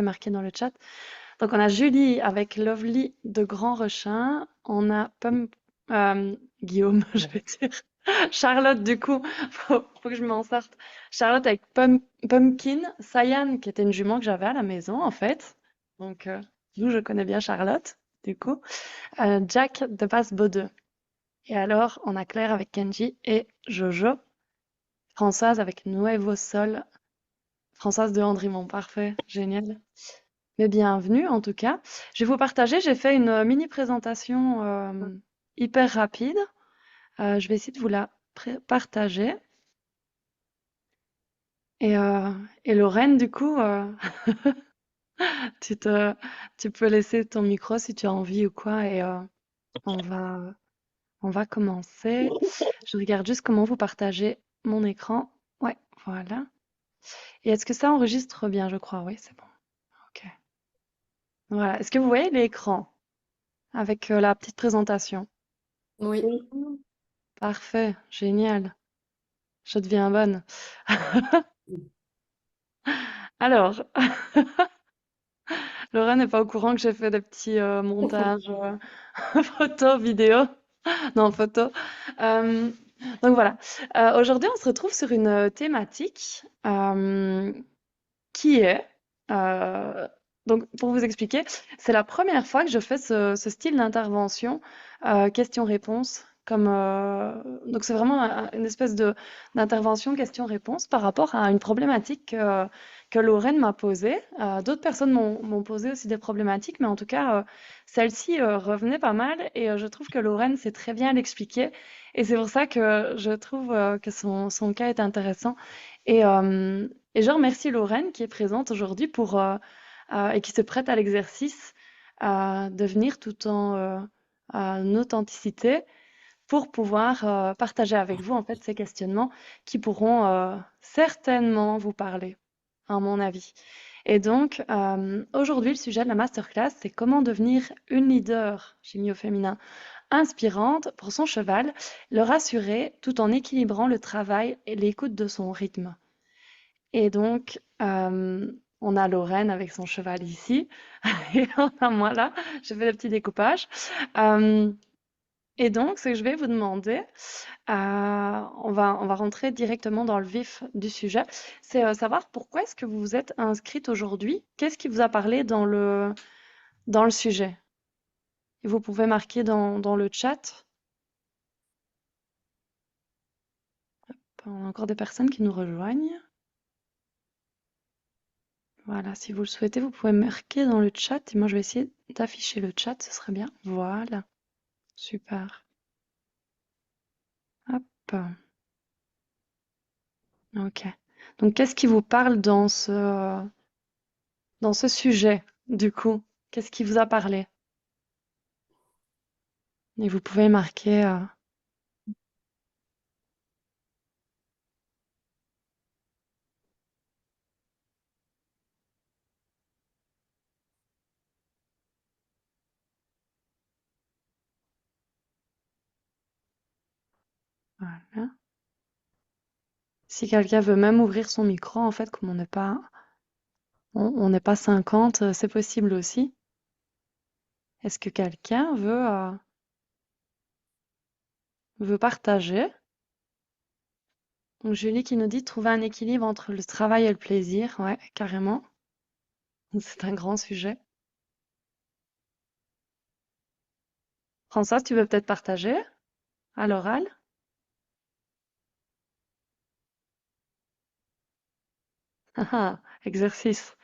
marqué dans le chat. Donc, on a Julie avec Lovely de Grand Rechin. On a Guillaume, je vais dire. Charlotte, du coup, faut que je m'en sorte. Charlotte avec Pumpkin. Sayan, qui était une jument que j'avais à la maison, en fait. Donc, d'où je connais bien Charlotte, du coup. Jack de Passe-Bodeux. Et alors, on a Claire avec Kenji et Jojo. Françoise avec Nuevo Sol. Françoise de Andrimont, parfait, génial. Mais bienvenue en tout cas. Je vais vous partager, j'ai fait une mini présentation hyper rapide. Je vais essayer de vous la partager. Et, euh, et Lorraine, du coup, tu te, tu peux laisser ton micro si tu as envie ou quoi. Et on va, on va commencer. Je regarde juste comment vous partagez mon écran. Ouais, voilà. Et est-ce que ça enregistre bien, je crois? Oui, c'est bon. Ok. Voilà. Est-ce que vous voyez l'écran avec la petite présentation? Oui. Parfait, génial. Je deviens bonne. Alors, Laura n'est pas au courant que j'ai fait des petits montages photos, vidéos. Non, photos. Euh, donc voilà. Aujourd'hui, on se retrouve sur une thématique qui est, euh, donc pour vous expliquer, c'est la première fois que je fais ce style d'intervention, question-réponse. Donc c'est vraiment une espèce de d'intervention question-réponse par rapport à une problématique que Lorraine m'a posée. D'autres personnes m'ont posé aussi des problématiques, mais en tout cas, celle-ci revenait pas mal et je trouve que Lorraine sait très bien l'expliquer. Et c'est pour ça que je trouve que son cas est intéressant. Et je remercie Lorraine qui est présente aujourd'hui et qui se prête à l'exercice de venir tout en authenticité pour pouvoir partager avec vous en fait ces questionnements qui pourront certainement vous parler, à mon avis. Et donc aujourd'hui le sujet de la masterclass c'est comment devenir une leader, j'ai mis au féminin, inspirante pour son cheval, le rassurer tout en équilibrant le travail et l'écoute de son rythme. Et donc, on a Lorraine avec son cheval ici, et on a moi là, j'ai fait le petit découpage. Euh, et donc, ce que je vais vous demander, on va rentrer directement dans le vif du sujet, c'est savoir pourquoi est-ce que vous vous êtes inscrite aujourd'hui? Qu'est-ce qui vous a parlé dans le sujet? Et vous pouvez marquer dans le chat. On a encore des personnes qui nous rejoignent. Voilà, si vous le souhaitez, vous pouvez marquer dans le chat et moi je vais essayer d'afficher le chat, ce serait bien. Voilà, super. Hop, ok. Donc qu'est-ce qui vous parle dans ce sujet, du coup? Qu'est-ce qui vous a parlé? Et vous pouvez marquer, voilà. Si quelqu'un veut même ouvrir son micro, en fait, comme on n'est pas 50, c'est possible aussi. Est-ce que quelqu'un veut partager? Donc Julie qui nous dit trouver un équilibre entre le travail et le plaisir. Ouais, carrément. C'est un grand sujet. Françoise, tu veux peut-être partager à l'oral? Ah, ah, exercice.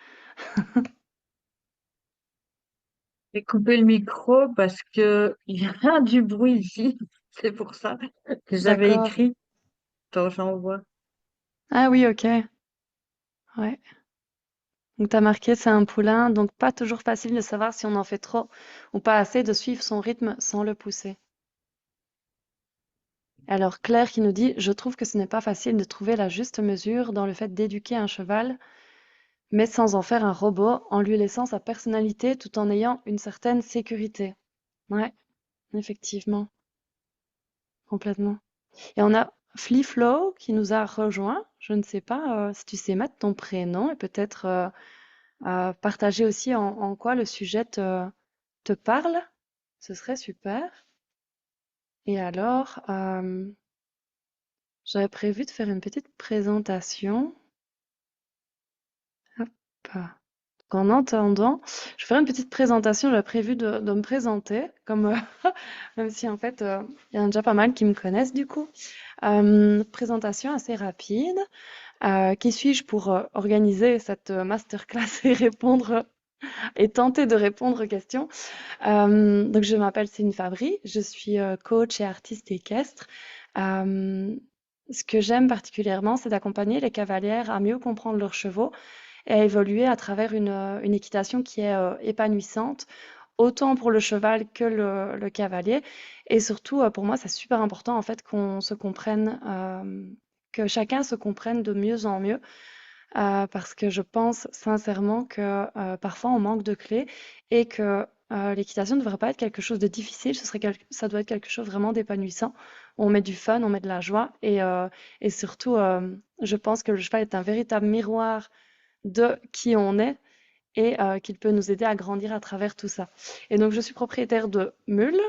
J'ai coupé le micro parce que il y a du bruit ici. C'est pour ça que j'avais D'accord. écrit. Attends, j'envoie. Ah oui, ok. Ouais. Donc t'as marqué c'est un poulain, donc pas toujours facile de savoir si on en fait trop ou pas assez de suivre son rythme sans le pousser. Alors Claire qui nous dit je trouve que ce n'est pas facile de trouver la juste mesure dans le fait d'éduquer un cheval, mais sans en faire un robot, en lui laissant sa personnalité tout en ayant une certaine sécurité. Ouais, effectivement, complètement. Et on a Fliflow qui nous a rejoint. Je ne sais pas si tu sais mettre ton prénom et peut-être partager aussi en quoi le sujet te parle. Ce serait super. Et alors, j'avais prévu de faire une petite présentation. Hop. En attendant, je vais faire une petite présentation. J'avais prévu de me présenter, comme même si en fait, il y en a déjà pas mal qui me connaissent du coup. Présentation assez rapide. Qui suis-je pour organiser cette masterclass et répondre et tenter de répondre aux questions? Donc je m'appelle Céline Fabry, je suis coach et artiste équestre. Euh, Ce que j'aime particulièrement, c'est d'accompagner les cavalières à mieux comprendre leurs chevaux et à évoluer à travers une équitation qui est épanouissante, autant pour le cheval que le cavalier. Et surtout, pour moi, c'est super important en fait qu'on se comprenne, que chacun se comprenne de mieux en mieux, parce que je pense sincèrement que parfois on manque de clés et que l'équitation ne devrait pas être quelque chose de difficile, ça doit être quelque chose vraiment d'épanouissant. On met du fun, on met de la joie et surtout, je pense que le cheval est un véritable miroir de qui on est et qu'il peut nous aider à grandir à travers tout ça. Et donc, je suis propriétaire de Mule,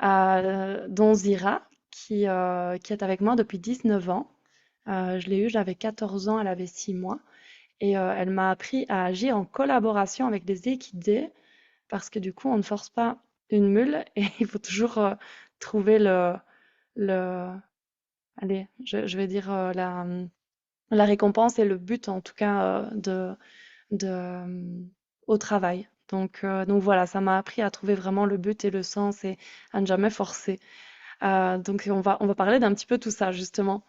dont Zira, qui est avec moi depuis 19 ans. Je l'ai eue, j'avais 14 ans, elle avait 6 mois. Et elle m'a appris à agir en collaboration avec des équidés, parce que du coup, on ne force pas une mule et il faut toujours trouver le, allez, je vais dire la récompense et le but en tout cas au travail. Donc voilà, ça m'a appris à trouver vraiment le but et le sens et à ne jamais forcer. Donc on va parler d'un petit peu tout ça justement.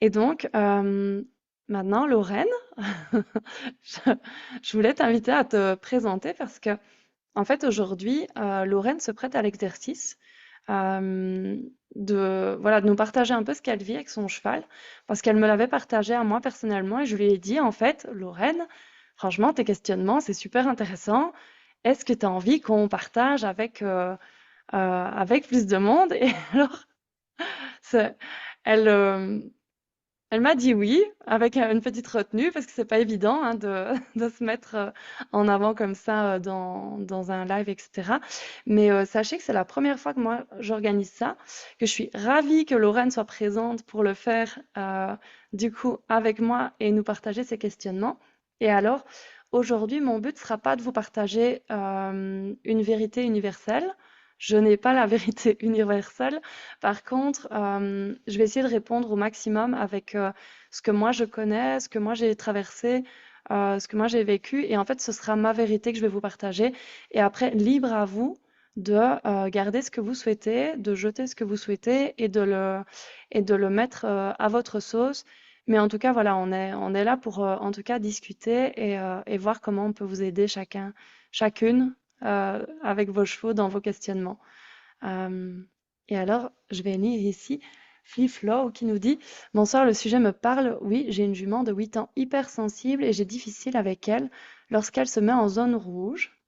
Et donc maintenant, Lorraine, je, je voulais t'inviter à te présenter parce que en fait aujourd'hui, Lorraine se prête à l'exercice euh, de nous partager un peu ce qu'elle vit avec son cheval, parce qu'elle me l'avait partagé à moi personnellement et je lui ai dit, en fait, Lorraine, franchement, tes questionnements, c'est super intéressant. Est-ce que tu as envie qu'on partage avec plus de monde? Et alors, c'est- elle, elle m'a dit oui, avec une petite retenue, parce que c'est pas évident hein, de se mettre en avant comme ça dans un live, etc. Mais sachez que c'est la première fois que moi j'organise ça, que je suis ravie que Lorraine soit présente pour le faire du coup avec moi et nous partager ses questionnements. Et alors, aujourd'hui, mon but ne sera pas de vous partager une vérité universelle. Je n'ai pas la vérité universelle. Par contre, je vais essayer de répondre au maximum avec ce que moi je connais, ce que moi j'ai traversé, ce que moi j'ai vécu. Et en fait, ce sera ma vérité que je vais vous partager. Et après, libre à vous de garder ce que vous souhaitez, de jeter ce que vous souhaitez et de le mettre à votre sauce. Mais en tout cas, voilà, on est là pour en tout cas discuter et voir comment on peut vous aider chacun, chacune avec vos chevaux dans vos questionnements. Euh, et alors, je vais lire ici Fliflo qui nous dit: Bonsoir, le sujet me parle. Oui, j'ai une jument de 8 ans hypersensible et j'ai difficile avec elle lorsqu'elle se met en zone rouge.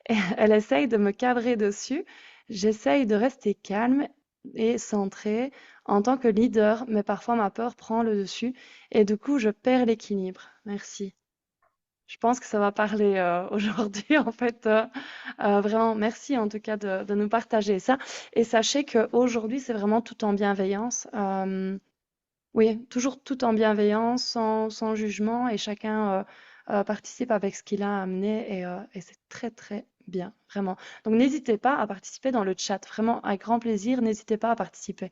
Et elle essaye de me cadrer dessus. J'essaye de rester calme et centrée en tant que leader, mais parfois ma peur prend le dessus et du coup, je perds l'équilibre. Merci. Je pense que ça va parler aujourd'hui, en fait. Vraiment, merci en tout cas de nous partager ça. Et sachez qu'aujourd'hui, c'est vraiment tout en bienveillance. Oui, toujours tout en bienveillance, sans jugement, et chacun participe avec ce qu'il a amené, et c'est très, très bien, vraiment. Donc, n'hésitez pas à participer dans le chat, vraiment, avec grand plaisir, n'hésitez pas à participer.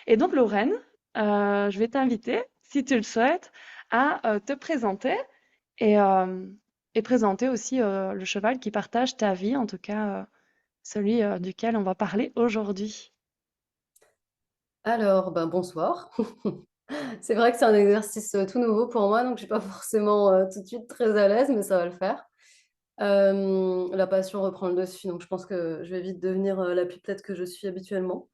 Et donc, Lorraine, je vais t'inviter, si tu le souhaites, à te présenter et, euh, et présenter aussi le cheval qui partage ta vie, en tout cas celui duquel on va parler aujourd'hui. Alors, ben, bonsoir. C'est vrai que c'est un exercice tout nouveau pour moi, donc je suis pas forcément tout de suite très à l'aise, mais ça va le faire. La passion reprend le dessus, donc je pense que je vais vite devenir la pipelette que je suis habituellement.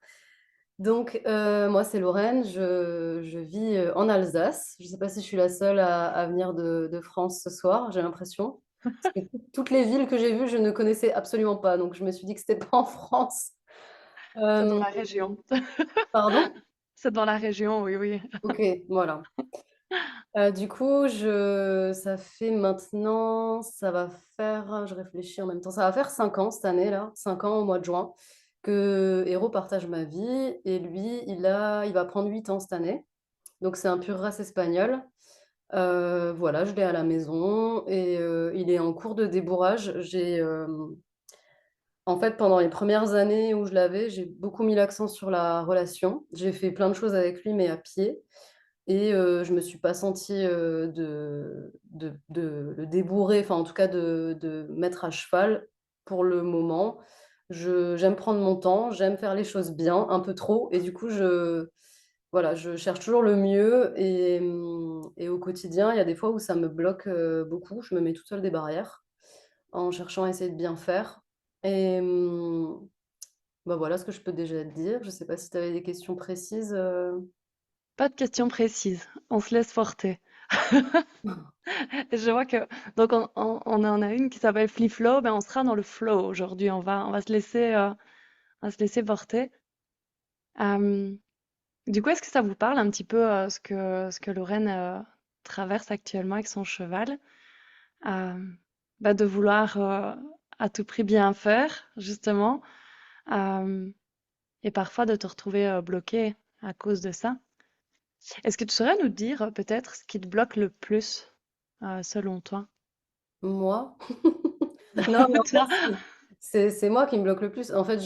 Donc, moi, c'est Lorraine, je vis en Alsace. Je ne sais pas si je suis la seule à venir de France ce soir, j'ai l'impression. Parce que toutes les villes que j'ai vues, je ne connaissais absolument pas, donc je me suis dit que c'était pas en France. C'est dans Euh, la région. Pardon? C'est dans la région, oui, oui. Ok, voilà. Du coup, ça fait maintenant, ça va faire, je réfléchis en même temps, ça va faire 5 ans cette année là, 5 ans au mois de juin, que Héros partage ma vie et lui, il va prendre 8 ans cette année. Donc c'est un pur race espagnol. Voilà, je l'ai à la maison et il est en cours de débourrage. En fait, pendant les premières années où je l'avais, j'ai beaucoup mis l'accent sur la relation. J'ai fait plein de choses avec lui, mais à pied. Et je me suis pas sentie de le débourrer, enfin en tout cas de mettre à cheval pour le moment. J'aime prendre mon temps, j'aime faire les choses bien, un peu trop, et du coup voilà, je cherche toujours le mieux et au quotidien, il y a des fois où ça me bloque beaucoup, je me mets toute seule des barrières en cherchant à essayer de bien faire. Et bah voilà ce que je peux déjà te dire. Je sais pas si tu avais des questions précises. Pas de questions précises, on se laisse porter. Et je vois que donc on en a une qui s'appelle Free Flow, ben on sera dans le flow aujourd'hui. On va se laisser porter. Euh, du coup, est-ce que ça vous parle un petit peu ce que Lorraine traverse actuellement avec son cheval? Euh, bah, de vouloir à tout prix bien faire, justement, euh, et parfois de te retrouver bloqué à cause de ça. Est-ce que tu saurais nous dire peut-être ce qui te bloque le plus, selon toi? Moi? Non, mais en fait, Toi? c'est moi qui me bloque le plus. En fait,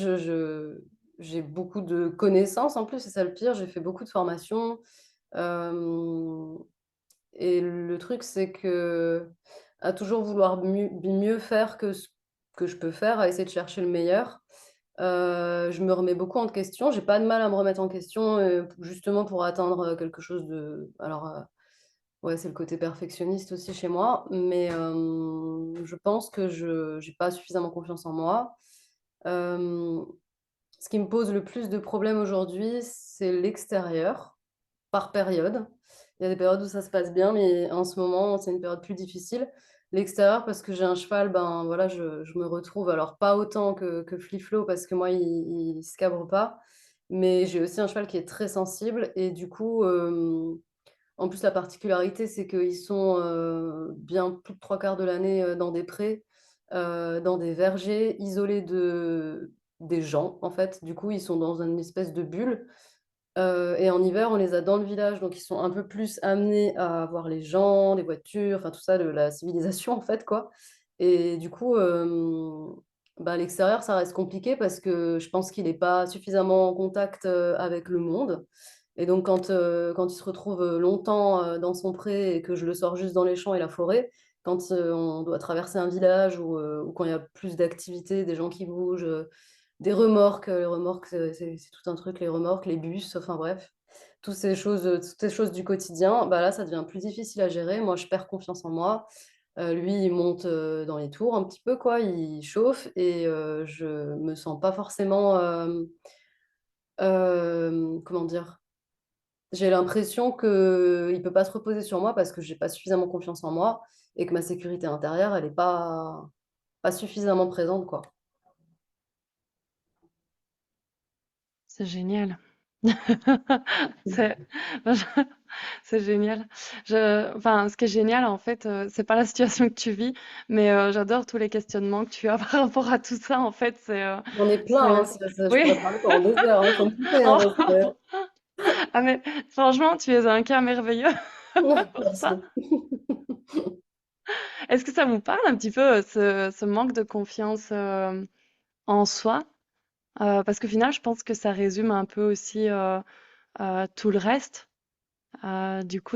j'ai beaucoup de connaissances en plus, c'est ça le pire. J'ai fait beaucoup de formations. euh, et le truc, c'est que à toujours vouloir mieux faire que ce que je peux faire, à essayer de chercher le meilleur, je me remets beaucoup en question. J'ai pas de mal à me remettre en question, justement pour atteindre quelque chose de. Alors, ouais, c'est le côté perfectionniste aussi chez moi, mais je pense que je n'ai pas suffisamment confiance en moi. Euh, Ce qui me pose le plus de problèmes aujourd'hui, c'est l'extérieur, par période. Il y a des périodes où ça se passe bien, mais en ce moment, c'est une période plus difficile. L'extérieur, parce que j'ai un cheval, ben voilà, je me retrouve, alors pas autant que Fliflo, parce que moi, il se cabre pas, mais j'ai aussi un cheval qui est très sensible, et du coup, en plus, la particularité, c'est qu'ils sont bien plus de trois quarts de l'année dans des prés, dans des vergers, isolés des gens, en fait. Du coup, ils sont dans une espèce de bulle. Et en hiver, on les a dans le village, donc ils sont un peu plus amenés à voir les gens, les voitures, enfin tout ça, de la civilisation, en fait, quoi. Et du coup, bah, à l'extérieur, ça reste compliqué parce que je pense qu'il n'est pas suffisamment en contact avec le monde. Et donc, quand il se retrouve longtemps dans son pré et que je le sors juste dans les champs et la forêt, quand on doit traverser un village ou quand il y a plus d'activités, des gens qui bougent, des remorques, les remorques, c'est tout un truc, les remorques, les bus, enfin bref, toutes ces choses du quotidien, bah là, ça devient plus difficile à gérer. Moi, je perds confiance en moi. Lui, il monte dans les tours un petit peu, quoi, il chauffe et je me sens pas forcément, comment dire, j'ai l'impression qu'il ne peut pas se reposer sur moi parce que j'ai pas suffisamment confiance en moi et que ma sécurité intérieure, elle est pas suffisamment présente, quoi. C'est génial. C'est c'est génial. Enfin, ce qui est génial, en fait, c'est pas la situation que tu vis, mais j'adore tous les questionnements que tu as par rapport à tout ça. En fait, J'en ai plein, hein, je oui. pourrais parler pendant des heures, hein, faut me couper, hein, parce que... Ah, mais franchement, tu es un cas merveilleux pour ça. Merci. Est-ce que ça vous parle un petit peu, ce manque de confiance en soi? Parce qu'au final, je pense que ça résume un peu aussi tout le reste. Du coup,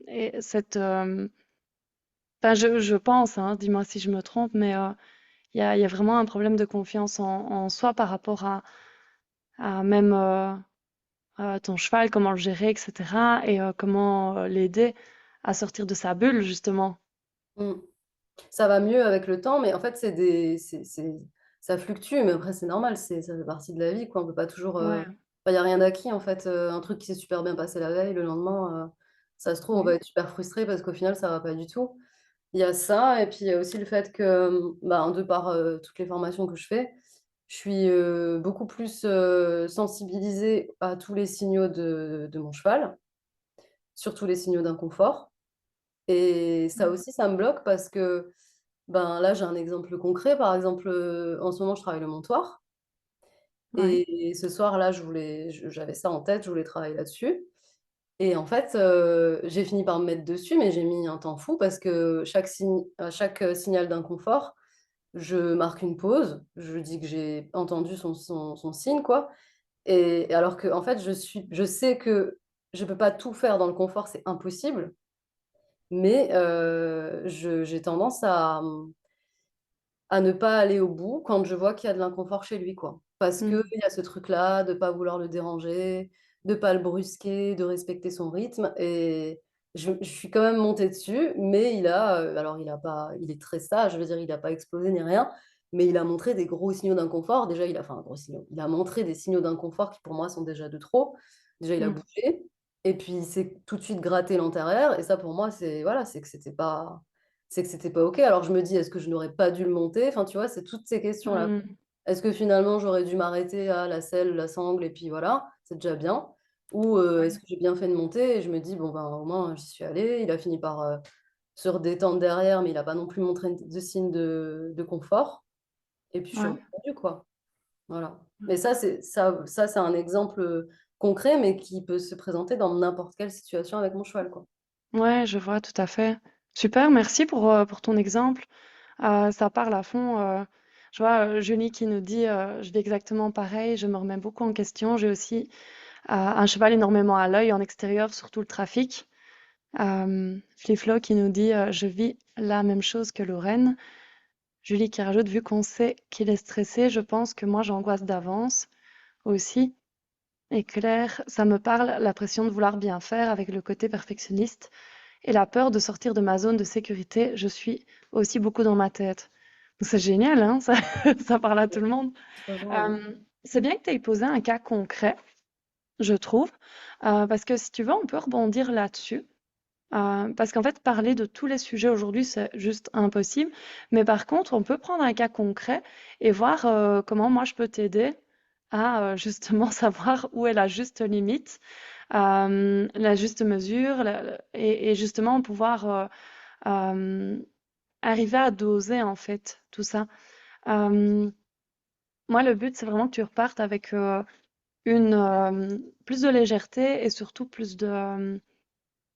et cette, enfin, je pense, hein, dis-moi si je me trompe, mais il y a vraiment un problème de confiance en soi par rapport à même ton cheval, comment le gérer, etc. Et comment l'aider à sortir de sa bulle, justement. Mm. Ça va mieux avec le temps, mais en fait, ça fluctue, mais après, c'est normal, ça fait partie de la vie, quoi. On peut pas toujours... Ouais. Il n'y a rien d'acquis, en fait. Un truc qui s'est super bien passé la veille, le lendemain, ça se trouve, on va Oui. être super frustré parce qu'au final, ça va pas du tout. Il y a ça, et puis il y a aussi le fait que, bah, de par toutes les formations que je fais, je suis beaucoup plus sensibilisée à tous les signaux de mon cheval. surtout les signaux d'inconfort. Et ça Mmh. aussi, ça me bloque parce que, ben, là, j'ai un exemple concret. Par exemple, en ce moment, je travaille le montoir Ouais. et ce soir-là, j'avais ça en tête, je voulais travailler là-dessus et en fait, j'ai fini par me mettre dessus, mais j'ai mis un temps fou parce que à chaque, signal d'inconfort, je marque une pause, je dis que j'ai entendu son signe, quoi. Et alors qu'en fait, je sais que je peux pas tout faire dans le confort, c'est impossible, mais je j'ai tendance à ne pas aller au bout quand je vois qu'il y a de l'inconfort chez lui, quoi. Parce qu'il Mmh. y a ce truc-là de pas vouloir le déranger, de pas le brusquer, de respecter son rythme et je suis quand même montée dessus, mais alors il est très sage, je veux dire, il a pas explosé ni rien, mais il a montré des gros signaux d'inconfort. Déjà, gros signaux, il a montré des signaux d'inconfort qui pour moi sont déjà de trop. Déjà, il a Mmh. bougé et puis il s'est tout de suite gratté l'intérieur et ça pour moi, c'est que c'était pas OK. Alors je me dis: «Est-ce que je n'aurais pas dû le monter?» Enfin, tu vois, c'est toutes ces questions-là. Mmh. Est-ce que finalement j'aurais dû m'arrêter à la selle, la sangle et puis voilà, c'est déjà bien? Ou, est-ce Ouais. que j'ai bien fait de monter? Et je me dis: «Bon, ben, au moins j'y suis allée». Il a fini par, se redétendre derrière, mais il a pas non plus montré de signe de confort et puis je suis Ouais. redescendue, quoi. Voilà. Mmh. Mais ça c'est un exemple, concret, mais qui peut se présenter dans n'importe quelle situation avec mon cheval, quoi. Ouais, je vois tout à fait. Super, merci pour ton exemple. Ça parle à fond, je vois, Julie qui nous dit, «Je vis exactement pareil, je me remets beaucoup en question. J'ai aussi, un cheval énormément à l'œil en extérieur, surtout le trafic». Fliflo qui nous dit, «Je vis la même chose que Lorraine». Julie qui rajoute: «Vu qu'on sait qu'il est stressé, je pense que moi j'angoisse d'avance aussi». Et Claire: «Ça me parle, la pression de vouloir bien faire avec le côté perfectionniste et la peur de sortir de ma zone de sécurité. Je suis aussi beaucoup dans ma tête». Donc c'est génial, hein, ça ça parle à tout le monde. Se rejoint, ouais. C'est bien que tu aies posé un cas concret, je trouve, parce que si tu veux, on peut rebondir là-dessus. Parce qu'en fait, parler de tous les sujets aujourd'hui, c'est juste impossible. Mais par contre, on peut prendre un cas concret et voir, comment moi je peux t'aider à, justement savoir où est la juste limite, la juste mesure, et justement pouvoir, hem, arriver à doser en fait tout ça. Hem, Moi, le but, c'est vraiment que tu repartes avec, plus de légèreté et surtout plus de,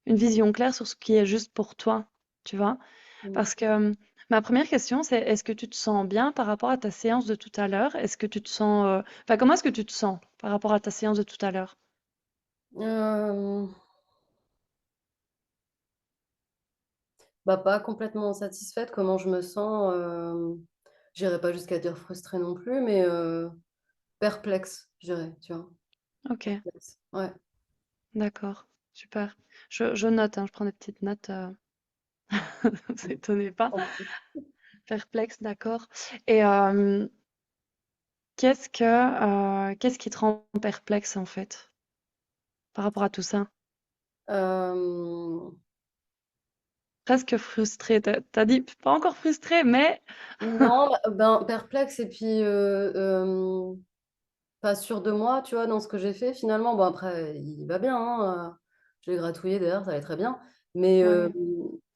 une vision claire sur ce qui est juste pour toi, tu vois? Mmh. Parce que, ma première question, c'est est-ce que tu te sens bien par rapport à ta séance de tout à l'heure? Est-ce que tu te sens, enfin, comment est-ce que tu te sens par rapport à ta séance de tout à l'heure? Hem, Bah, pas complètement satisfaite. Comment je me sens? J'irai pas jusqu'à dire frustrée non plus, mais perplexe, je dirais, tu vois? OK, Perplexe, ouais. d'accord, super. Je note, hein, je prends des petites notes, vous étonnez pas. Perplexe, d'accord. Et qu'est-ce qui te rend perplexe, en fait, par rapport à tout ça? Hem, Presque frustré. Tu as dit pas encore frustré, mais non, bah, ben, perplexe et puis, pas sûre de moi, tu vois, dans ce que j'ai fait finalement. Bon après, il va bien, hein, je l'ai gratouillé derrière, ça allait très bien. Mais, ouais,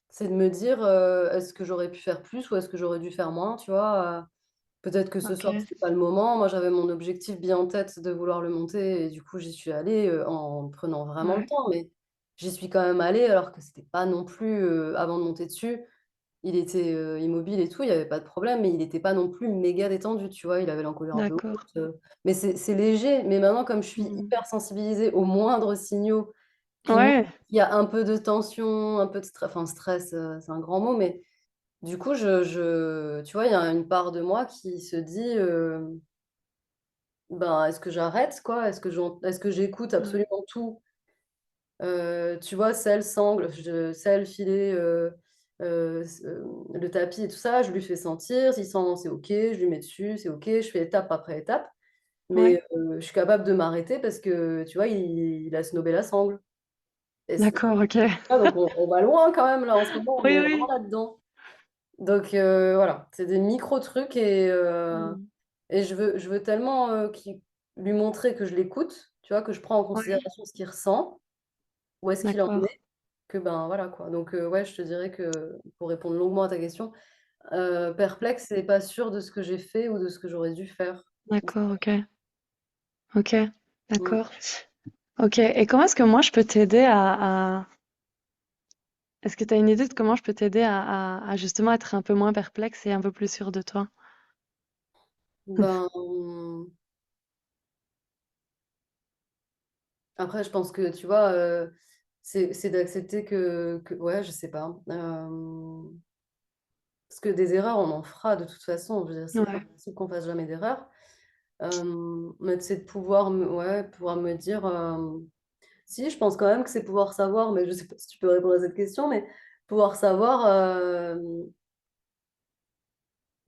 c'est de me dire, «Est-ce que j'aurais pu faire plus ou est-ce que j'aurais dû faire moins?» Tu vois? Peut-être que ce soir, OK, c'était pas le moment. Moi, j'avais mon objectif bien en tête de vouloir le monter et du coup, j'y suis allée, en prenant vraiment le ouais, temps, mais j'y suis quand même allée alors que c'était pas non plus, avant de monter dessus, il était, immobile et tout, il y avait pas de problème, mais il était pas non plus méga détendu, tu vois? Il avait l'encolure un peu haute, d'accord. mais c'est léger. Mais maintenant, comme je suis Mmh. hyper sensibilisée aux moindres signaux qui montrent Ouais, qu'il y a un peu de tension, un peu de stress, c'est un grand mot, mais du coup, tu vois, il y a une part de moi qui se dit, ben, est-ce que j'arrête quoi? Est-ce que j'écoute ouais, absolument tout? Tu vois, selle, sangle, selle, filet, le tapis et tout ça, je lui fais sentir, s'il sent c'est OK, je lui mets dessus, c'est OK, je fais étape après étape, ouais, mais je suis capable de m'arrêter parce que, tu vois, il a snobé la sangle et c'est d'accord, OK. ah donc on va loin quand même là, en ce moment, on Oui, est vraiment oui. là-dedans. Donc voilà, c'est des micro trucs Mmh. et je veux tellement, lui montrer que je l'écoute, tu vois? Que je prends en Ouais, considération ce qu'il ressent où est-ce qu'il en D'accord, est, que ben voilà quoi. Donc ouais, je te dirais que pour répondre longuement à ta question, perplexe et pas sûre de ce que j'ai fait ou de ce que j'aurais dû faire. d'accord, ok, ok, Mm. d'accord, ok. Et comment est-ce que moi je peux t'aider à... Est-ce que tu as une idée de comment je peux t'aider à justement être un peu moins perplexe et un peu plus sûr de toi? Ben, après, je pense que, tu vois, c'est d'accepter ouais, je sais pas. Parce que des erreurs, on en fera de toute façon. Je veux dire, c'est pas Ouais, possible qu'on fasse jamais d'erreurs. Mais c'est de pouvoir ouais, pouvoir me dire, si, je pense quand même que c'est pouvoir savoir, mais je sais pas si tu peux répondre à cette question, mais pouvoir savoir,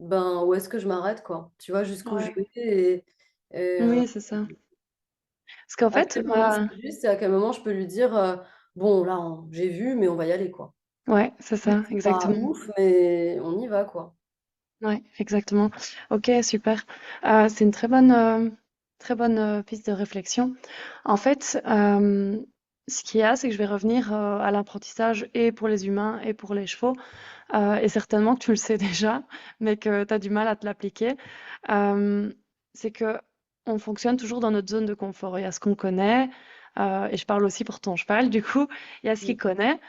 ben, où est-ce que je m'arrête, quoi. Tu vois, jusqu'où je ouais. vais et, Oui, c'est ça. Parce qu'en à fait, quel moment c'est juste et à quel moment je peux lui dire, bon, là, j'ai vu, mais on va y aller, quoi. ouais, c'est ça, C'est pas exactement. ouf, mais on y va, quoi. Ouais, exactement. Ok, super. C'est une très bonne piste de réflexion. En fait, ce qu'il y a, c'est que je vais revenir à l'apprentissage et pour les humains et pour les chevaux. Et certainement que tu le sais déjà, mais que tu as du mal à te l'appliquer. Euh, c'est que on fonctionne toujours dans notre zone de confort. Il y a ce qu'on connaît, et je parle aussi pour ton cheval, du coup, il y a ce Mm. qu'il connaît,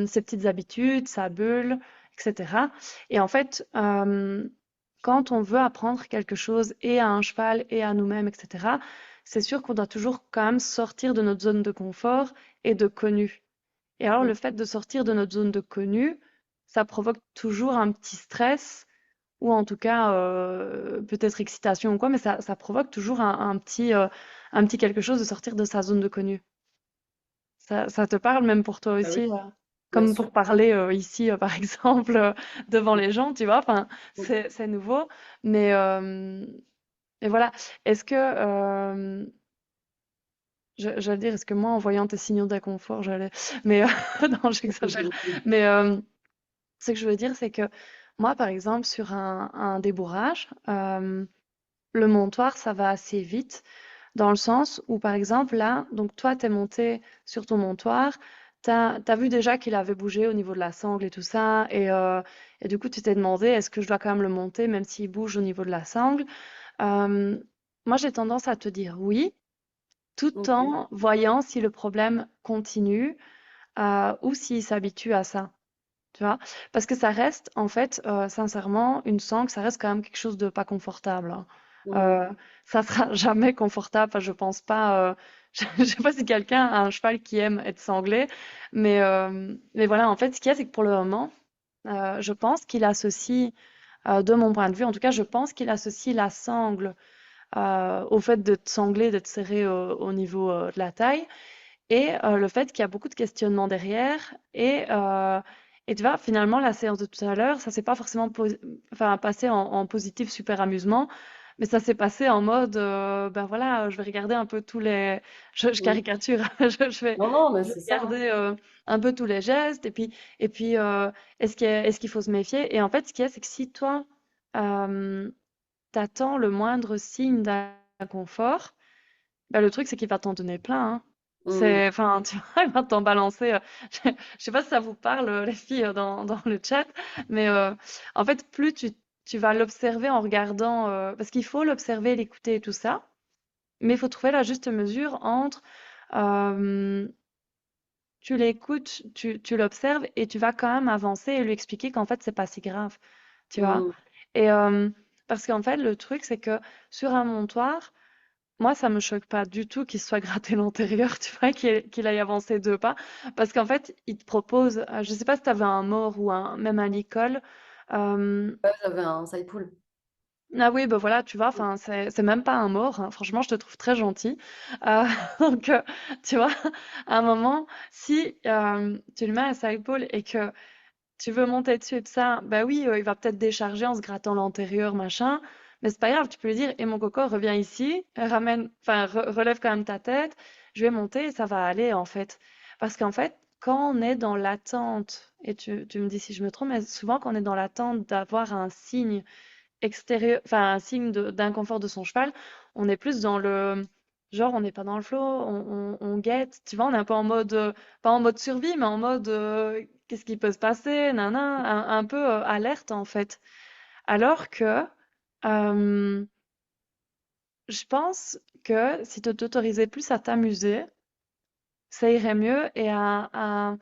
ses petites habitudes, sa bulle, etc. Et en fait, quand on veut apprendre quelque chose et à un cheval et à nous-mêmes, etc., c'est sûr qu'on doit toujours quand même sortir de notre zone de confort et de connu. Et alors, Mm. le fait de sortir de notre zone de connu, ça provoque toujours un petit stress, ou en tout cas, peut-être excitation ou quoi, mais ça provoque toujours un petit quelque chose de sortir de sa zone de connu. Ça te parle même pour toi Ah oui, aussi, bien comme sûr. pour parler ici, par exemple, devant les gens, tu vois, enfin, Mm. c'est nouveau, mais et voilà. Est-ce que, j'allais dire, est-ce que moi, en voyant tes signaux d'inconfort, j'allais, mais non, j'exagère, mais ce que je veux dire, c'est que moi, par exemple, sur un débourrage, le montoir, ça va assez vite, dans le sens où, par exemple, là, donc toi, t'es monté sur ton montoir, t'as vu déjà qu'il avait bougé au niveau de la sangle et tout ça, et du coup, tu t'es demandé, est-ce que je dois quand même le monter, même s'il bouge au niveau de la sangle? Euh, Moi, j'ai tendance à te dire oui, tout Ok. en voyant si le problème continue, ou s'il s'habitue à ça. Tu vois? Parce que ça reste, en fait, sincèrement, une sangle, ça reste quand même quelque chose de pas confortable, hein. Mm. Euh, Ça sera jamais confortable. Enfin, je pense pas. Je sais pas si quelqu'un a un cheval qui aime être sanglé, mais voilà. En fait, ce qu'il y a, c'est que pour le moment, je pense qu'il associe, de mon point de vue, en tout cas, je pense qu'il associe la sangle au fait de te sangler, de te serrer au niveau de la taille. Et le fait qu'il y a beaucoup de questionnements derrière et tu vois, finalement, la séance de tout à l'heure, ça s'est pas forcément enfin, passé en positif super amusement, mais ça s'est passé en mode, ben voilà, je vais regarder un peu tous les... Je Mm. caricature, Non, non, mais je vais c'est ça, hein. regarder un peu tous les gestes, et puis est-ce qu'il faut se méfier? Et en fait, ce qu'il y a, c'est que si toi, t'attends le moindre signe d'inconfort, bah, le truc, c'est qu'il va t'en donner plein, hein. Mm. Enfin, tu vois, il va t'en balancer. Je sais pas si ça vous parle, les filles, dans le chat, mais en fait, plus tu vas l'observer en regardant, parce qu'il faut l'observer, l'écouter et tout ça, mais il faut trouver la juste mesure entre, euh, tu l'écoutes, tu l'observes et tu vas quand même avancer et lui expliquer qu'en fait, c'est pas si grave, tu vois. Mm. Et parce qu'en fait, le truc, c'est que sur un montoir, moi, ça me choque pas du tout qu'il se soit gratté l'antérieur, tu vois, qu'il aille avancer 2 pas. Parce qu'en fait, il te propose, je sais pas si tu avais un mort ou même à l'école. Ouais, j'avais un side pool. Ah oui, bah voilà, tu vois, enfin, c'est même pas un mort, hein. Franchement, je te trouve très gentil. Euh, donc, tu vois, à un moment, si tu lui mets un side pole et que tu veux monter dessus et tout ça, bah oui, il va peut-être décharger en se grattant l'antérieur, machin, mais c'est pas grave, tu peux lui dire, et mon coco, reviens ici, ramène, enfin, relève quand même ta tête, je vais monter et ça va aller, en fait. Parce qu'en fait, quand on est dans l'attente, et tu me dis si je me trompe, mais souvent quand on est dans l'attente d'avoir un signe extérieur, enfin, un signe d'inconfort de son cheval, on est plus dans le, Genre, on n'est pas dans le flow, on guette, tu vois, on est un peu en mode, pas en mode survie, mais en mode, qu'est-ce qui peut se passer, nana, un peu alerte en fait. Alors que, euh, je pense que si tu t'autorisais plus à t'amuser, ça irait mieux et pas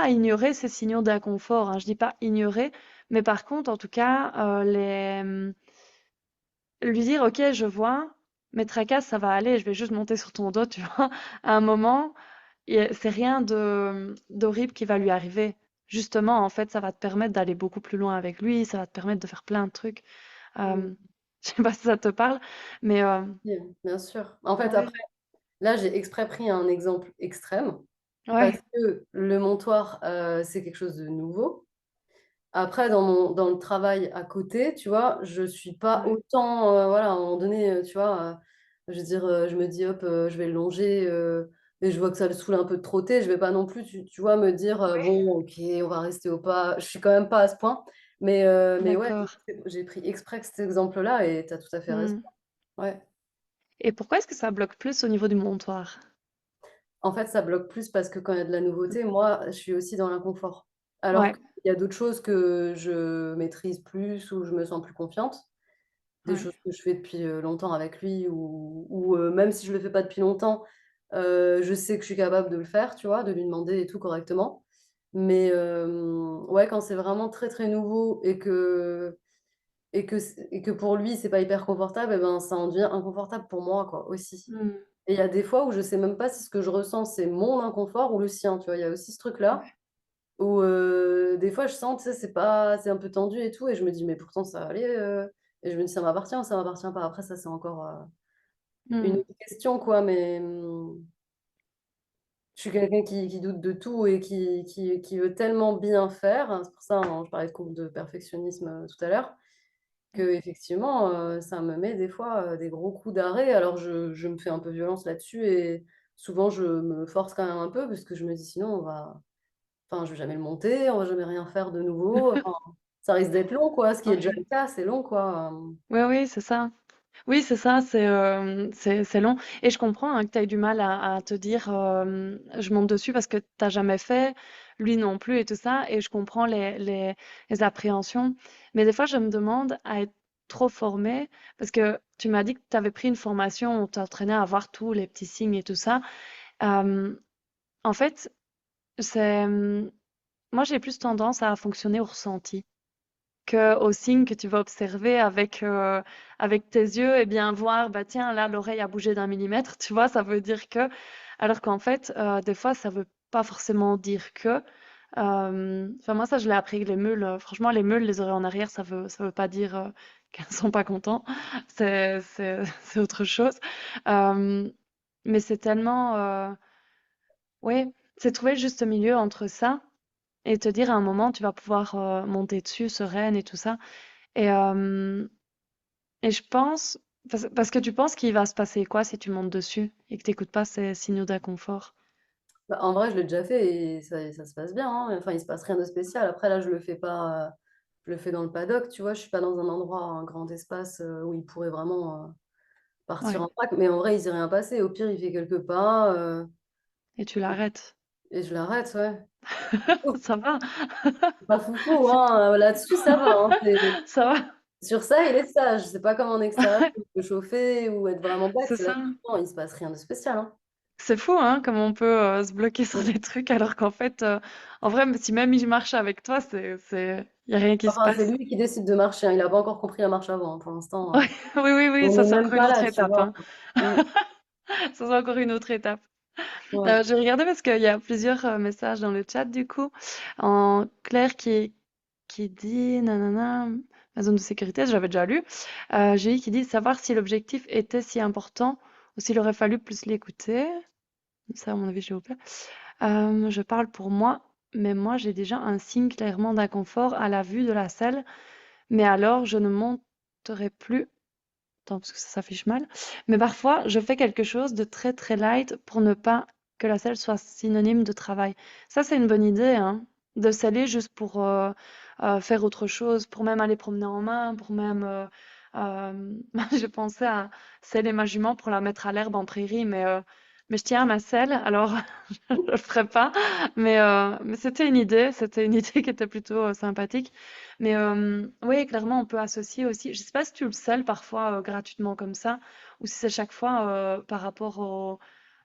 à ignorer ces signaux d'inconfort, hein, je dis pas ignorer, mais par contre, en tout cas, lui dire, ok, je vois, mes tracasses, ça va aller, je vais juste monter sur ton dos, tu vois, à un moment. Et c'est rien d'horrible qui va lui arriver. Justement, en fait, ça va te permettre d'aller beaucoup plus loin avec lui, ça va te permettre de faire plein de trucs. Mm. Euh, je sais pas si ça te parle, mais Bien sûr. En fait, ouais, après, là, j'ai exprès pris un exemple extrême parce ouais, que le montoir, c'est quelque chose de nouveau. Après, dans le travail à côté, tu vois, je suis pas ouais, autant, voilà, à un moment donné, tu vois, je veux dire, je me dis, hop, je vais le longer, et je vois que ça le saoule un peu de trotter, je vais pas non plus, tu vois, me dire, bon, ok, on va rester au pas. Je suis quand même pas à ce point, mais ouais, d'accord. j'ai pris exprès cet exemple-là et tu as tout à fait raison. Hmm. Ouais. Et pourquoi est-ce que ça bloque plus au niveau du montoir? En fait, ça bloque plus parce que quand il y a de la nouveauté, moi, je suis aussi dans l'inconfort. Alors Ouais, qu'il y a d'autres choses que je maîtrise plus ou je me sens plus confiante. Des ouais. choses que je fais depuis longtemps avec lui ou même si je le fais pas depuis longtemps, je sais que je suis capable de le faire, tu vois, de lui demander et tout correctement. Mais ouais, quand c'est vraiment très très nouveau et que pour lui c'est pas hyper confortable, et ben ça en devient inconfortable pour moi quoi aussi. Hmm. Et il y a des fois où je sais même pas si ce que je ressens c'est mon inconfort ou le sien, tu vois. Il y a aussi ce truc là Ouais. où des fois je sens, tu sais, c'est un peu tendu et tout, et je me dis: «Mais pourtant ça va aller», et je me dis: «Ça m'appartient ou ça m'appartient pas?» Après ça, c'est encore, une Hmm. autre question quoi, mais je suis quelqu'un qui doute de tout et qui veut tellement bien faire. C'est pour ça, hein, je parlais de courbe de perfectionnisme, tout à l'heure, qu'effectivement, ça me met des fois, des gros coups d'arrêt. Alors je me fais un peu violence là-dessus et souvent je me force quand même un peu parce que je me dis: «Sinon on va enfin, je vais jamais le monter, on va jamais rien faire de nouveau, enfin, ça risque d'être long, quoi, ce qui est déjà Ouais. le cas, c'est long, quoi, Oui, oui, c'est ça. Oui, c'est ça, c'est long. Et je comprends hein, que tu aies du mal à te dire je monte dessus parce que t'as jamais fait, lui non plus et tout ça. Et je comprends les appréhensions. Mais des fois, je me demande à être trop formée parce que tu m'as dit que tu avais pris une formation où t'entraînais à voir tous les petits signes et tout ça. Euh, En fait, c'est, moi, j'ai plus tendance à fonctionner au ressenti qu'aux signes que tu vas observer avec tes yeux, et bien voir, bah tiens, là, l'oreille a bougé d'un millimètre, tu vois, ça veut dire que, alors qu'en fait, des fois, ça veut pas forcément dire que. Enfin, moi, ça, je l'ai appris avec les meules. Franchement, les meules, les oreilles en arrière, ça veut pas dire qu'elles sont pas contents. C'est autre chose. Euh, mais c'est tellement, ouais, c'est trouver le juste milieu entre ça et te dire à un moment, tu vas pouvoir monter dessus, sereine et tout ça. Et, euh, et je pense, parce que tu penses qu'il va se passer quoi si tu montes dessus et que tu n'écoutes pas ces signaux d'inconfort? bah, en vrai, je l'ai déjà fait et ça se passe bien, hein, enfin, il se passe rien de spécial. Après là, je le fais pas, je le fais dans le paddock, tu vois? Je suis pas dans un endroit, un grand espace, où il pourrait vraiment, partir Ouais, en vrac, mais en vrai, il s'est rien passé. Au pire, il fait quelques pas, et tu l'arrêtes. et je l'arrête, ouais. Ça va, C'est pas foufou, hein, là-dessus, ça va, hein, ça va, sur ça, il est sage. C'est pas comme en extérieur, où il peut chauffer ou être vraiment c'est bête. Là, ça. non, il se passe rien de spécial, hein. C'est fou, hein, comme on peut se bloquer sur des trucs alors qu'en fait, en vrai, si même il marche avec toi, y a rien qui se Enfin, c'est passe. lui qui décide de marcher, hein. Il a pas encore compris la marche avant, hein. Pour l'instant, Ouais, oui, oui, oui, on ça n'est c'est même encore une pas autre là, tu étape, vois. hein. Mm. Ça c'est encore une autre étape. Ouais. J'ai regardé parce qu'il y a plusieurs messages dans le chat du coup. En Claire qui dit nanana, ma zone de sécurité, j'avais déjà lu. Julie qui dit savoir si l'objectif était si important ou s'il aurait fallu plus l'écouter. Ça, à mon avis, j'ai oublié. Je parle pour moi, mais moi j'ai déjà un signe clairement d'inconfort à la vue de la salle, mais alors je ne monterai plus. Attends, parce que ça s'affiche mal. Mais parfois, je fais quelque chose de très très light pour ne pas que la selle soit synonyme de travail. Ça, c'est une bonne idée, hein, de sceller juste pour faire autre chose, pour même aller promener en main, pour même J'ai pensé à seller ma jument pour la mettre à l'herbe en prairie, mais je tiens à ma selle, alors je le ferai pas. Mais c'était une idée qui était plutôt sympathique. Oui, clairement, on peut associer aussi. Je sais pas si tu le selles parfois gratuitement comme ça, ou si c'est chaque fois par rapport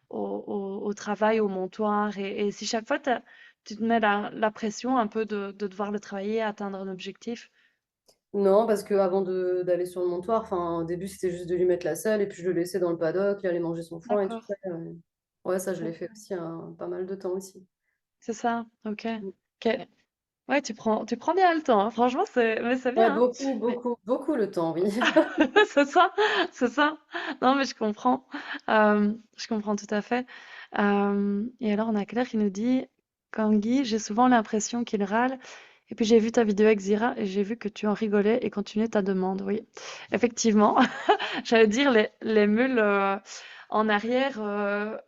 au travail, au montoir, et si chaque fois tu te mets la pression un peu de devoir le travailler, atteindre un objectif. Non, parce que avant d'aller sur le montoir, enfin, au début, c'était juste de lui mettre la selle et puis je le laissais dans le paddock, il allait manger son foin et tout D'accord. ça. Ouais, ça, je l'ai fait Ok. aussi pas mal de temps aussi. C'est ça, ok. Mm. Ok. Ouais, tu prends bien le temps, hein. Franchement, mais c'est Ouais, bien, hein. beaucoup, Mais beaucoup, beaucoup le temps, oui. c'est ça, c'est ça. Non, mais je comprends. Je comprends tout à fait. Et alors, on a Claire qui nous dit, Tanguy, j'ai souvent l'impression qu'il râle. Et puis j'ai vu ta vidéo avec Zira et j'ai vu que tu en rigolais et continuais ta demande. Oui, effectivement. J'allais dire les mules en arrière,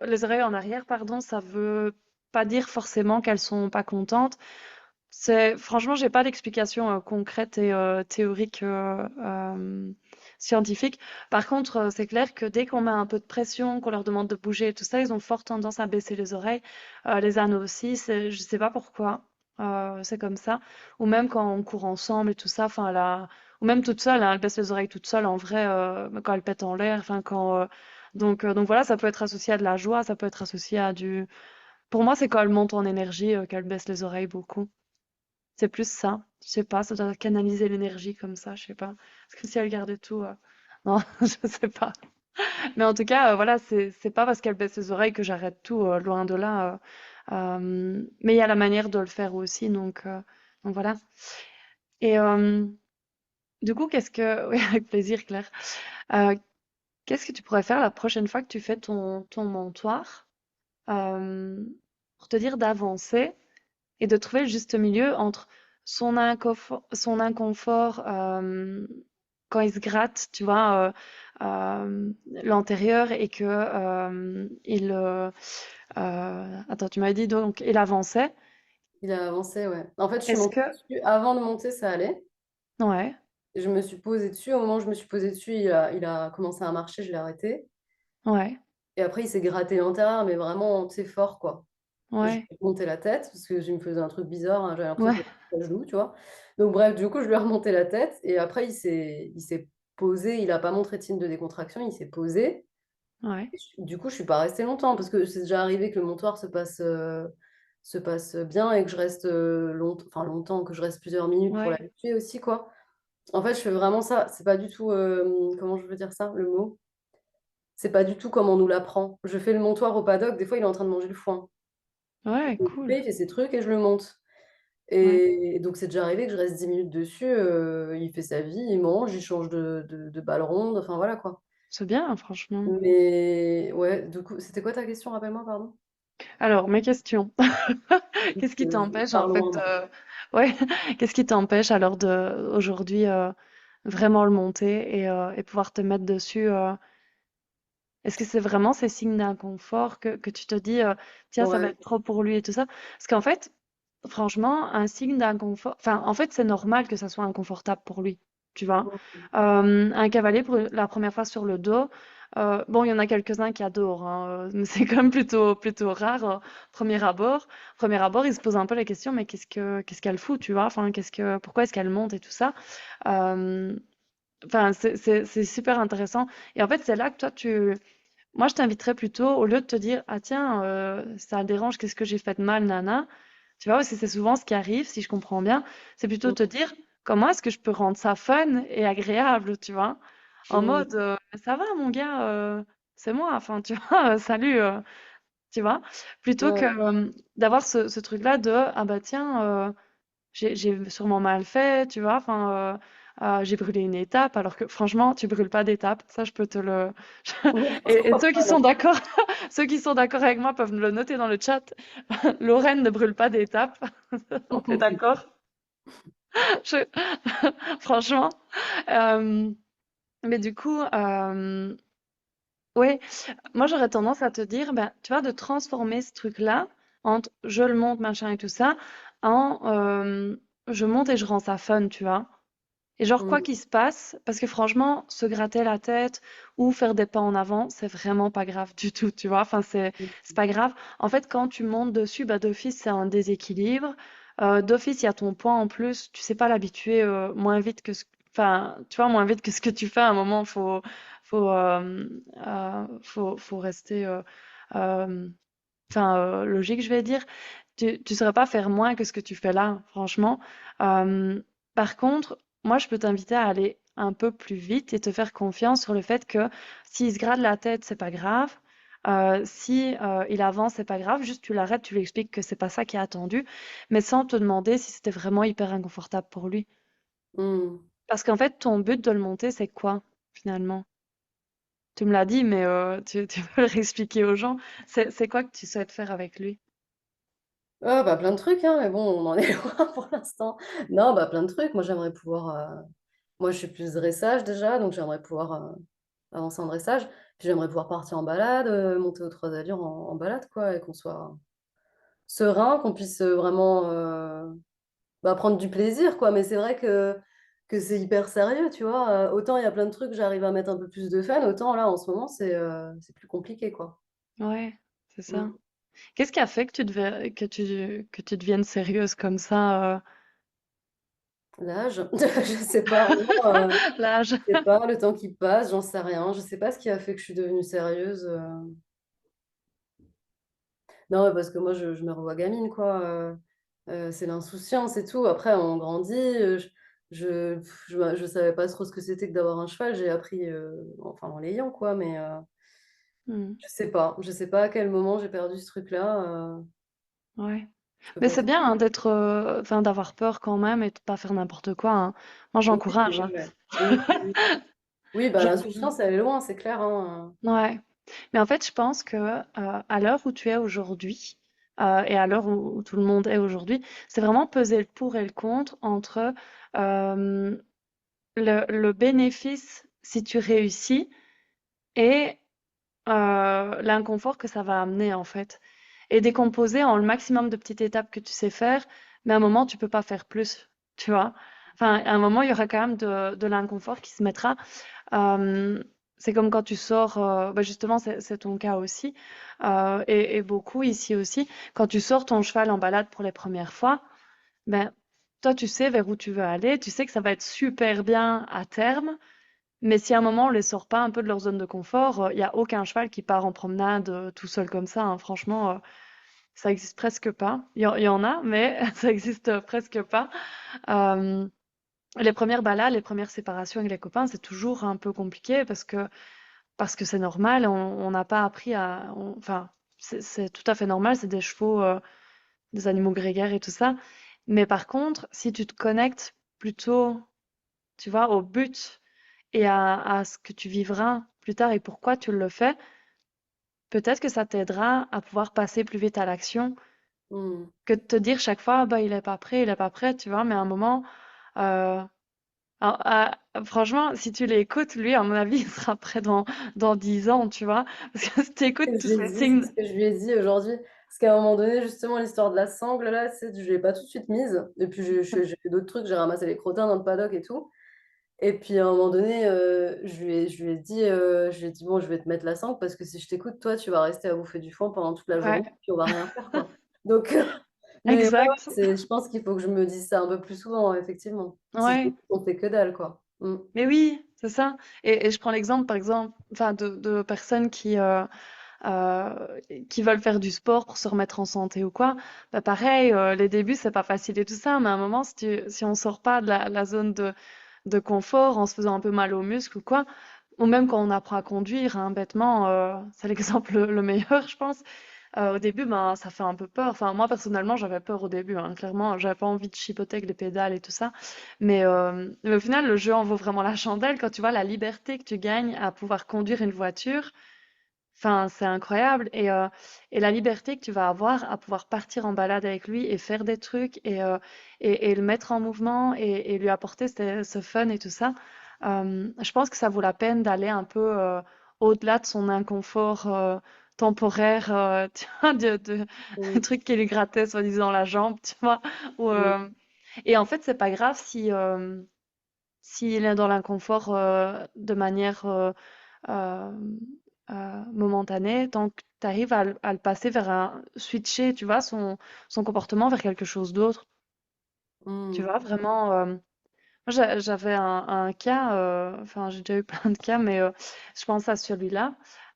les oreilles en arrière, pardon, ça veut pas dire forcément qu'elles sont pas contentes. Franchement, j'ai pas d'explication concrète et théorique scientifique. Par contre, c'est clair que dès qu'on met un peu de pression, qu'on leur demande de bouger et tout ça, ils ont fort tendance à baisser les oreilles. Les ânes aussi, je sais pas pourquoi. C'est comme ça. Ou même quand on court ensemble et tout ça, enfin, ou même toute seule, hein, elle baisse les oreilles toute seule en vrai, quand elle pète en l'air, enfin, donc voilà, ça peut être associé à de la joie, ça peut être associé à du. Pour moi, c'est quand elle monte en énergie, qu'elle baisse les oreilles beaucoup. C'est plus ça. Je sais pas, ça doit canaliser l'énergie comme ça, je sais pas. Parce que si elle gardait tout, non, je sais pas. Mais en tout cas, voilà, c'est pas parce qu'elle baisse les oreilles que j'arrête tout, loin de là. Mais il y a la manière de le faire aussi, donc voilà. Et du coup, oui, avec plaisir, Claire. Euh, Qu'est-ce que tu pourrais faire la prochaine fois que tu fais ton mentoir, euh, pour te dire d'avancer? Et de trouver le juste milieu entre son inconfort quand il se gratte, tu vois, l'antérieur et que attends, tu m'avais dit donc il avançait. Il a avancé, ouais. En fait, je suis Est-ce montée que dessus. Avant de monter, ça allait. ouais, Je me suis posée dessus. Au moment où je me suis posée dessus, il a commencé à marcher, je l'ai arrêté. ouais, Et après, il s'est gratté l'intérieur, mais vraiment, tu sais, fort, quoi. Je ouais, lui ai monté la tête parce que je me faisais un truc bizarre, hein, j'avais l'impression qu'il ouais, avait un genou, tu vois. Donc bref, du coup, je lui ai remonté la tête et après, il s'est posé, il n'a pas montré de signe de décontraction, il s'est posé. ouais, Du coup, je suis pas restée longtemps parce que c'est déjà arrivé que le montoir se passe bien et que je reste enfin, longtemps, que je reste plusieurs minutes pour ouais, l'habituer aussi, quoi. En fait, je fais vraiment ça. C'est pas du tout, comment je veux dire ça, le mot? C'est pas du tout comme on nous l'apprend. Je fais le montoir au paddock, des fois, il est en train de manger le foin. ouais, cool. Il fait ses trucs et je le monte. Ouais, Et donc, c'est déjà arrivé que je reste 10 minutes dessus. Il fait sa vie, il mange, il change de balle ronde. Enfin, voilà quoi. c'est bien, franchement. Mais ouais, du coup, c'était quoi ta question? Rappelle-moi, pardon. Alors, mes questions. Qu'est-ce qui Je t'empêche en pars fait loin, moi. ouais, qu'est-ce qui t'empêche alors de aujourd'hui vraiment le monter et pouvoir te mettre dessus est-ce que c'est vraiment ces signes d'inconfort que tu te dis tiens, ça va Ouais. être trop pour lui et tout ça? Parce qu'en fait, franchement, un signe d'inconfort, enfin, en fait, c'est normal que ça soit inconfortable pour lui, tu vois. Un cavalier pour la première fois sur le dos, bon, il y en a quelques-uns qui adorent, hein, mais c'est quand même plutôt rare, premier abord. Premier abord, ils se posent un peu la question, mais qu'est-ce qu'elle fout, tu vois? Enfin, pourquoi est-ce qu'elle monte et tout ça? Euh, Enfin, c'est super intéressant. Et en fait, c'est là que moi, je t'inviterais plutôt, au lieu de te dire, ah tiens, ça le dérange, qu'est-ce que j'ai fait de mal, nana. Tu vois, aussi, c'est souvent ce qui arrive, si je comprends bien. C'est plutôt te dire, comment est-ce que je peux rendre ça fun et agréable, tu vois? En Mm. mode, ça va, mon gars, c'est moi, enfin, tu vois, salut, tu vois? Plutôt que Ouais. d'avoir ce truc-là de, ah bah tiens, j'ai sûrement mal fait, tu vois, enfin, j'ai brûlé une étape, alors que franchement, tu brûles pas d'étape, ça je peux te le. Ouais, je Et crois ceux qui pas, sont non. d'accord, ceux qui sont d'accord avec moi peuvent me le noter dans le chat. Lorraine ne brûle pas d'étape, on est d'accord? Je- Franchement. Euh, mais du coup, ouais, moi j'aurais tendance à te dire, ben, tu vois, de transformer ce truc-là entre je le monte, machin et tout ça, en je monte et je rends ça fun, tu vois. Et genre, quoi Mm. qu'il se passe, parce que franchement, se gratter la tête ou faire des pas en avant, c'est vraiment pas grave du tout, tu vois. Enfin, c'est pas grave. En fait, quand tu montes dessus, bah, d'office, c'est un déséquilibre. D'office, il y a ton poids en plus. Tu sais pas l'habituer moins vite que enfin, tu vois, moins vite que ce que tu fais. À un moment, faut rester, euh, enfin, logique, je vais dire. Tu saurais pas faire moins que ce que tu fais là, franchement. Euh, Par contre, moi, je peux t'inviter à aller un peu plus vite et te faire confiance sur le fait que s'il se gratte la tête, c'est pas grave. Si il avance, c'est pas grave. Juste, tu l'arrêtes, tu lui expliques que c'est pas ça qui est attendu, mais sans te demander si c'était vraiment hyper inconfortable pour lui. Mm. Parce qu'en fait, ton but de le monter, c'est quoi, finalement? Tu me l'as dit, mais tu peux le réexpliquer aux gens. C'est quoi que tu souhaites faire avec lui? Ah, bah, plein de trucs, hein, mais bon, on en est loin pour l'instant. Non, bah, plein de trucs. Moi, j'aimerais pouvoir. Moi, je suis plus dressage déjà, donc j'aimerais pouvoir avancer en dressage. Puis j'aimerais pouvoir partir en balade, monter aux Trois Allures en balade, quoi, et qu'on soit serein, qu'on puisse vraiment bah, prendre du plaisir, quoi. Mais c'est vrai que c'est hyper sérieux, tu vois. Autant il y a plein de trucs, j'arrive à mettre un peu plus de fun, autant là, en ce moment, c'est plus compliqué, quoi. Ouais, c'est ça. Mm. Qu'est-ce qui a fait que que tu deviennes sérieuse comme ça, L'âge, je sais pas, non, l'âge? je sais pas, le temps qui passe, j'en sais rien. Je sais pas ce qui a fait que je suis devenue sérieuse. Non, ouais, parce que moi, je me revois gamine, quoi. C'est l'insouciance et tout. Après, on grandit. Je savais pas trop ce que c'était que d'avoir un cheval. J'ai appris, enfin, en l'ayant, quoi. Mais Hmm, je sais pas. Je sais pas à quel moment j'ai perdu ce truc-là. ouais. Je peux Mais pas c'est te bien dire. hein, d'être, enfin, d'avoir peur quand même et de pas faire n'importe quoi, hein. Moi, Oui, j'encourage, hein. ouais. Oui, oui. Oui, bah, J'encourage. l'insouciance, elle est loin, c'est clair, hein. Ouais. Mais en fait, je pense que à l'heure où tu es aujourd'hui et à l'heure où tout le monde est aujourd'hui, c'est vraiment peser le pour et le contre entre euh, le bénéfice si tu réussis et l'inconfort que ça va amener en fait. Et décomposer en le maximum de petites étapes que tu sais faire, mais à un moment, tu peux pas faire plus, tu vois. Enfin, à un moment, il y aura quand même de l'inconfort qui se mettra. Euh, c'est comme quand tu sors, bah justement, c'est ton cas aussi, et beaucoup ici aussi. Quand tu sors ton cheval en balade pour les premières fois, ben, toi, tu sais vers où tu veux aller, tu sais que ça va être super bien à terme, mais si à un moment on les sort pas un peu de leur zone de confort, il y a aucun cheval qui part en promenade tout seul comme ça, hein. Franchement, ça existe presque pas. Il y en a, mais ça existe presque pas. Euh, les premières balades, les premières séparations avec les copains, c'est toujours un peu compliqué parce que c'est normal. On n'a pas appris enfin, c'est tout à fait normal. C'est des chevaux, des animaux grégaires et tout ça. Mais par contre, si tu te connectes plutôt, tu vois, au but et à ce que tu vivras plus tard et pourquoi tu le fais, peut-être que ça t'aidera à pouvoir passer plus vite à l'action Mm. que de te dire chaque fois, ah bah, il est pas prêt, tu vois. Mais à un moment, euh, franchement, si tu l'écoutes, lui, à mon avis, il sera prêt dans 10 ans, tu vois. Parce que si tu écoutes tous Je lui ai ces dit, c'est signes. ce que je lui ai dit aujourd'hui. Parce qu'à un moment donné, justement, l'histoire de la sangle, là, je ne l'ai pas tout de suite mise. Et puis, j'ai fait d'autres trucs, j'ai ramassé les crottins dans le paddock et tout. Et puis, à un moment donné, je lui ai dit, bon, je vais te mettre la sangle parce que si je t'écoute, toi, tu vas rester à bouffer du foin pendant toute la Ouais, journée, puis on va rien faire, quoi. Donc, mais ouais, exact. je pense qu'il faut que je me dise ça un peu plus souvent, effectivement. Si je Ouais. on fait que dalle, quoi. Mm. Mais oui, c'est ça. Et je prends l'exemple, par exemple, enfin, de personnes qui veulent faire du sport pour se remettre en santé ou quoi. Bah, pareil, les débuts, c'est pas facile et tout ça, mais à un moment, si on sort pas de la zone de confort en se faisant un peu mal aux muscles ou quoi, ou même quand on apprend à conduire, hein, bêtement, c'est l'exemple le meilleur, je pense. Au début, ben, ça fait un peu peur. Enfin, moi, personnellement, j'avais peur au début, hein. Clairement, j'avais pas envie de chipoter avec les pédales et tout ça. Mais au final, le jeu en vaut vraiment la chandelle quand tu vois la liberté que tu gagnes à pouvoir conduire une voiture. Enfin, c'est incroyable. Et la liberté que tu vas avoir à pouvoir partir en balade avec lui et faire des trucs et le mettre en mouvement et lui apporter ce fun et tout ça. Je pense que ça vaut la peine d'aller un peu au-delà de son inconfort temporaire, tu vois, Mm. le truc qui lui grattait soi-disant la jambe, tu vois. Ou, Mm. et en fait, c'est pas grave si, s'il est dans l'inconfort de manière euh, momentanée, tant que tu arrives à le passer vers switcher, tu vois, son comportement vers quelque chose d'autre. Tu Mm. vois, vraiment. Moi, j'avais un cas, enfin, j'ai déjà eu plein de cas, mais je pense à celui-là.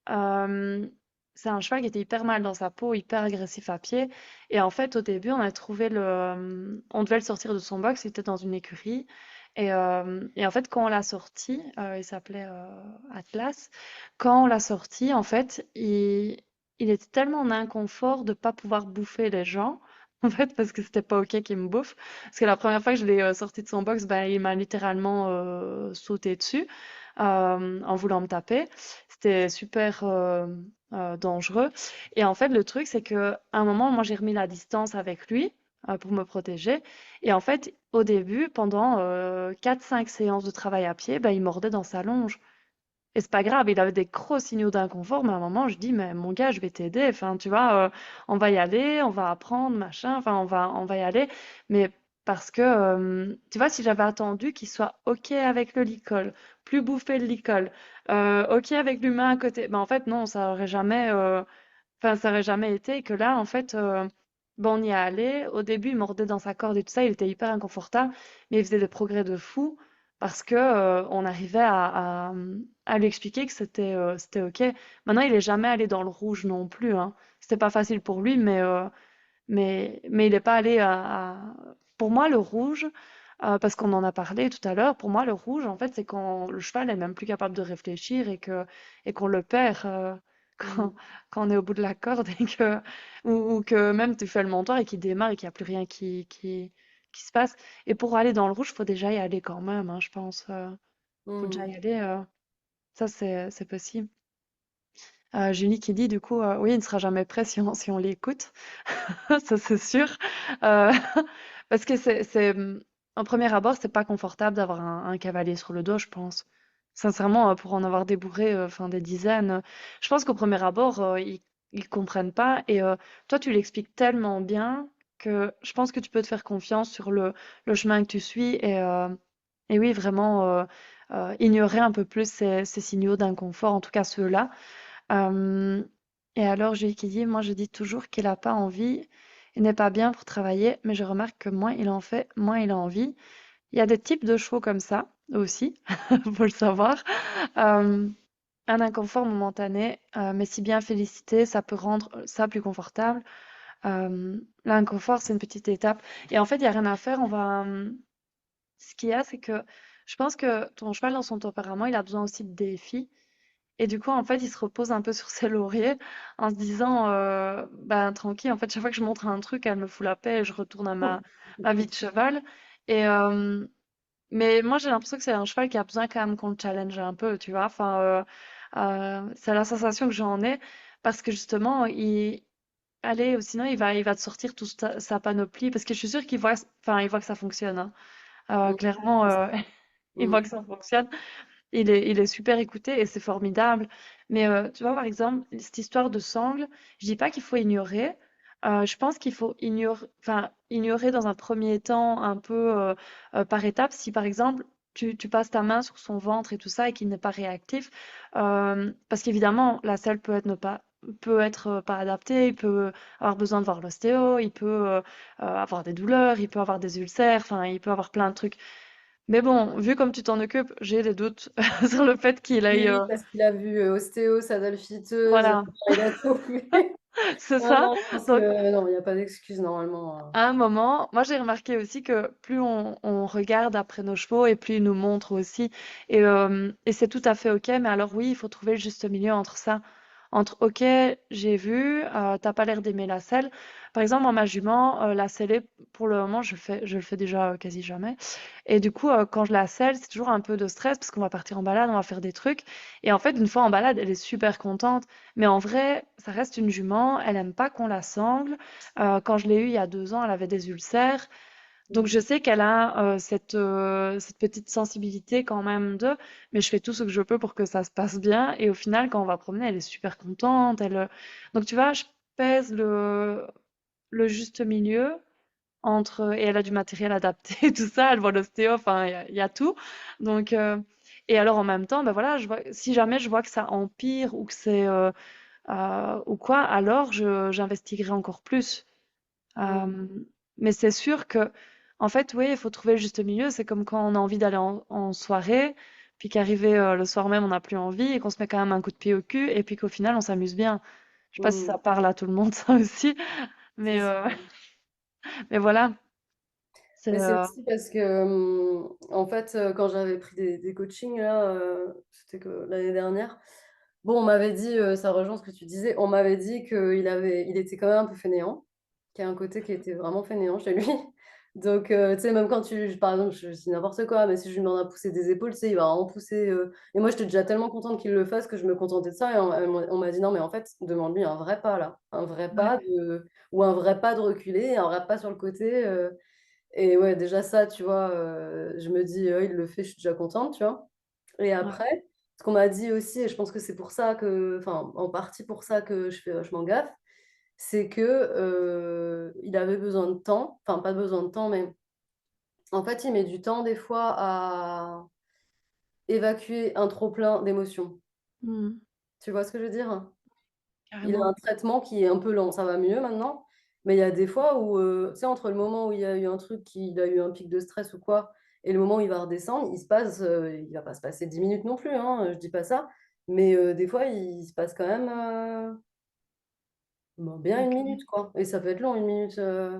Euh, c'est un cheval qui était hyper mal dans sa peau, hyper agressif à pied. Et en fait, au début, on a trouvé on devait le sortir de son box, il était dans une écurie. Et en fait, quand on l'a sorti, il s'appelait Atlas. Quand on l'a sorti, en fait, il était tellement en inconfort de pas pouvoir bouffer les gens. En fait, parce que c'était pas OK qu'il me bouffe. Parce que la première fois que je l'ai sorti de son box, ben, il m'a littéralement sauté dessus en voulant me taper. C'était super dangereux. Et en fait, le truc, c'est que à un moment, moi, j'ai remis la distance avec lui pour me protéger. Et en fait, au début, pendant 4-5 séances de travail à pied, ben, il mordait dans sa longe. Et c'est pas grave, il avait des gros signaux d'inconfort, mais à un moment, je dis, mais mon gars, je vais t'aider. Enfin, tu vois, on va y aller, on va apprendre, machin. Enfin, on va y aller. Mais parce que, tu vois, si j'avais attendu qu'il soit OK avec le licol, plus bouffer le licol, OK avec l'humain à côté, ben en fait, non, ça aurait jamais, enfin, ça aurait jamais été. Et que là, en fait, ben, on y est allé. Au début, il mordait dans sa corde et tout ça, il était hyper inconfortable, mais il faisait des progrès de fou parce que on arrivait à lui expliquer que c'était OK. Maintenant, il est jamais allé dans le rouge non plus, hein. C'était pas facile pour lui, mais il n'est pas allé Pour moi, le rouge, parce qu'on en a parlé tout à l'heure, pour moi, le rouge, en fait, c'est quand le cheval est même plus capable de réfléchir et qu'on le perd quand, Mm. quand on est au bout de la corde ou que même tu fais le montoir et qu'il démarre et qu'il n'y a plus rien qui se passe. Et pour aller dans le rouge, il faut déjà y aller quand même, hein, je pense. Faut déjà Mm. y aller. Ça, c'est possible. Julie qui dit, du coup, oui, il ne sera jamais prêt si on l'écoute. Ça, c'est sûr. Euh, parce que en premier abord, c'est pas confortable d'avoir un cavalier sur le dos, je pense. Sincèrement, pour en avoir débourré, enfin, des dizaines, je pense qu'au premier abord, ils comprennent pas. Et toi, tu l'expliques tellement bien que je pense que tu peux te faire confiance sur le chemin que tu suis. Et oui, vraiment, ignorer un peu plus ces signaux d'inconfort, en tout cas ceux-là. Euh, et alors, je lui ai dit, moi, je dis toujours qu'il n'a pas envie, il n'est pas bien pour travailler, mais je remarque que moins il en fait, moins il a envie. Il y a des types de chevaux comme ça aussi, faut le savoir. Euh, un inconfort momentané, mais si bien félicité, ça peut rendre ça plus confortable. L'inconfort, c'est une petite étape. Et en fait, il n'y a rien à faire. Ce qu'il y a, c'est que je pense que ton cheval, dans son tempérament, il a besoin aussi de défis. Et du coup, en fait, il se repose un peu sur ses lauriers en se disant, ben tranquille, en fait, chaque fois que je montre un truc, elle me fout la paix et je retourne à ma vie de cheval. Et, mais moi, j'ai l'impression que c'est un cheval qui a besoin quand même qu'on le challenge un peu, tu vois. Enfin, c'est la sensation que j'en ai parce que justement, allez, sinon, il va te sortir toute sa panoplie parce que je suis sûre enfin, il voit que ça fonctionne, hein. Mm. Clairement, il voit Mm. que ça fonctionne. Il est super écouté et c'est formidable. Mais tu vois, par exemple, cette histoire de sangle, je dis pas qu'il faut ignorer. Je pense qu'il faut ignorer dans un premier temps, un peu par étapes. Si par exemple, tu passes ta main sur son ventre et tout ça et qu'il n'est pas réactif, parce qu'évidemment, la selle peut être pas adaptée, il peut avoir besoin de voir l'ostéo, il peut avoir des douleurs, il peut avoir des ulcères, enfin, il peut avoir plein de trucs. Mais bon, vu comme tu t'en occupes, j'ai des doutes sur le fait qu'il aille. Oui, parce qu'il a vu ostéo, saddle fiteuse, Voilà, il a tout vu. c'est Non, ça. non, je pense Donc, que non, il n'y a pas d'excuse normalement. à un moment, moi j'ai remarqué aussi que plus on regarde après nos chevaux et plus ils nous montrent aussi. Et c'est tout à fait OK, mais alors oui, il faut trouver le juste milieu entre ça. Entre OK, j'ai vu, t'as pas l'air d'aimer la selle. Par exemple, moi, ma jument, la seller, pour le moment, je le fais déjà quasi jamais. Et du coup, quand je la selle, c'est toujours un peu de stress parce qu'on va partir en balade, on va faire des trucs. Et en fait, une fois en balade, elle est super contente. Mais en vrai, ça reste une jument, elle aime pas qu'on la sangle. Quand je l'ai eue il y a 2 ans, elle avait des ulcères. Donc je sais qu'elle a cette petite sensibilité quand même mais je fais tout ce que je peux pour que ça se passe bien. Et au final, quand on va promener, elle est super contente. Donc tu vois, je pèse le juste milieu et elle a du matériel adapté, tout ça, elle voit l'ostéo, enfin, il y a tout. Donc, et alors en même temps, ben voilà, si jamais je vois que ça empire ou que ou quoi, alors j'investiguerai encore plus. Mm. Euh, mais c'est sûr que, en fait, oui, il faut trouver le juste milieu. C'est comme quand on a envie d'aller en soirée, puis qu'arrivé le soir même, on n'a plus envie et qu'on se met quand même un coup de pied au cul, et puis qu'au final, on s'amuse bien. Je sais pas si Mm. ça parle à tout le monde, ça aussi, Si, mais, si. mais voilà. C'est, Mais c'est aussi parce que, en fait, quand j'avais pris des coachings, là, c'était que l'année dernière, bon, on m'avait dit, ça rejoint ce que tu disais, on m'avait dit il était quand même un peu fainéant, qu'il y a un côté qui était vraiment fainéant chez lui. Donc, tu sais, même quand par exemple, je dis n'importe quoi, mais si je lui demande à pousser des épaules, tu sais, il va vraiment pousser. Et moi, j'étais déjà tellement contente qu'il le fasse que je me contentais de ça. Et on m'a dit, non, mais en fait, demande-lui un vrai pas, là. Un vrai ouais, pas ou un vrai pas de reculer, un vrai pas sur le côté. Et ouais, déjà ça, tu vois, je me dis, il le fait, je suis déjà contente, tu vois. Et ouais. après, ce qu'on m'a dit aussi, et je pense que c'est pour ça enfin, en partie pour ça que je fais vachement gaffe, c'est que il avait besoin de temps, enfin, pas besoin de temps, mais en fait, il met du temps des fois à évacuer un trop-plein d'émotions. Hmm, Tu vois ce que je veux dire? Il a carrément. un traitement qui est un peu lent, ça va mieux maintenant, mais il y a des fois où, tu sais, entre le moment où il y a eu un truc, il a eu un pic de stress ou quoi, et le moment où il va redescendre, il va pas se passer 10 minutes non plus, hein, je dis pas ça, mais des fois, il se passe quand même bon, bien une Ok. minute, quoi, et ça peut être long, une minute.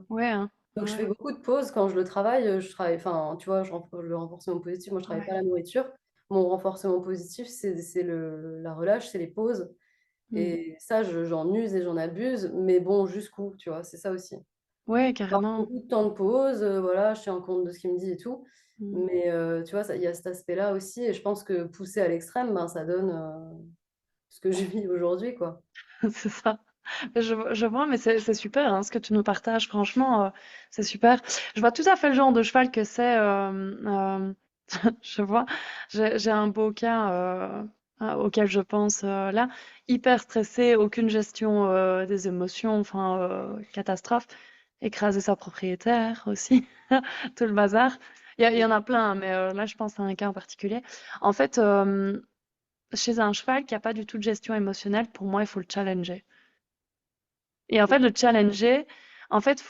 Ouais, hein, Donc, je ouais. fais beaucoup de pauses quand je le travaille. Je travaille, enfin, tu vois, le renforcement positif, moi, je travaille pas Ouais. la nourriture. Mon renforcement positif, c'est la relâche, c'est les pauses. Hmm. Et ça, j'en use et j'en abuse, mais bon, jusqu'où, tu vois, c'est ça aussi. Ouais, Alors, carrément. beaucoup de temps de pause, voilà, je tiens compte de ce qu'il me dit et tout. Hmm. Mais tu vois, il y a cet aspect-là aussi. Et je pense que pousser à l'extrême, ben, ça donne ce que je vis aujourd'hui, quoi. C'est ça. Je vois, mais c'est super hein, ce que tu nous partages. Franchement, c'est super. Je vois tout à fait le genre de cheval que c'est. Je vois. J'ai un beau cas auquel je pense là. Hyper stressé, aucune gestion des émotions, enfin, catastrophe. Écraser sa propriétaire aussi, tout le bazar. Il y en a plein, mais là, je pense à un cas en particulier. En fait, chez un cheval qui a pas du tout de gestion émotionnelle, pour moi, il faut le challenger. Et en fait, le challenger, en fait,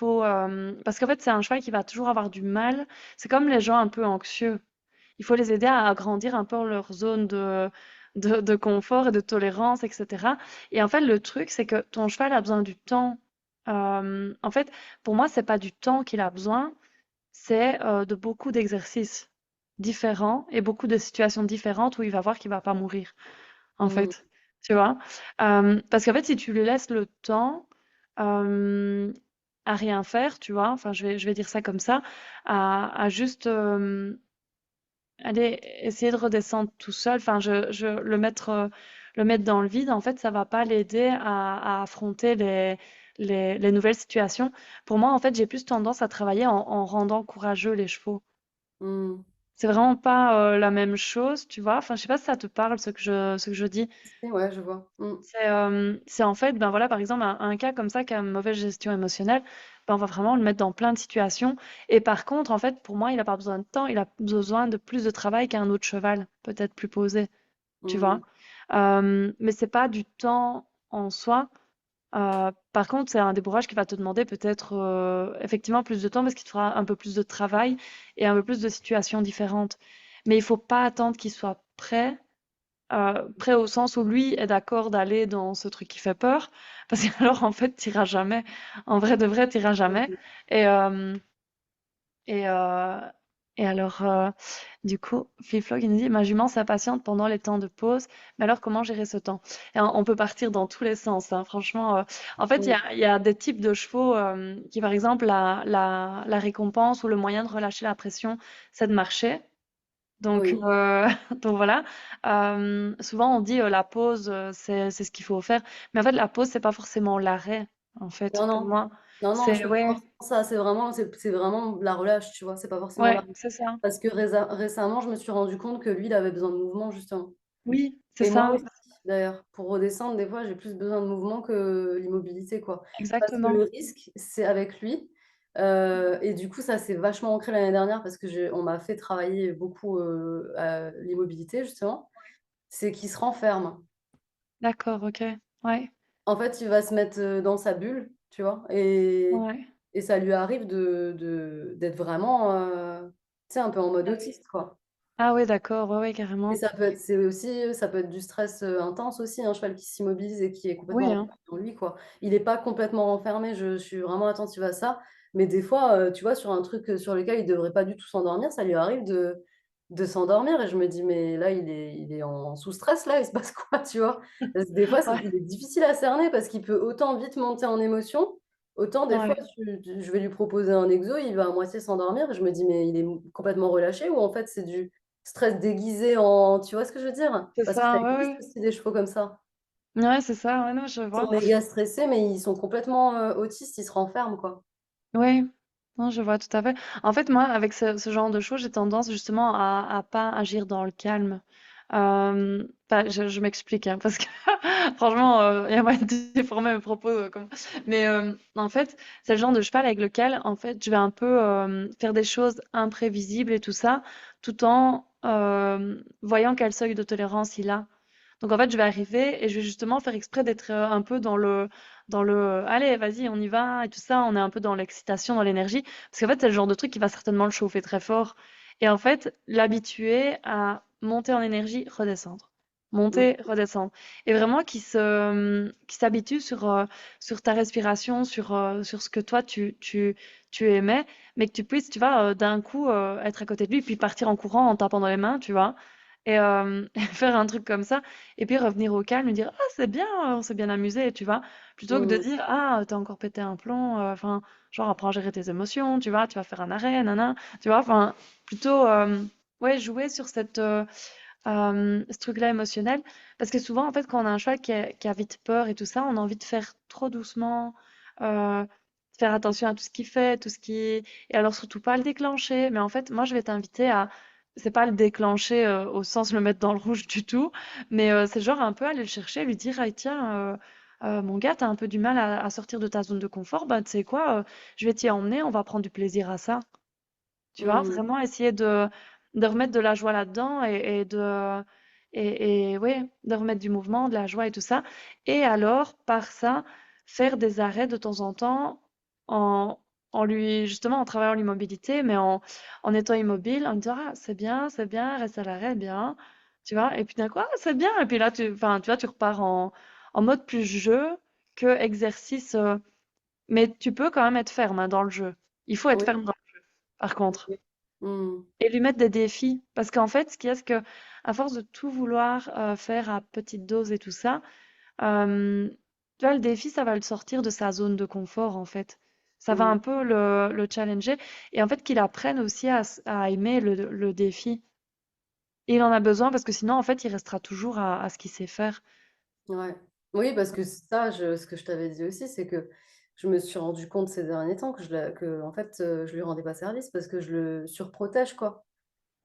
parce qu'en fait, c'est un cheval qui va toujours avoir du mal. C'est comme les gens un peu anxieux. Il faut les aider à agrandir un peu leur zone de confort et de tolérance, etc. Et en fait, le truc, c'est que ton cheval a besoin du temps. En fait, pour moi, c'est pas du temps qu'il a besoin, c'est de beaucoup d'exercices différents et beaucoup de situations différentes où il va voir qu'il va pas mourir, en Mm. fait. Tu vois? Parce qu'en fait, si tu lui laisses le temps euh, à rien faire, tu vois, enfin, je vais dire ça comme ça, à juste aller essayer de redescendre tout seul, enfin, le mettre dans le vide, en fait, ça va pas l'aider à affronter les nouvelles situations. Pour moi, en fait, j'ai plus tendance à travailler en rendant courageux les chevaux. Mm. C'est vraiment pas la même chose, tu vois. Enfin, je sais pas si ça te parle ce que je dis. Si, ouais, je vois. Mm. C'est en fait, ben voilà, par exemple, un cas comme ça qui a une mauvaise gestion émotionnelle, ben on va vraiment le mettre dans plein de situations. Et par contre, en fait, pour moi, il n'a pas besoin de temps, il a besoin de plus de travail qu'un autre cheval, peut-être plus posé, tu vois. Mm. Mais c'est pas du temps en soi. Par contre, c'est un débourrage qui va te demander peut-être effectivement plus de temps parce qu'il te fera un peu plus de travail et un peu plus de situations différentes. Mais il faut pas attendre qu'il soit prêt au sens où lui est d'accord d'aller dans ce truc qui fait peur, parce que alors en fait, t'iras jamais. En vrai de vrai, t'iras jamais. Mm. Et, euh, et, euh, et alors, du coup, Flipflog, il nous dit, ma jument s'impatiente pendant les temps de pause, mais alors comment gérer ce temps? Et on peut partir dans tous les sens, hein, franchement. En fait, Mm. il y a des types de chevaux qui, par exemple, la récompense ou le moyen de relâcher la pression, c'est de marcher. Donc, Oui. donc voilà. Souvent on dit la pause, c'est ce qu'il faut faire. Mais en fait, la pause, c'est pas forcément l'arrêt, en fait, Non, pour non. moi. Non, non, je C'est fais pas ouais, forcément ça. C'est vraiment la relâche, tu vois. C'est pas forcément la. ouais, c'est ça. Parce que récemment, je me suis rendu compte que lui, il avait besoin de mouvement, justement. Oui, c'est Et moi ça, aussi, d'ailleurs. Pour redescendre, des fois, j'ai plus besoin de mouvement que l'immobilité, quoi. Parce que le exactement. risque, c'est avec lui. Et du coup, ça s'est vachement ancré l'année dernière parce que on m'a fait travailler beaucoup à l'immobilité, justement. C'est qu'il se renferme. D'accord, OK. Ouais, En fait, il va se mettre dans sa bulle, tu vois, ouais. et ça lui arrive d'être vraiment, tu sais, un peu en mode Ah oui. autiste, quoi. Ah ouais, d'accord, ouais, ouais, Et carrément. c'est aussi, ça peut être du stress intense aussi, un cheval qui s'immobilise et qui est Oui, complètement hein. en lui, quoi. Il n'est pas complètement renfermé, je suis vraiment attentive à ça. Mais des fois, tu vois, sur un truc sur lequel il devrait pas du tout s'endormir, ça lui arrive de s'endormir. Et je me dis, mais là, il est en sous-stress, là, il se passe quoi, tu vois? Parce que des fois, Ouais, il est difficile à cerner parce qu'il peut autant vite monter en émotion, autant des fois, ouais. je vais lui proposer un exo, il va à moitié s'endormir. Et je me dis, mais il est complètement relâché ou en fait, c'est du stress déguisé en, tu vois ce que je veux dire? C'est Parce que ça ça, ouais, existe ouais. aussi des chevaux comme ça. Ouais, c'est ça, ouais, non, je Ils sont vois. méga stressés, mais ils sont complètement autistes, ils se renferment, quoi. Ouais, non, je vois tout à fait. En fait, moi, avec ce genre de choses, j'ai tendance justement à pas agir dans le calme. Enfin, je m'explique, hein, parce que franchement, il y a moyen de déformer mes propos. Mais en fait, c'est le genre de cheval avec lequel, en fait, je vais un peu faire des choses imprévisibles et tout ça, tout en voyant quel seuil de tolérance il a. Donc en fait, je vais arriver et je vais justement faire exprès d'être un peu dans le allez, vas-y, on y va et tout ça. On est un peu dans l'excitation, dans l'énergie. Parce qu'en fait, c'est le genre de truc qui va certainement le chauffer très fort. Et en fait, l'habituer à monter en énergie, redescendre. Mm, Monter, redescendre. Et vraiment qui s'habitue sur ta respiration, sur ce que toi tu aimais, mais que tu puisses, tu vois, d'un coup être à côté de lui, puis partir en courant en tapant dans les mains, tu vois. Et faire un truc comme ça. Et puis revenir au calme et dire: «Ah, c'est bien, on s'est bien amusé», tu vois? Plutôt que de mm, dire: «Ah, t'as encore pété un plomb», enfin, genre apprends à gérer tes émotions, tu vois? Tu vas faire un arrêt, nin tu vois? Enfin, plutôt, ouais, jouer sur ce truc-là émotionnel. Parce que souvent, en fait, quand on a un cheval qui a vite peur et tout ça, on a envie de faire trop doucement, de faire attention à tout ce qu'il fait, tout ce qui et alors surtout pas le déclencher. Mais en fait, moi, je vais t'inviter à c'est pas le déclencher, au sens le mettre dans le rouge du tout, mais c'est genre un peu aller le chercher, lui dire: «Ah tiens, mon gars, tu un peu du mal à sortir de ta zone de confort, bah, tu sais quoi? Je vais t'y emmener, on va prendre du plaisir à ça». Tu vois? mm. Vraiment essayer de remettre de la joie là-dedans et ouais, de remettre du mouvement, de la joie et tout ça. Et alors, par ça, faire des arrêts de temps en temps en, justement, en travaillant l'immobilité, mais en étant immobile, en me disant, ah, c'est bien, reste à l'arrêt, bien. Tu vois? Et puis d'un coup, ah, c'est bien. Et puis là, enfin, tu vois, tu repars en mode plus jeu que exercice. Mais tu peux quand même être ferme, hein, dans le jeu. Il faut être Oui, ferme par contre. oui. Mm, Et lui mettre des défis. Parce qu'en fait, ce qu'il y a, c'est que, à force de tout vouloir faire à petite dose et tout ça, euh, tu vois, le défi, ça va le sortir de sa zone de confort, en fait. Ça va mm. un peu le challenger. Et en fait, qu'il apprenne aussi à aimer le défi. Et il en a besoin parce que sinon, en fait, il restera toujours à ce qu'il sait faire. Ouais. Oui, parce que ça, ce que je t'avais dit aussi, c'est que je me suis rendu compte ces derniers temps que en fait, je lui rendais pas service parce que je le surprotège, quoi.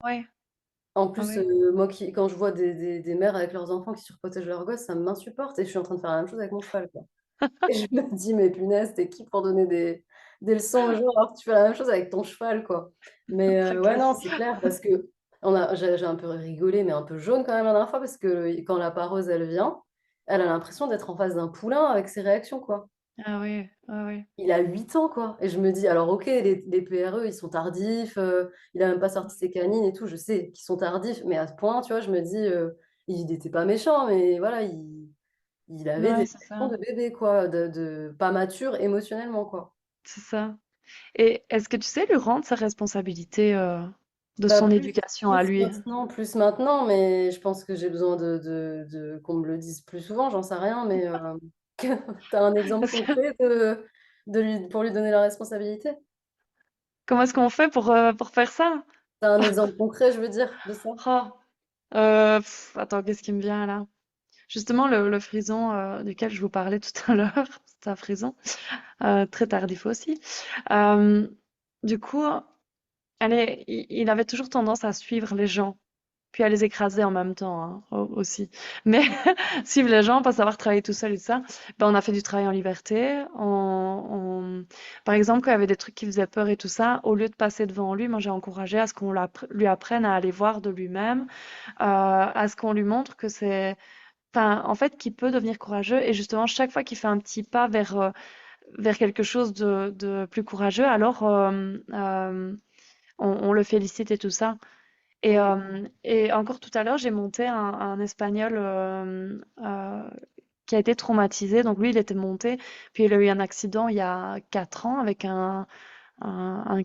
Ouais, En ah plus, ouais. moi quand je vois des mères avec leurs enfants qui surprotègent leurs gosses, ça m'insupporte et je suis en train de faire la même chose avec mon cheval, quoi. Et je me dis, mais punaise, t'es qui pour donner des leçons aux gens alors que tu fais la même chose avec ton cheval, quoi. Mais ouais, non, Tracasse. c'est clair, parce que j'ai un peu rigolé, mais un peu jaune quand même la dernière fois, parce que quand la pareuse, elle vient, elle a l'impression d'être en face d'un poulain avec ses réactions, quoi. Ah ouais, ah ouais. Il a 8 ans, quoi. Et je me dis, alors ok, les PRE, ils sont tardifs, il a même pas sorti ses canines et tout, je sais qu'ils sont tardifs, mais à ce point, tu vois, je me dis, il n'était pas méchant, mais voilà, il avait Ouais, des c'est réactions ça. de bébé, quoi, de pas mature émotionnellement, quoi. C'est ça. Et est-ce que tu sais lui rendre sa responsabilité de Bah, son éducation à lui? plus maintenant, mais je pense que j'ai besoin qu'on me le dise plus souvent, j'en sais rien, mais t'as un exemple Parce que concret pour lui donner la responsabilité? comment est-ce qu'on fait pour faire ça? T'as un exemple concret, je veux dire, de ça? Oh, attends, qu'est-ce qui me vient là? Justement, le frison duquel je vous parlais tout à l'heure, c'est un frison, très tardif aussi. Euh, du coup, allez, il avait toujours tendance à suivre les gens. puis à les écraser en même temps, hein, aussi. Mais suivre les gens, pas savoir travailler tout seul et tout ça, ben, on a fait du travail en liberté. Par exemple, quand il y avait des trucs qui faisaient peur et tout ça, au lieu de passer devant lui, moi j'ai encouragé à ce qu'on lui apprenne à aller voir de lui-même, à ce qu'on lui montre que c'est, enfin, en fait, qu'il peut devenir courageux. Et justement, chaque fois qu'il fait un petit pas vers quelque chose de plus courageux, alors on le félicite et tout ça. Mm. Et encore tout à l'heure, j'ai monté un Espagnol qui a été traumatisé. Donc lui, il était monté, puis il a eu un accident il y a 4 ans avec un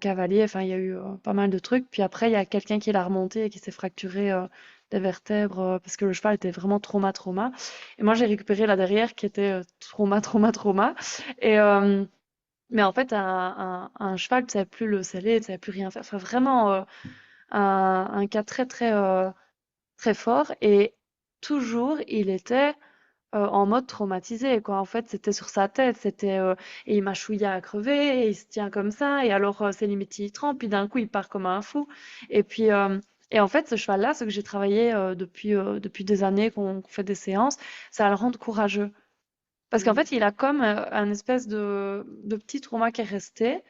cavalier. Enfin, il y a eu pas mal de trucs. Puis après, il y a quelqu'un qui l'a remonté et qui s'est fracturé des vertèbres parce que le cheval était vraiment trauma. Et moi, j'ai récupéré là derrière qui était trauma. Et, mais en fait, un cheval, tu ne savais plus le seller, tu ne savais plus rien faire. Enfin, vraiment un cas très fort. Et toujours, il était en mode traumatisé, quoi. En fait, c'était sur sa tête, et il mâchouillait à crever, et il se tient comme ça, et alors c'est limite il trempe, puis d'un coup il part comme un fou. Et puis, et en fait, ce cheval-là, ce que j'ai travaillé depuis des années qu'on fait des séances, c'est à le rendre courageux. Parce qu'en Mm. fait, il a comme un espèce de petit trauma qui est resté.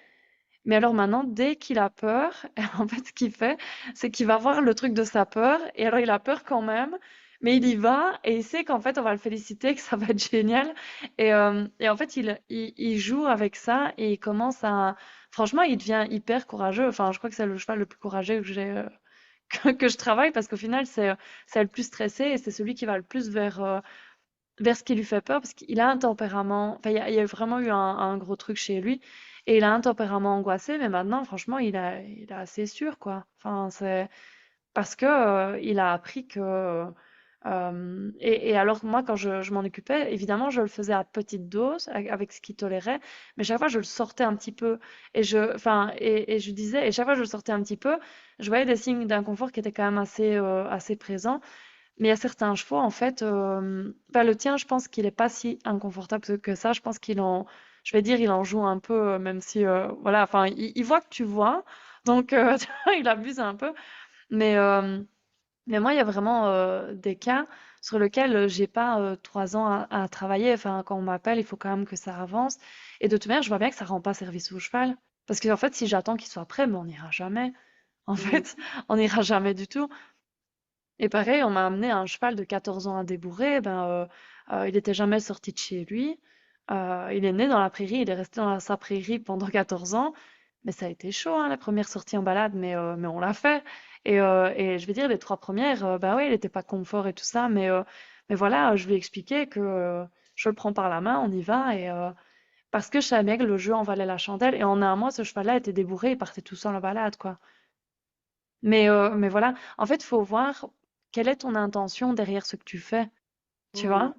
Mais alors maintenant, dès qu'il a peur, en fait, ce qu'il fait, c'est qu'il va voir le truc de sa peur, et alors il a peur quand même, mais il y va, et il sait qu'en fait, on va le féliciter, que ça va être génial. Et en fait, il joue avec ça, et il commence à... Franchement, il devient hyper courageux. Enfin, je crois que c'est le cheval le plus courageux que j'ai, que je travaille, parce qu'au final, c'est le plus stressé, et c'est celui qui va le plus vers ce qui lui fait peur, parce qu'il a un tempérament, enfin, il y a vraiment eu un gros truc chez lui, et il a un tempérament angoissé, mais maintenant, franchement, il est assez sûr, quoi. Enfin, c'est parce que il a appris que. Et alors, moi, quand je m'en occupais, évidemment, je le faisais à petite dose, avec ce qu'il tolérait, mais chaque fois, je le sortais un petit peu, enfin, et je disais, et chaque fois, je le sortais un petit peu, je voyais des signes d'inconfort qui étaient quand même assez présents. Mais il y a certains chevaux, en fait, bah, le tien, je pense qu'il est pas si inconfortable que ça. Je pense je vais dire, il en joue un peu, même si, voilà, enfin, il voit que tu vois, donc tu vois, il abuse un peu. Mais, euh, mais moi, il y a vraiment des cas sur lesquels j'ai pas 3 ans à travailler. Enfin, quand on m'appelle, il faut quand même que ça avance. Et de toute manière, je vois bien que ça rend pas service au cheval. Parce qu'en fait, si j'attends qu'il soit prêt, ben, on n'ira jamais. En Mm. fait, on n'ira jamais du tout. Et pareil, on m'a amené un cheval de 14 ans à débourrer, ben, il était jamais sorti de chez lui. Il est né dans la prairie, il est resté dans sa prairie pendant 14 ans. Mais ça a été chaud, hein, la première sortie en balade, mais on l'a fait. Et je vais dire, les 3 premières, bah ouais, il était pas confort et tout ça, mais voilà, je lui ai expliqué que je le prends par la main, on y va, parce que je savais bien que le jeu en valait la chandelle. Et en un mois, ce cheval-là était débourré, il partait tout seul en balade, quoi. Mais voilà, en fait, il faut voir quelle est ton intention derrière ce que tu fais, tu Mm. vois?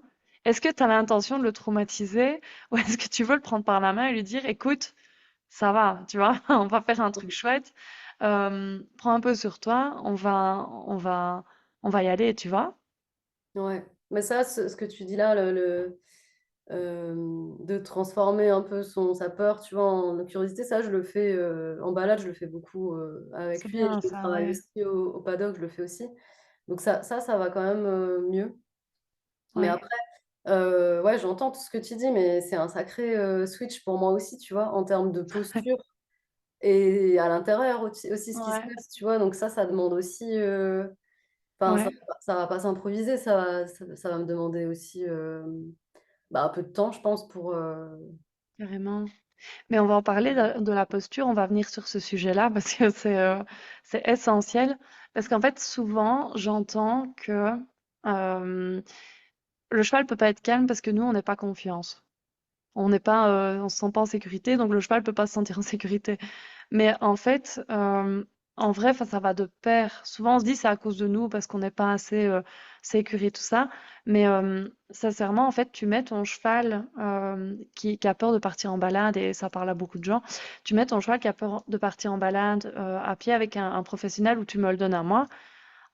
Est-ce que tu as l'intention de le traumatiser ou est-ce que tu veux le prendre par la main et lui dire, écoute, ça va, tu vois, on va faire un truc chouette, prends un peu sur toi, on va y aller, tu vois? Ouais. Mais ça, ce que tu dis là, de transformer un peu sa peur, tu vois, en curiosité, ça, je le fais en balade, je le fais beaucoup avec C'est lui et bien je le ça, travaille ouais, aussi au paddock, je le fais aussi. Donc ça va quand même mieux. Mais ouais, après, ouais, j'entends tout ce que tu dis, mais c'est un sacré switch pour moi aussi, tu vois, en termes de posture et à l'intérieur aussi ce qui se ouais, passe, tu vois. Donc ça demande aussi, enfin, ouais, ça va pas s'improviser, ça va me demander aussi bah, un peu de temps, je pense, pour. carrément. Mais on va en parler de la posture, on va venir sur ce sujet-là parce que c'est essentiel. Parce qu'en fait, souvent, j'entends que euh, le cheval peut pas être calme parce que nous, on n'est pas confiance. On se sent pas en sécurité, donc le cheval peut pas se sentir en sécurité. Mais en fait, en vrai, enfin, ça va de pair. Souvent, on se dit c'est à cause de nous parce qu'on n'est pas assez sécurisé, tout ça. Mais sincèrement, en fait, tu mets ton cheval qui a peur de partir en balade, et ça parle à beaucoup de gens, tu mets ton cheval qui a peur de partir en balade à pied avec un professionnel ou tu me le donnes à moi.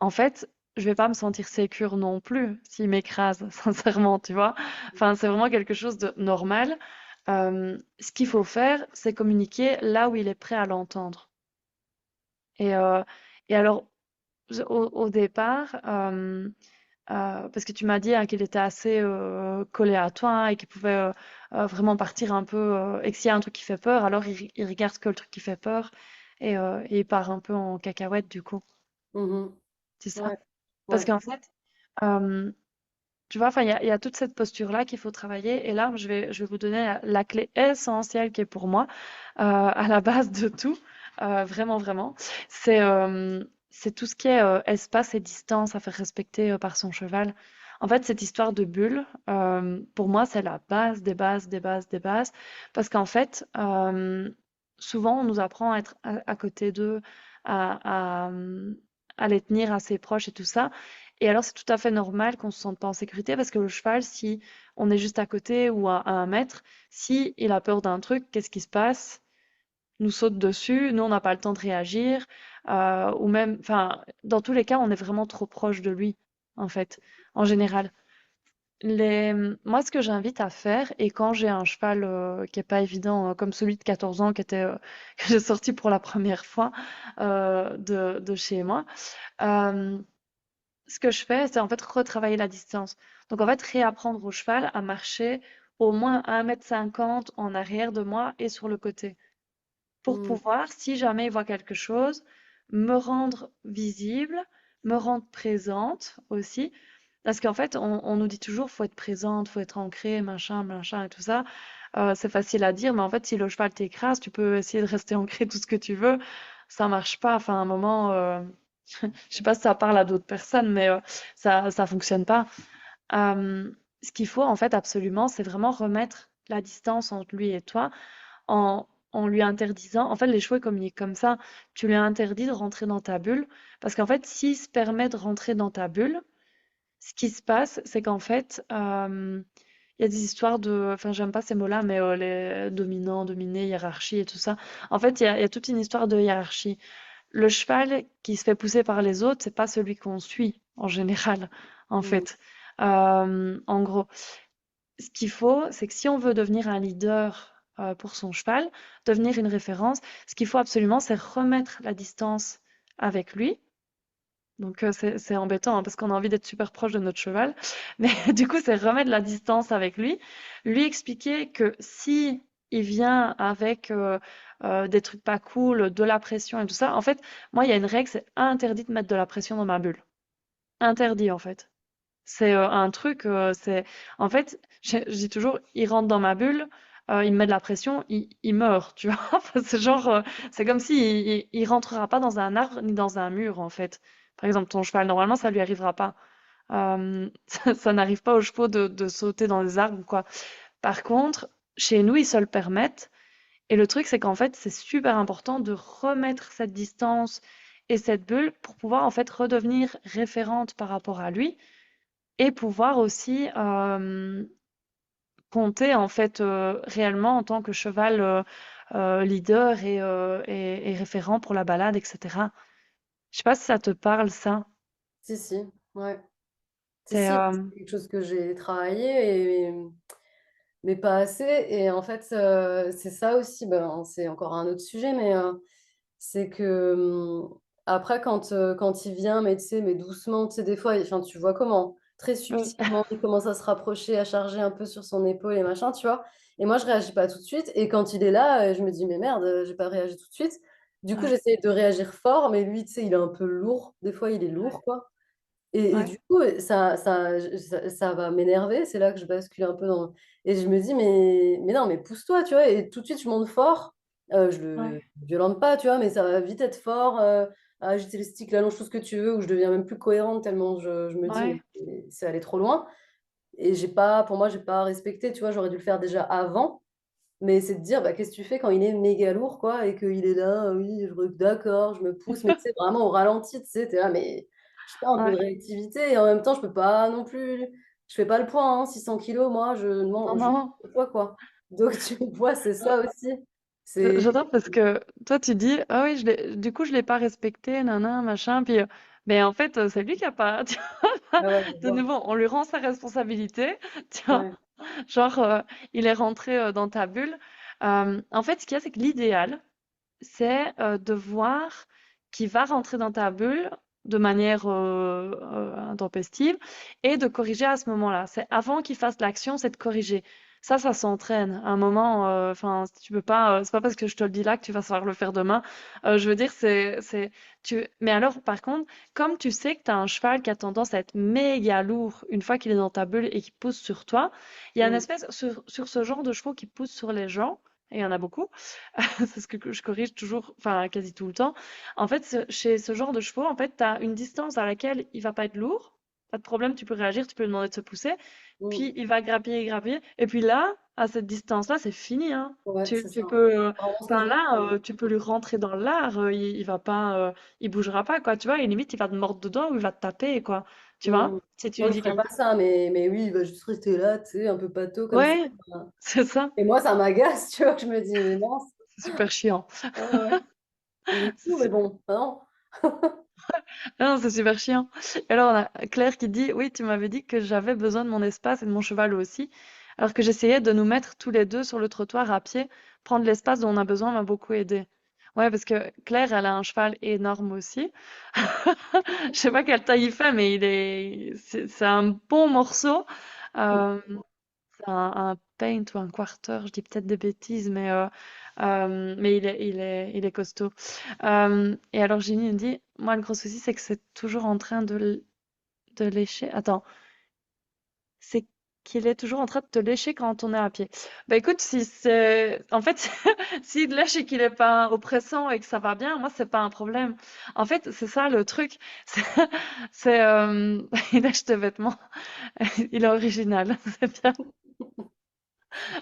En fait, je vais pas me sentir sécure non plus s'il m'écrase, sincèrement, tu vois. Enfin, c'est vraiment quelque chose de normal. Ce qu'il faut faire, c'est communiquer là où il est prêt à l'entendre. Et, euh, et alors, au départ, parce que tu m'as dit hein, qu'il était assez collé à toi hein, et qu'il pouvait vraiment partir un peu, et que s'il y a un truc qui fait peur, alors il regarde que le truc qui fait peur et il part un peu en cacahuète du coup, Mhm. c'est ça? Ouais, Parce ouais. qu'en fait, euh, tu vois, enfin, il y a toute cette posture-là qu'il faut travailler. Et là, je vais vous donner la clé essentielle qui est pour moi, à la base de tout, vraiment, vraiment. C'est tout ce qui est espace et distance à faire respecter par son cheval. En fait, cette histoire de bulle, pour moi, c'est la base des bases, des bases, des bases. Parce qu'en fait, souvent, on nous apprend à être à côté d'eux, à, à, à les tenir assez proches et tout ça. Et alors, c'est tout à fait normal qu'on se sente pas en sécurité parce que le cheval, si on est juste à côté ou à 1 mètre, si il a peur d'un truc, qu'est-ce qui se passe? Nous saute dessus, nous on n'a pas le temps de réagir, ou même, enfin, dans tous les cas, on est vraiment trop proche de lui, en fait, en général. Moi, ce que j'invite à faire, et quand j'ai un cheval qui est pas évident, comme celui de 14 ans que j'ai sorti pour la première fois de chez moi, euh, ce que je fais, c'est en fait retravailler la distance. Donc en fait, réapprendre au cheval à marcher au moins 1,50 m en arrière de moi et sur le côté. Pour Mhm. pouvoir, si jamais il voit quelque chose, me rendre visible, me rendre présente aussi. Parce qu'en fait, on nous dit toujours, faut être présente, faut être ancrée, machin, machin et tout ça. C'est facile à dire, mais en fait, si le cheval t'écrase, tu peux essayer de rester ancré tout ce que tu veux. Ça marche pas. Enfin, à un moment, je sais pas si ça parle à d'autres personnes, mais ça fonctionne pas. Ce qu'il faut en fait absolument, c'est vraiment remettre la distance entre lui et toi en lui interdisant. En fait, les chevaux ils communiquent comme ça. Tu lui interdis de rentrer dans ta bulle parce qu'en fait, s'il se permet de rentrer dans ta bulle, ce qui se passe, c'est qu'en fait, il y a des histoires de, enfin, j'aime pas ces mots-là, mais les dominants, dominés, hiérarchie et tout ça. En fait, il y a toute une histoire de hiérarchie. Le cheval qui se fait pousser par les autres, c'est pas celui qu'on suit en général, en Mhm. fait. En gros, ce qu'il faut, c'est que si on veut devenir un leader pour son cheval, devenir une référence, ce qu'il faut absolument, c'est remettre la distance avec lui. Donc c'est embêtant hein, parce qu'on a envie d'être super proche de notre cheval, mais du coup c'est remettre la distance avec lui, lui expliquer que si il vient avec des trucs pas cool, de la pression et tout ça, en fait, moi il y a une règle, c'est interdit de mettre de la pression dans ma bulle. Interdit en fait. C'est un truc, c'est en fait, je dis toujours, il rentre dans ma bulle, il me met de la pression, il meurt, tu vois. Enfin, c'est genre, c'est comme si il rentrera pas dans un arbre ni dans un mur en fait. Par exemple, ton cheval, normalement, ça lui arrivera pas. Ça n'arrive pas aux chevaux de sauter dans les arbres ou quoi. Par contre, chez nous, ils se le permettent. Et le truc, c'est qu'en fait, c'est super important de remettre cette distance et cette bulle pour pouvoir en fait redevenir référente par rapport à lui et pouvoir aussi compter en fait réellement en tant que cheval leader et référent pour la balade, etc. Je sais pas si ça te parle ça. Si, si, ouais. Si, C'est si, c'est quelque chose que j'ai travaillé, mais pas assez. Et en fait, c'est ça aussi, ben, c'est encore un autre sujet, mais c'est que après, quand il vient, mais tu sais, mais doucement, tu sais, des fois, enfin, tu vois comment, très oui, subtilement, il commence à se rapprocher, à charger un peu sur son épaule et machin, tu vois. Et moi, je réagis pas tout de suite. Et quand il est là, je me dis, mais merde, j'ai pas réagi tout de suite. Du coup, ouais, j'essaie de réagir fort, mais lui, tu sais, il est un peu lourd. Des fois, il est ouais, lourd, quoi. Et ouais, du coup, ça va m'énerver. C'est là que je bascule un peu dans. Et je me dis, mais non, mais pousse-toi, tu vois. Et tout de suite, je monte fort. Je le ouais, violente pas, tu vois, mais ça va vite être fort. À agiter les sticks, la longe, tout ce que tu veux, où je deviens même plus cohérente tellement je me dis, ouais, mais c'est aller trop loin. Et j'ai pas, pour moi, j'ai pas respecté, tu vois. J'aurais dû le faire déjà avant. Mais c'est de dire, bah, qu'est-ce que tu fais quand il est méga lourd, quoi, et qu'il est là, oui, d'accord, je me pousse, mais tu sais, vraiment au ralenti, tu sais, t'es là, mais je sais pas, un peu de ouais. réactivité, et en même temps, je peux pas non plus, je fais pas le poids, hein, 600 kilos, moi, Non, je non. le poids, quoi. Donc, tu vois, c'est ça aussi. C'est, J'adore parce que toi tu dis ah oui du coup je l'ai pas respecté nanan machin puis mais en fait c'est lui qui a pas tu vois, ah ouais, je de vois. nouveau on lui rend sa responsabilité tu vois Ouais. genre il est rentré dans ta bulle. En fait ce qu'il y a c'est que l'idéal c'est de voir qu'il va rentrer dans ta bulle de manière intempestive et de corriger à ce moment-là. C'est avant qu'il fasse l'action, c'est de corriger. Ça s'entraîne. À un moment, enfin, tu peux pas, c'est pas parce que je te le dis là que tu vas savoir le faire demain. Je veux dire, mais alors, par contre, comme tu sais que tu as un cheval qui a tendance à être méga lourd une fois qu'il est dans ta bulle et qu'il pousse sur toi, il y a une Mm. espèce, sur ce genre de chevaux qui poussent sur les gens, et il y en a beaucoup, c'est ce que je corrige toujours, enfin, quasi tout le temps. En fait, chez ce genre de chevaux, en fait, tu as une distance à laquelle il va pas être lourd. Pas de problème, tu peux réagir, tu peux lui demander de se pousser. Mm. Puis il va grappiller, grappiller. Et puis là, à cette distance-là, c'est fini, hein. Ouais, Tu, c'est ça. tu peux, Vraiment ce que enfin je là, veux. tu peux lui rentrer dans l'art. Il va pas, il bougera pas, quoi. Tu vois, et limite, il va te mordre dedans ou il va te taper, quoi. Tu vois? Mm. Si tu Non, lui il dis ferait comme pas ça, mais oui, il va juste rester là, tu sais, un peu pâteau comme ça. ouais, c'est ça. Et moi, ça m'agace, tu vois. Je me dis, mais non, C'est super chiant. ouais, ouais. Il est C'est fou, mais su- bon, bah non. non, c'est super chiant. Et alors, on a Claire qui dit, oui, tu m'avais dit que j'avais besoin de mon espace et de mon cheval aussi, alors que j'essayais de nous mettre tous les deux sur le trottoir à pied, prendre l'espace dont on a besoin m'a beaucoup aidé. Ouais, parce que Claire, elle a un cheval énorme aussi. Je sais pas quelle taille il fait, mais c'est un bon morceau. Euh, c'est un paint ou un quarter, je dis peut-être des bêtises, mais il est costaud. Et alors Ginny me dit, moi le gros souci c'est que c'est toujours en train de lécher. Attends, c'est qu'il est toujours en train de te lécher quand on est à pied. Bah écoute, si c'est, en fait, s'il lèche et qu'il est pas oppressant et que ça va bien, moi c'est pas un problème. En fait, c'est ça le truc. C'est, il lèche tes vêtements. Il est original, c'est bien.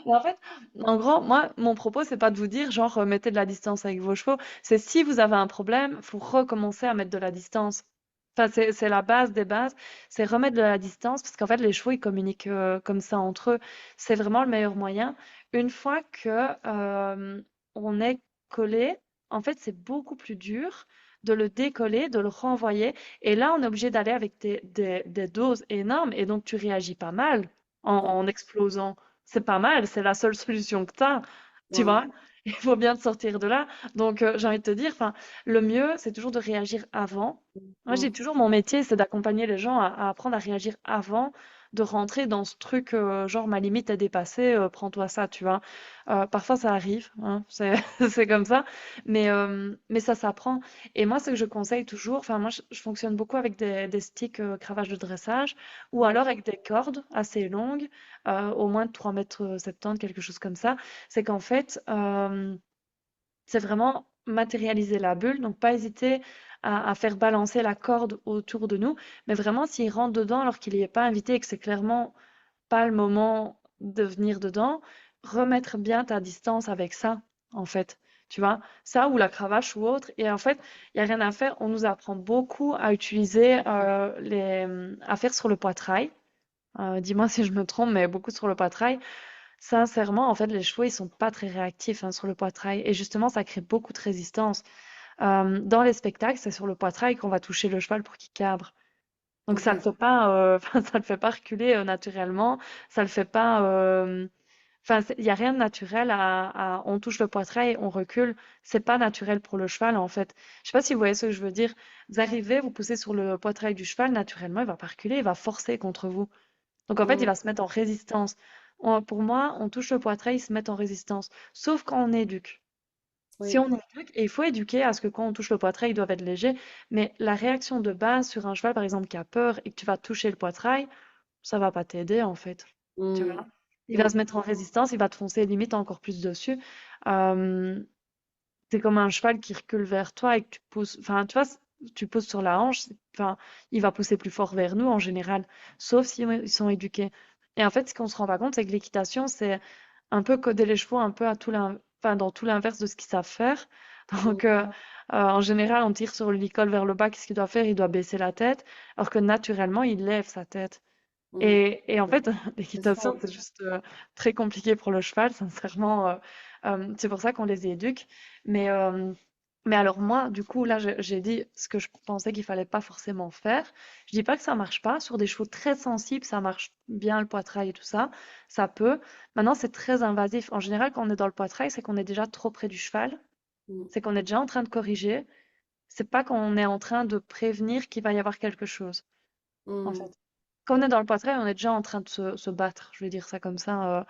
Mais en fait, en gros, moi, mon propos, c'est pas de vous dire, genre, mettez de la distance avec vos chevaux. C'est si vous avez un problème, faut recommencer à mettre de la distance. Enfin, c'est la base des bases, c'est remettre de la distance, parce qu'en fait, les chevaux, ils communiquent comme ça entre eux. C'est vraiment le meilleur moyen. Une fois que on est collé, en fait, c'est beaucoup plus dur de le décoller, de le renvoyer. Et là, on est obligé d'aller avec des doses énormes, et donc tu réagis pas mal en explosant. C'est pas mal, c'est la seule solution que tu as, tu Ouais. vois? Il faut bien te sortir de là. Donc, j'ai envie de te dire, enfin, le mieux, c'est toujours de réagir avant. Moi, j'ai Mm. toujours mon métier, c'est d'accompagner les gens à apprendre à réagir avant de rentrer dans ce truc, genre ma limite est dépassée, prends-toi ça, tu vois? Parfois ça arrive, hein, c'est c'est comme ça, mais ça s'apprend. Et moi, ce que je conseille toujours, enfin moi, je fonctionne beaucoup avec des sticks cravache de dressage ou Ouais. alors avec des cordes assez longues au moins de 3,70 m, quelque chose comme ça. C'est qu'en fait, c'est vraiment matérialiser la bulle, donc pas hésiter à faire balancer la corde autour de nous, mais vraiment s'il rentre dedans alors qu'il n'y est pas invité et que c'est clairement pas le moment de venir dedans, remettre bien ta distance avec ça, en fait. Tu vois, ça ou la cravache ou autre. Et en fait, il n'y a rien à faire. On nous apprend beaucoup à utiliser à faire sur le poitrail. Dis-moi si je me trompe, mais beaucoup sur le poitrail. Sincèrement, en fait, les chevaux, ils sont pas très réactifs hein, sur le poitrail. Et justement, ça crée beaucoup de résistance. Dans les spectacles, c'est sur le poitrail qu'on va toucher le cheval pour qu'il cabre. Donc ça le Ok. fait pas, enfin, ça le fait pas reculer naturellement. Ça le fait pas. Enfin, il y a rien de naturel on touche le poitrail, on recule. C'est pas naturel pour le cheval en fait. Je sais pas si vous voyez ce que je veux dire. Vous arrivez, vous poussez sur le poitrail du cheval, naturellement, il va pas reculer, il va forcer contre vous. Donc en fait, il Mm. va se mettre en résistance. Pour moi, on touche le poitrail, il se met en résistance. Sauf quand on éduque. Si Oui. on éduque, et il faut éduquer à ce que quand on touche le poitrail, ils doivent être légers, mais la réaction de base sur un cheval, par exemple, qui a peur et que tu vas toucher le poitrail, ça va pas t'aider en fait. Tu Mm. vois? Il va Mm. se mettre en résistance, il va te foncer limite encore plus dessus. Euh, c'est comme un cheval qui recule vers toi et que tu pousses, enfin, tu vois, tu pousses sur la hanche, enfin, il va pousser plus fort vers nous en général, sauf si ils sont éduqués. Et en fait, ce qu'on se rend pas compte, c'est que l'équitation, c'est un peu coder les chevaux un peu enfin, dans tout l'inverse de ce qu'ils savent faire. Mm. Donc, en général, on tire sur le licol vers le bas, qu'est-ce qu'il doit faire? Il doit baisser la tête, alors que naturellement, il lève sa tête. Mm. Et en fait, C'est ça. l'équitation, c'est juste très compliqué pour le cheval, sincèrement. C'est pour ça qu'on les éduque. Mais, euh, mais alors moi, du coup, là, j'ai dit ce que je pensais qu'il fallait pas forcément faire. Je dis pas que ça marche pas. Sur des chevaux très sensibles, ça marche bien, le poitrail et tout ça. Ça peut. Maintenant, c'est très invasif. En général, quand on est dans le poitrail, c'est qu'on est déjà trop près du cheval. Mm. C'est qu'on est déjà en train de corriger. c'est pas qu'on est en train de prévenir qu'il va y avoir quelque chose, en Hmm. fait. Quand on est dans le poitrail, on est déjà en train de se battre, je vais dire ça comme ça,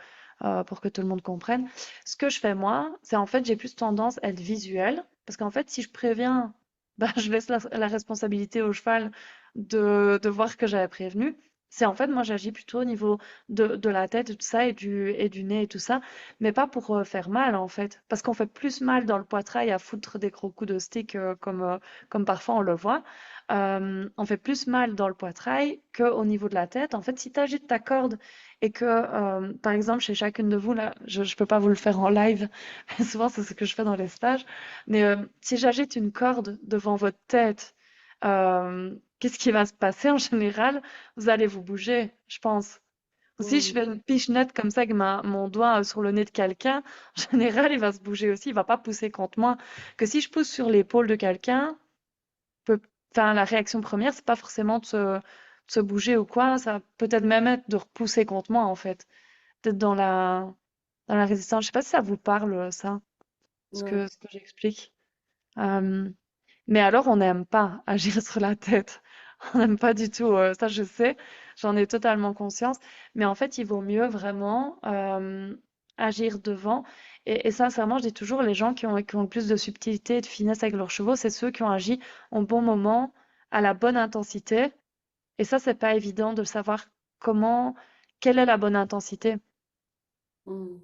pour que tout le monde comprenne. Ce que je fais moi, c'est en fait, j'ai plus tendance à être visuelle, parce qu'en fait, si je préviens, bah, je laisse la responsabilité au cheval de voir que j'avais prévenu. C'est en fait, moi, j'agis plutôt au niveau de la tête et tout ça, et du nez et tout ça, mais pas pour faire mal, en fait. Parce qu'on fait plus mal dans le poitrail à foutre des gros coups de stick, comme parfois on le voit. On fait plus mal dans le poitrail qu'au niveau de la tête. En fait, si tu agites ta corde et que, par exemple, chez chacune de vous, là, je ne peux pas vous le faire en live, mais souvent c'est ce que je fais dans les stages, mais si j'agite une corde devant votre tête, qu'est-ce qui va se passer en général? Vous allez vous bouger, je pense. Ou si je Hmm. fais une pichenette comme ça avec mon doigt sur le nez de quelqu'un, en général, il va se bouger aussi, il va pas pousser contre moi. Que si je pousse sur l'épaule de quelqu'un, peut, enfin, la réaction première, c'est pas forcément de se bouger ou quoi, ça peut être même être de repousser contre moi, en fait. D'être dans la résistance. Je sais pas si ça vous parle, ça, ce Ouais. que, ce que j'explique. Euh, mais alors, on n'aime pas agir sur la tête. On n'aime pas du tout. Ça, je sais, j'en ai totalement conscience. Mais en fait, il vaut mieux vraiment agir devant. Et sincèrement, je dis toujours, les gens qui ont le plus de subtilité et de finesse avec leurs chevaux, c'est ceux qui ont agi au bon moment, à la bonne intensité. Et ça, c'est pas évident de savoir comment, quelle est la bonne intensité. Hmm.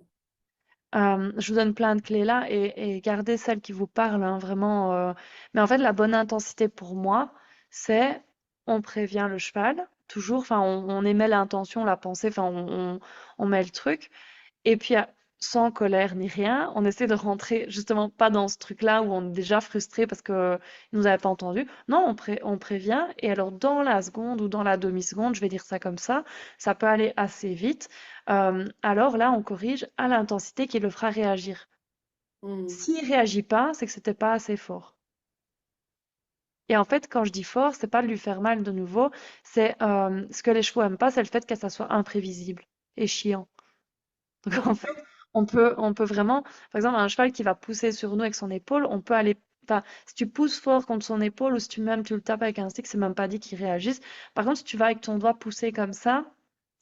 Je vous donne plein de clés là et gardez celles qui vous parlent, hein, vraiment. Mais en fait, la bonne intensité pour moi, c'est on prévient le cheval, toujours, enfin, on émet l'intention, la pensée, enfin, on met le truc. Et puis, sans colère ni rien, on essaie de rentrer justement pas dans ce truc-là où on est déjà frustré parce que ils nous avaient pas entendu. Non, on prévient. Et alors, dans la seconde ou dans la demi-seconde, je vais dire ça comme ça peut aller assez vite. Alors là, on corrige à l'intensité qui le fera réagir. Hmm. S'il réagit pas, c'est que c'était pas assez fort. Et en fait, quand je dis fort, c'est pas de lui faire mal de nouveau. C'est ce que les chevaux aiment pas, c'est le fait que ça soit imprévisible et chiant. Donc en fait, on peut vraiment, par exemple, un cheval qui va pousser sur nous avec son épaule, on peut aller, enfin, si tu pousses fort contre son épaule ou si tu le tapes avec un stick, c'est même pas dit qu'il réagisse. Par contre, si tu vas avec ton doigt pousser comme ça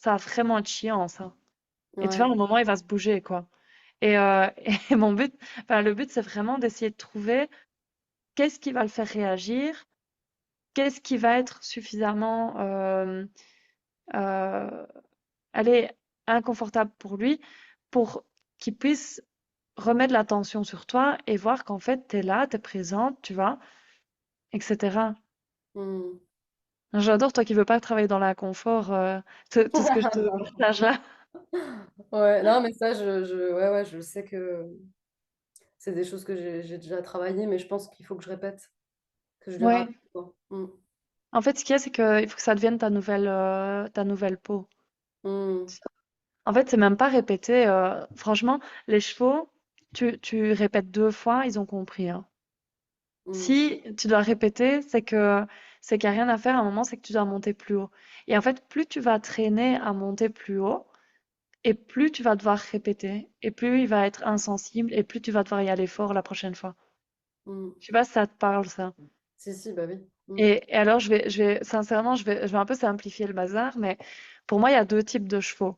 va vraiment être chiant, ça. Et tu vois, à Ouais. un moment, il va se bouger, quoi. Et, et mon but, enfin, le but, c'est vraiment d'essayer de trouver qu'est-ce qui va le faire réagir, qu'est-ce qui va être suffisamment, euh, allez, inconfortable pour lui, pour qu'il puisse remettre l'attention sur toi et voir qu'en fait, tu es là, tu es présente, tu vois, etc. Hmm. J'adore, toi qui veux pas travailler dans l'inconfort, tout ce que je te partage là. Ouais, non, mais ça, ouais, ouais, je sais que c'est des choses que j'ai déjà travaillé, mais je pense qu'il faut que je répète, que je lui Ouais. rappelle, quoi. Hmm. En fait, ce qu'il y a, c'est qu'il faut que ça devienne ta nouvelle peau. Hmm. En fait, c'est même pas répéter. Franchement, les chevaux, tu répètes 2 fois, ils ont compris, hein. Hmm. Si tu dois répéter, c'est qu'il n'y a rien à faire. À un moment, c'est que tu dois monter plus haut. Et en fait, plus tu vas traîner à monter plus haut, et plus tu vas devoir répéter, et plus il va être insensible, et plus tu vas devoir y aller fort la prochaine fois. Hmm. Je sais pas si ça te parle, ça. Si, si, bah oui. Hmm. Et alors, sincèrement, je vais un peu simplifier le bazar, mais pour moi, il y a 2 types de chevaux.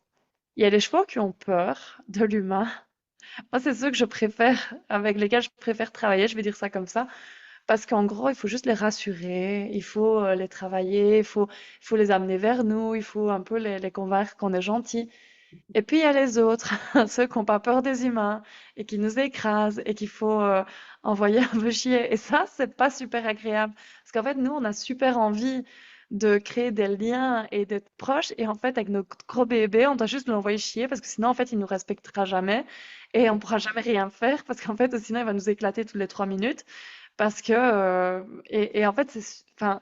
Il y a les chevaux qui ont peur de l'humain. Moi, c'est ceux que je préfère, avec lesquels je préfère travailler, je vais dire ça comme ça. Parce qu'en gros, il faut juste les rassurer, il faut les travailler, il faut les amener vers nous, il faut un peu les convaincre qu'on est gentil. Et puis il y a les autres, ceux qui n'ont pas peur des humains et qui nous écrasent et qu'il faut envoyer un peu chier. Et ça, c'est pas super agréable. Parce qu'en fait, nous, on a super envie de créer des liens et d'être proches. Et en fait, avec notre gros bébé, on doit juste l'envoyer chier parce que sinon, en fait, il nous respectera jamais et on pourra jamais rien faire parce qu'en fait, sinon, il va nous éclater toutes les 3 minutes. Parce que, et en fait, enfin,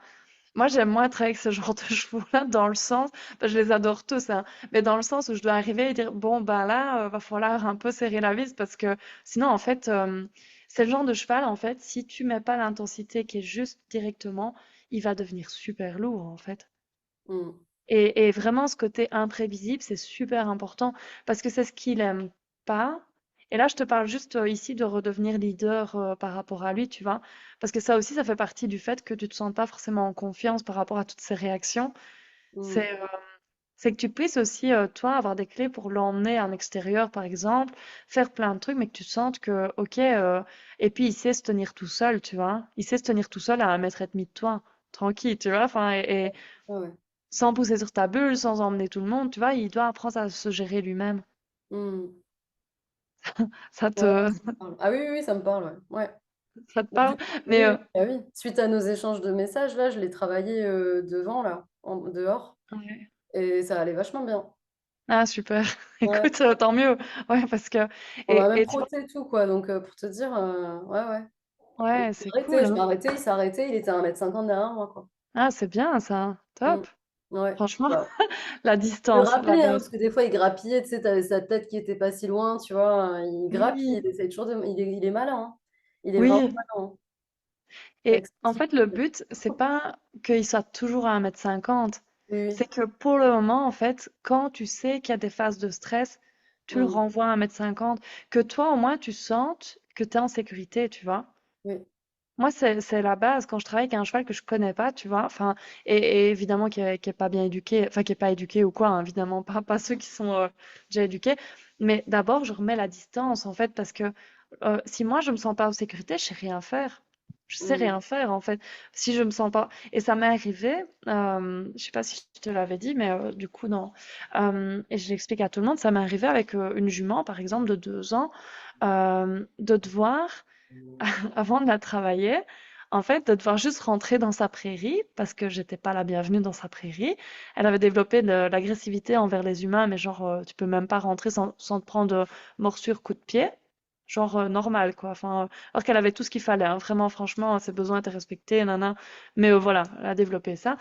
moi, j'aime moins travailler avec ce genre de chevaux-là dans le sens, je les adore tous, hein, mais dans le sens où je dois arriver et dire, bon, ben là, va falloir un peu serrer la vis parce que sinon, en fait, c'est le genre de cheval, en fait, si tu mets pas l'intensité qui est juste directement, il va devenir super lourd, en fait. Hmm. Et vraiment, ce côté imprévisible, c'est super important parce que c'est ce qu'il aime pas. Et là, je te parle juste ici de redevenir leader par rapport à lui, tu vois. Parce que ça aussi, ça fait partie du fait que tu te sens pas forcément en confiance par rapport à toutes ces réactions. Mm. C'est c'est que tu puisses aussi, toi, avoir des clés pour l'emmener en extérieur, par exemple, faire plein de trucs, mais que tu sentes que, ok, et puis il sait se tenir tout seul, tu vois. Il sait se tenir tout seul à 1 mètre et demi de toi, tranquille, tu vois. Enfin, et Ouais, ouais. sans pousser sur ta bulle, sans emmener tout le monde, tu vois, il doit apprendre à se gérer lui-même. Mm. Ça Ouais, ouais, te, ça me parle. Ah oui, oui, oui, ça me parle, ouais. Ouais. ça te Bah, du parle? coup, oui, Mais oui, bah oui. Suite à nos échanges de messages, là, je l'ai travaillé devant, là, dehors, ouais. et ça allait vachement bien. Ah, super. Ouais. Écoute, tant mieux. Ouais, parce que, On a même et tu vois, frotté et tout, quoi. Donc, pour te dire, ouais, ouais. Et ouais, c'est cool, je hein. m'arrêtais, il s'arrêtait, il était à 1,50 m derrière moi, quoi. Ah, c'est bien, ça. Mm. Top. Ouais. Franchement, Bah, la le distance, la rappeler, hein, bonne. parce que des fois, il grappillait, tu sais, t'avais sa tête qui était pas si loin, tu vois. Il grappille, Oui, il essaye toujours de. Il est malin, hein. Il est vraiment oui. malin, hein, avec Et ce en petit. fait, le but, c'est pas qu'il soit toujours à 1,50 m. Oui, oui. C'est que pour le moment, en fait, quand tu sais qu'il y a des phases de stress, tu le Mm. renvoies à 1,50 m. Que toi, au moins, tu sentes que tu es en sécurité, tu vois. Oui, Moi, c'est la base quand je travaille avec un cheval que je connais pas, tu vois. Enfin, et évidemment qui est pas bien éduqué, enfin qui est pas éduqué ou quoi, hein, évidemment pas ceux qui sont déjà éduqués. Mais d'abord, je remets la distance en fait parce que si moi je me sens pas en sécurité, je sais rien faire. Je sais mm. rien faire en fait. Si je me sens pas. Et ça m'est arrivé. Je sais pas si je te l'avais dit, mais du coup non. Et je l'explique à tout le monde. Ça m'est arrivé avec une jument, par exemple, de 2 ans, de devoir avant de la travailler, en fait, de devoir juste rentrer dans sa prairie parce que j'étais pas la bienvenue dans sa prairie. Elle avait développé de l'agressivité envers les humains, mais genre, tu peux même pas rentrer sans te prendre morsure, coup de pied. Genre normal, quoi. Enfin, alors qu'elle avait tout ce qu'il fallait, hein. Vraiment, franchement, ses besoins étaient respectés, nana. Mais voilà, elle a développé ça.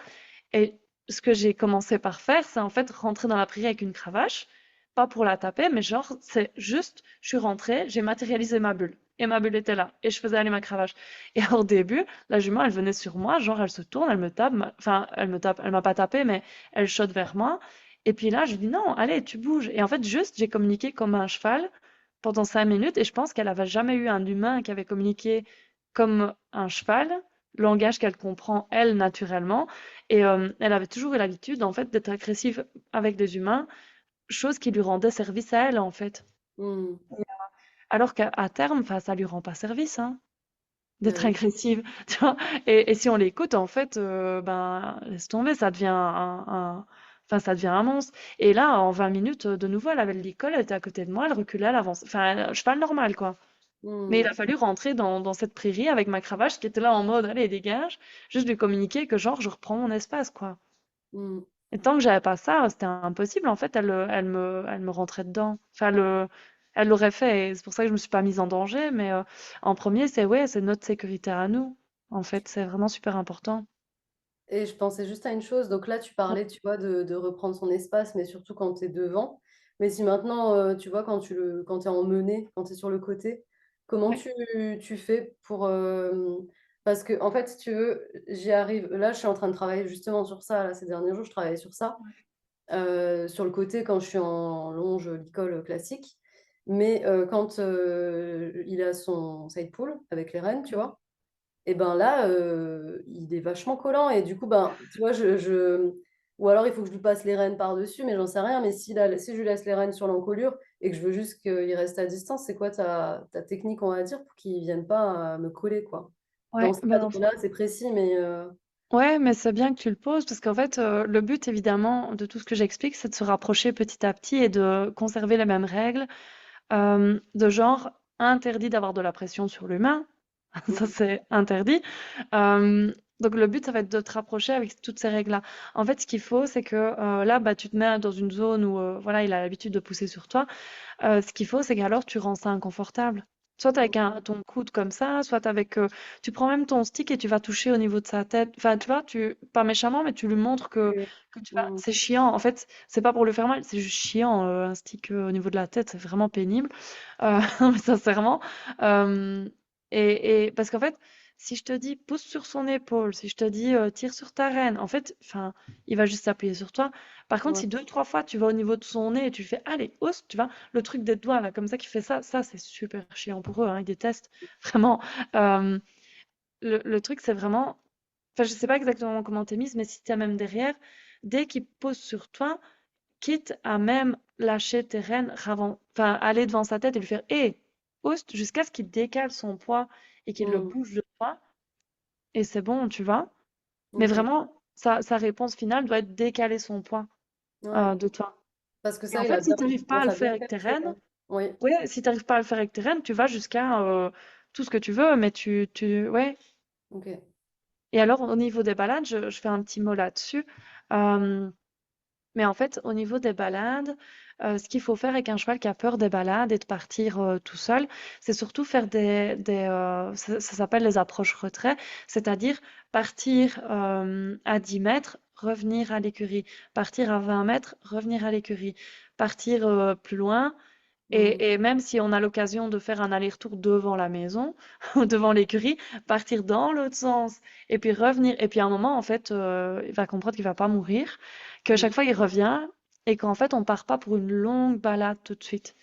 Et ce que j'ai commencé par faire, c'est en fait rentrer dans la prairie avec une cravache, pas pour la taper, mais genre, c'est juste, je suis rentrée, j'ai matérialisé ma bulle. Et ma bulle était là, et je faisais aller ma cravache. Et au début, la jument, elle venait sur moi, genre, elle se tourne, elle me tape, enfin, elle me tape, elle m'a pas tapé, mais elle chotte vers moi. Et puis là, je dis non, allez, tu bouges. Et en fait, juste, j'ai communiqué comme un cheval pendant 5 minutes, et je pense qu'elle avait jamais eu un humain qui avait communiqué comme un cheval, langage qu'elle comprend, elle, naturellement. Et elle avait toujours eu l'habitude, en fait, d'être agressive avec des humains, chose qui lui rendait service à elle, en fait. Mm. Alors qu'à terme, enfin, ça lui rend pas service, hein, Bah d'être oui. agressive, tu vois. Et si on l'écoute, en fait, ben, laisse tomber, ça devient enfin, ça devient un monstre. Et là, en 20 minutes, de nouveau, elle avait l'école, elle était à côté de moi, elle reculait, elle avançait. Enfin, cheval normal, quoi. Mais il Mm. a fallu rentrer dans cette prairie avec ma cravache qui était là en mode, allez, dégage, juste lui communiquer que genre, je reprends mon espace, quoi. Mm. Et tant que j'avais pas ça, c'était impossible. En fait, elle me rentrait dedans. Enfin, elle l'aurait fait. Et c'est pour ça que je me suis pas mise en danger. Mais en premier, c'est ouais, c'est notre sécurité à nous. En fait, c'est vraiment super important. Et je pensais juste à une chose. Donc là, tu parlais, tu vois, de reprendre son espace, mais surtout quand tu es devant. Mais si maintenant, tu vois, quand tu es en menée, quand tu es sur le côté, comment Ouais, tu fais pour. Parce que, en fait, si tu veux, j'y arrive. Là, je suis en train de travailler justement sur ça. Là, ces derniers jours, je travaillais sur ça. Sur le côté, quand je suis en longe licol classique. Mais quand il a son side pull avec les rênes, tu vois. Et ben là, il est vachement collant et du coup, ben, tu vois, ou alors il faut que je lui passe les rênes par-dessus, mais j'en sais rien. Mais si je lui laisse les rênes sur l'encolure et que je veux juste qu'il reste à distance, c'est quoi ta technique, on va dire, pour qu'il ne vienne pas me coller, quoi. Dans ouais, ce ben, cadre-là, c'est précis, mais ouais, mais c'est bien que tu le poses parce qu'en fait, le but évidemment de tout ce que j'explique, c'est de se rapprocher petit à petit et de conserver les mêmes règles, de genre interdit d'avoir de la pression sur l'humain. Ça, mm, c'est interdit. Donc le but, ça va être de te rapprocher avec toutes ces règles-là. En fait, ce qu'il faut, c'est que là, bah, tu te mets dans une zone où voilà, il a l'habitude de pousser sur toi. Ce qu'il faut, c'est qu'alors tu rends ça inconfortable. Soit avec ton coude comme ça, soit avec... tu prends même ton stick et tu vas toucher au niveau de sa tête. Enfin, tu vois, pas méchamment, mais tu lui montres oui, que tu vas... mm, C'est chiant. En fait, c'est pas pour lui faire mal, c'est juste chiant. Un stick au niveau de la tête, c'est vraiment pénible. Sincèrement. Euh, et parce qu'en fait, si je te dis pousse sur son épaule, si je te dis tire sur ta reine, en fait, enfin, il va juste s'appuyer sur toi. Par contre, Ouais. si deux, trois fois tu vas au niveau de son nez et tu lui fais allez, hausse, tu vois, le truc des doigts là, comme ça qui fait ça, c'est super chiant pour eux, hein, ils détestent vraiment. Euh, le truc, c'est vraiment, enfin, je sais pas exactement comment t'es mise, mais si t'es même derrière, dès qu'il pose sur toi, quitte à même lâcher tes rênes, enfin, aller devant sa tête et lui faire hé, hausse, jusqu'à ce qu'il décale son poids et qu'il le Hmm. bouge de toi. Et c'est bon, tu vois. Mais Ok. vraiment, sa réponse finale doit être décaler son poids Ouais. de toi. Parce que Et ça, en il a fait, si bien, tu n'arrives pas à commence le à faire bien avec tes capter, rênes, hein. Oui. ouais, si tu n'arrives pas à le faire avec tes rênes, tu vas jusqu'à tout ce que tu veux, mais ouais. Ok. Et alors, au niveau des balades, je fais un petit mot là-dessus. Euh, Mais en fait, au niveau des balades, ce qu'il faut faire avec un cheval qui a peur des balades et de partir tout seul, c'est surtout faire ça s'appelle les approches retrait, c'est-à-dire partir à 10 mètres, revenir à l'écurie, partir à 20 mètres, revenir à l'écurie, partir plus loin. Hmm. Et même si on a l'occasion de faire un aller-retour devant la maison ou devant l'écurie, partir dans l'autre sens et puis revenir. Et puis à un moment, en fait, il va comprendre qu'il va pas mourir, que Hmm. chaque fois il revient et qu'en fait on part pas pour une longue balade tout de suite.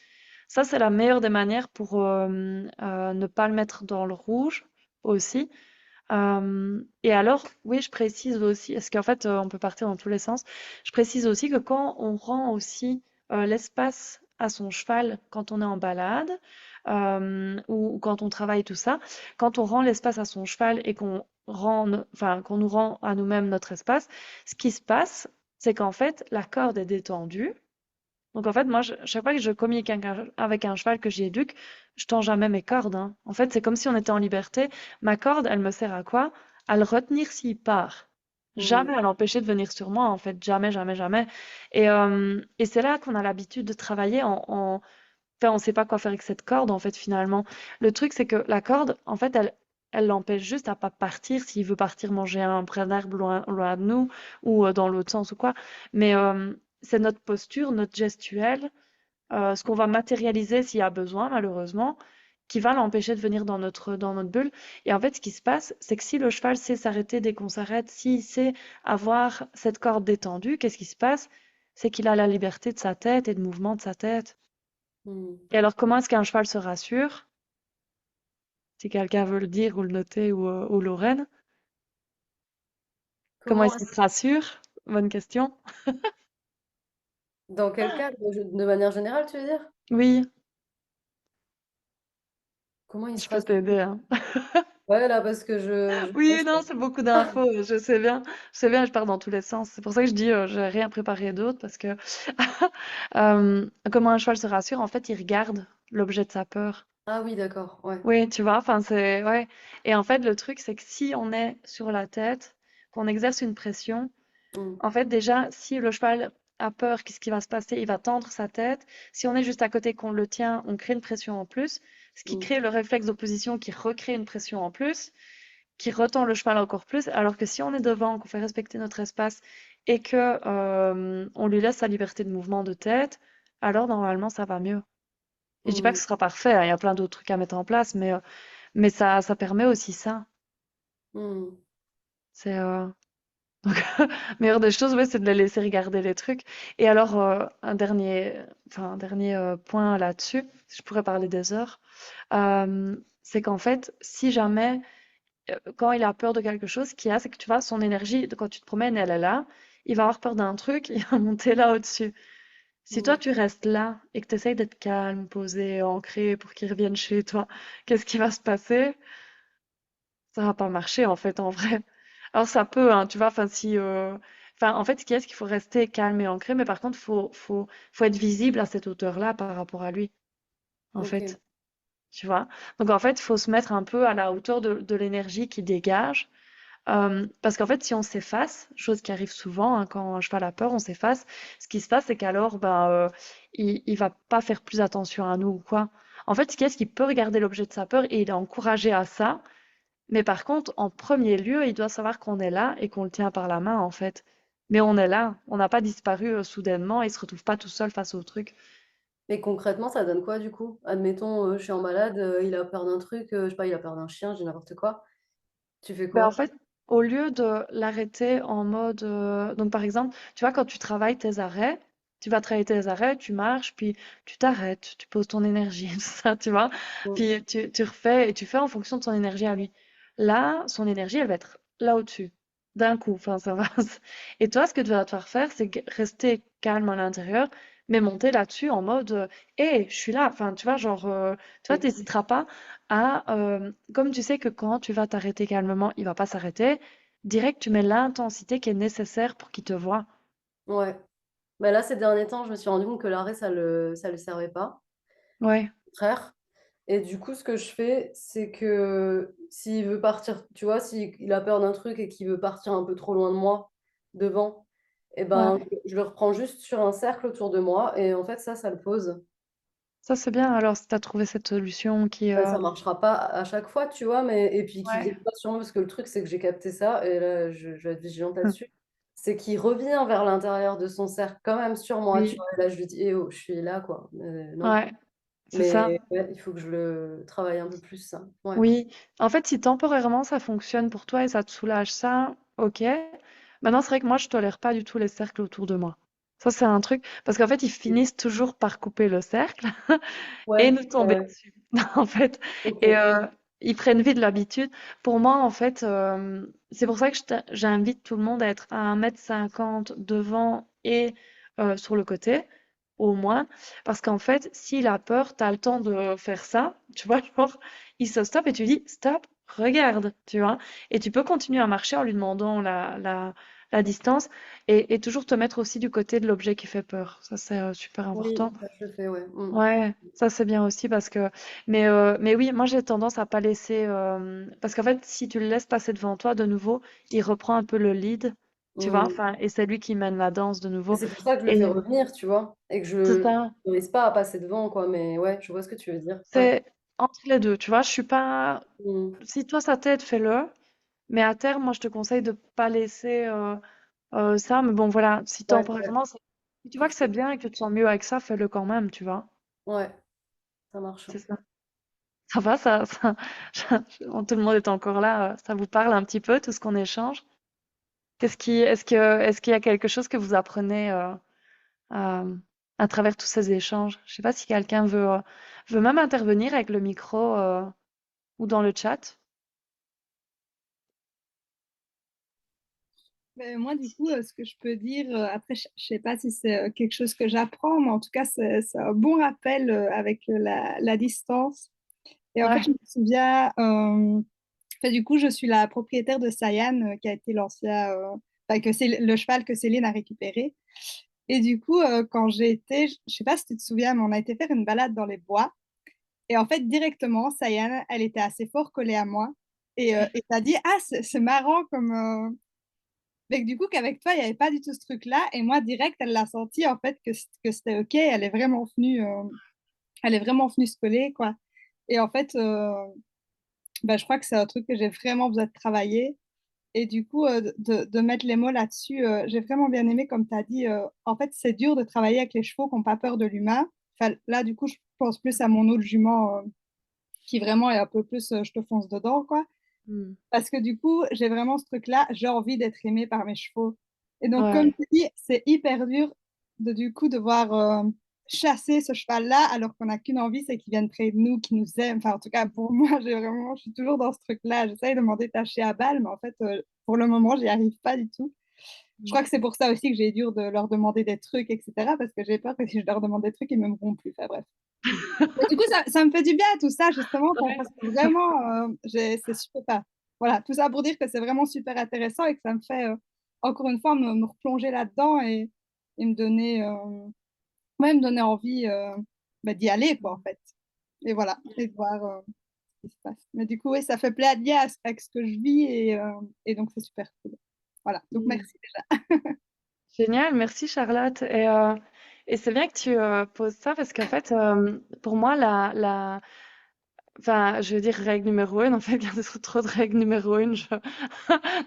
Ça, c'est la meilleure des manières pour ne pas le mettre dans le rouge aussi. Et alors, oui, je précise aussi, parce qu'en fait, on peut partir dans tous les sens. Je précise aussi que quand on rend aussi l'espace à son cheval quand on est en balade, ou quand on travaille tout ça, quand on rend l'espace à son cheval et enfin, qu'on nous rend à nous-mêmes notre espace, ce qui se passe, c'est qu'en fait, la corde est détendue. Donc en fait, moi, chaque fois que je communique avec un cheval que j'éduque, je tends jamais mes cordes, hein. En fait, c'est comme si on était en liberté. Ma corde, elle me sert à quoi? À le retenir s'il part. Hmm. Jamais à l'empêcher de venir sur moi, en fait. Jamais, jamais, jamais. Et c'est là qu'on a l'habitude de travailler Enfin, on sait pas quoi faire avec cette corde, en fait, finalement. Le truc, c'est que la corde, en fait, elle l'empêche juste à pas partir s'il veut partir manger un brin d'herbe loin de nous ou dans l'autre sens ou quoi. Mais c'est notre posture, notre gestuelle, ce qu'on va matérialiser s'il y a besoin, malheureusement, qui va l'empêcher de venir dans notre bulle. Et en fait, ce qui se passe, c'est que si le cheval sait s'arrêter dès qu'on s'arrête, s'il sait avoir cette corde détendue, qu'est-ce qui se passe? C'est qu'il a la liberté de sa tête et de mouvement de sa tête. Hmm. Et alors, comment est-ce qu'un cheval se rassure? Si quelqu'un veut le dire ou le noter ou Lorraine, comment Comment est-ce qu'il se rassure? Bonne question. dans quel cas, de manière générale, tu veux dire? Oui, Comment il je se peux rassure? t'aider, hein. Ouais, là, parce que je Oui, pêche. non, c'est beaucoup d'infos, je sais bien. Je sais bien, je pars dans tous les sens. C'est pour ça que je dis, j'ai rien préparé d'autre parce que comment un cheval se rassure, en fait, il regarde l'objet de sa peur. Ah oui, d'accord, ouais. Oui, tu vois, enfin, c'est, ouais. Et en fait, le truc, c'est que si on est sur la tête, qu'on exerce une pression, Hmm. en fait, déjà, si le cheval a peur, qu'est-ce qui va se passer? Il va tendre sa tête. Si on est juste à côté, qu'on le tient, on crée une pression en plus, ce qui Hmm. crée le réflexe d'opposition qui recrée une pression en plus, qui retend le cheval encore plus. Alors que si on est devant, qu'on fait respecter notre espace et que on lui laisse sa liberté de mouvement de tête, alors normalement ça va mieux. Et je dis pas que Hmm. ce sera parfait, hein, il y a plein d'autres trucs à mettre en place, mais ça permet aussi ça. Hmm. C'est donc, meilleure des choses, ouais, c'est de les laisser regarder les trucs. Et alors, un dernier point là-dessus, je pourrais parler des heures, c'est qu'en fait, si jamais, quand il a peur de quelque chose, ce qu'il y a, c'est que tu vois, son énergie, quand tu te promènes, elle est là, il va avoir peur d'un truc, il va monter là au-dessus. Si Hmm. toi, tu restes là et que tu essayes d'être calme, posé, ancré pour qu'il revienne chez toi, qu'est-ce qui va se passer? Ça va pas marcher en fait en vrai. Alors ça peut, hein, tu vois, enfin si, enfin en fait ce qu'il y a, c'est qu'il faut rester calme et ancré, mais par contre faut être visible à cette hauteur-là par rapport à lui, en Ok. fait, tu vois. Donc en fait il faut se mettre un peu à la hauteur de l'énergie qui dégage, parce qu'en fait si on s'efface, chose qui arrive souvent hein, quand un cheval a peur, on s'efface. Ce qui se passe c'est qu'alors ben il va pas faire plus attention à nous ou quoi. En fait ce qu'il y a, c'est qu'il peut regarder l'objet de sa peur et il est encouragé à ça. Mais par contre, en premier lieu, il doit savoir qu'on est là et qu'on le tient par la main, en fait. Mais on est là, on n'a pas disparu soudainement, il se retrouve pas tout seul face au truc. Mais concrètement, ça donne quoi du coup? Admettons, je suis en balade, il a peur d'un truc, je sais pas, il a peur d'un chien, je dis n'importe quoi. Tu fais Ben, en quoi? fait, au lieu de l'arrêter en mode... donc, par exemple, tu vois, quand tu travailles tes arrêts, tu vas travailler tes arrêts, tu marches, puis tu t'arrêtes, tu poses ton énergie, tout ça, tu vois. Mm. Puis tu refais et tu fais en fonction de son énergie à lui. Là, son énergie, elle va être là au-dessus, d'un coup. Enfin, ça va. Et toi, ce que tu vas devoir faire, c'est rester calme à l'intérieur, mais monter là-dessus en mode, hé, je suis là. Enfin, tu vois, genre, tu vois, t'hésiteras pas à, comme tu sais que quand tu vas t'arrêter calmement, il va pas s'arrêter, direct, tu mets l'intensité qui est nécessaire pour qu'il te voie. Ouais. Bah là, ces derniers temps, je me suis rendu compte que l'arrêt, ça le servait pas. Ouais, Au contraire. Et du coup, ce que je fais, c'est que s'il veut partir, tu vois, s'il a peur d'un truc et qu'il veut partir un peu trop loin de moi, devant, eh ben, ouais. je le reprends juste sur un cercle autour de moi. Et en fait, ça le pose. Ça, c'est bien. Alors, si tu as trouvé cette solution qui... Ça marchera pas à chaque fois, tu vois, mais et puis qui Ouais. vienne pas sur moi, parce que le truc, c'est que j'ai capté ça, et là, je vais être vigilante là-dessus. C'est qu'il revient vers l'intérieur de son cercle, quand même sur moi, tu Oui, vois. Et là, je lui dis, eh oh, je suis là, quoi. Non. ouais, c'est ça. Mais ouais, il faut que je le travaille un peu plus, ça. Ouais. Oui. En fait, si temporairement ça fonctionne pour toi et ça te soulage ça, ok. Maintenant, c'est vrai que moi, je tolère pas du tout les cercles autour de moi. Ça, c'est un truc. Parce qu'en fait, ils finissent toujours par couper le cercle et Ouais, nous ouais, tomber ouais. dessus, en fait. Et Ok. ils prennent vite l'habitude. Pour moi, en fait, c'est pour ça que j'invite tout le monde à être à 1,50 m devant et sur le côté, au moins. Parce qu'en fait, s'il a peur, tu as le temps de faire ça. Tu vois, genre, il se stoppe et tu dis, stop, regarde, tu vois. Et tu peux continuer à marcher en lui demandant la distance et toujours te mettre aussi du côté de l'objet qui fait peur. Ça, c'est super Oui, important. ça je le fais, ouais. Mm. Ouais, ça c'est bien aussi parce que mais oui, moi j'ai tendance à pas laisser parce qu'en fait si tu le laisses passer devant toi de nouveau, il reprend un peu le lead, tu vois, Mm. enfin et c'est lui qui mène la danse de Et nouveau c'est pour ça que je le fais et revenir, tu vois, et que je c'est ça, n'autorise pas à passer devant, quoi. Mais ouais, je vois ce que tu veux dire. Ouais. c'est entre les deux, tu vois, je suis pas Mm. si toi ça t'aide, fais-le, mais à terme moi je te conseille de pas laisser ça mais bon voilà, si Ouais, ouais. temporairement si tu vois que c'est bien et que tu te sens mieux avec ça, fais-le quand même, tu vois. Ouais, ça marche. C'est ça. Ça va, tout le monde est encore là, ça vous parle un petit peu, tout ce qu'on échange? Est-ce qu'il y a quelque chose que vous apprenez à, à travers tous ces échanges? Je sais pas si quelqu'un veut même intervenir avec le micro ou dans le chat. Ben, moi, du coup, ce que je peux dire, après, je sais pas si c'est quelque chose que j'apprends, mais en tout cas, c'est un bon rappel avec la distance. Et en fait, Ouais, je me souviens, enfin, du coup, je suis la propriétaire de Sayan, qui a été l'ancien, enfin, que c'est le cheval que Céline a récupéré. Et du coup, quand j'ai été, je sais pas si tu te souviens, mais on a été faire une balade dans les bois. Et en fait, directement, Sayan, elle était assez fort collée à moi. Et t'as dit, ah, c'est marrant comme, mais du coup, qu'avec toi, il n'y avait pas du tout ce truc-là. Et moi, direct, elle l'a senti, en fait, que c'était OK. Elle est vraiment venue se coller, quoi. Et en fait, bah, je crois que c'est un truc que j'ai vraiment besoin de travailler. Et du coup, de mettre les mots là-dessus, j'ai vraiment bien aimé, comme tu as dit. En fait, c'est dur de travailler avec les chevaux qui n'ont pas peur de l'humain. Enfin, là, du coup, je pense plus à mon autre jument qui vraiment est un peu plus je te fonce dedans, quoi. hmm, Parce que du coup, j'ai vraiment ce truc-là, j'ai envie d'être aimée par mes chevaux. Et donc, comme ouais, tu dis, c'est hyper dur de du coup devoir chasser ce cheval-là alors qu'on n'a qu'une envie, c'est qu'il vienne près de nous, qu'il nous aime. Enfin, en tout cas, pour moi, je suis toujours dans ce truc-là. J'essaye de m'en détacher à balle, mais en fait, pour le moment, j'y arrive pas du tout. Je hmm, crois que c'est pour ça aussi que j'ai dur de leur demander des trucs, etc. Parce que j'ai peur que si je leur demande des trucs, ils ne m'aimeront plus. Enfin, bref. Mais du coup, ça me fait du bien tout ça, justement, ouais. parce que vraiment, c'est super. Voilà, tout ça pour dire que c'est vraiment super intéressant et que ça me fait, encore une fois, me replonger là-dedans et me donner, ouais, me donner envie bah, d'y aller, quoi, en fait. Et voilà, et de voir ce qui se passe. Mais du coup, oui, ça fait plein de liens avec ce que je vis et donc c'est super cool. Voilà, donc Hmm. merci déjà. Génial, merci Charlotte. Et c'est bien que tu poses ça parce qu'en fait, pour moi, enfin, je veux dire règle numéro une, en fait, il y a trop de règles numéro une,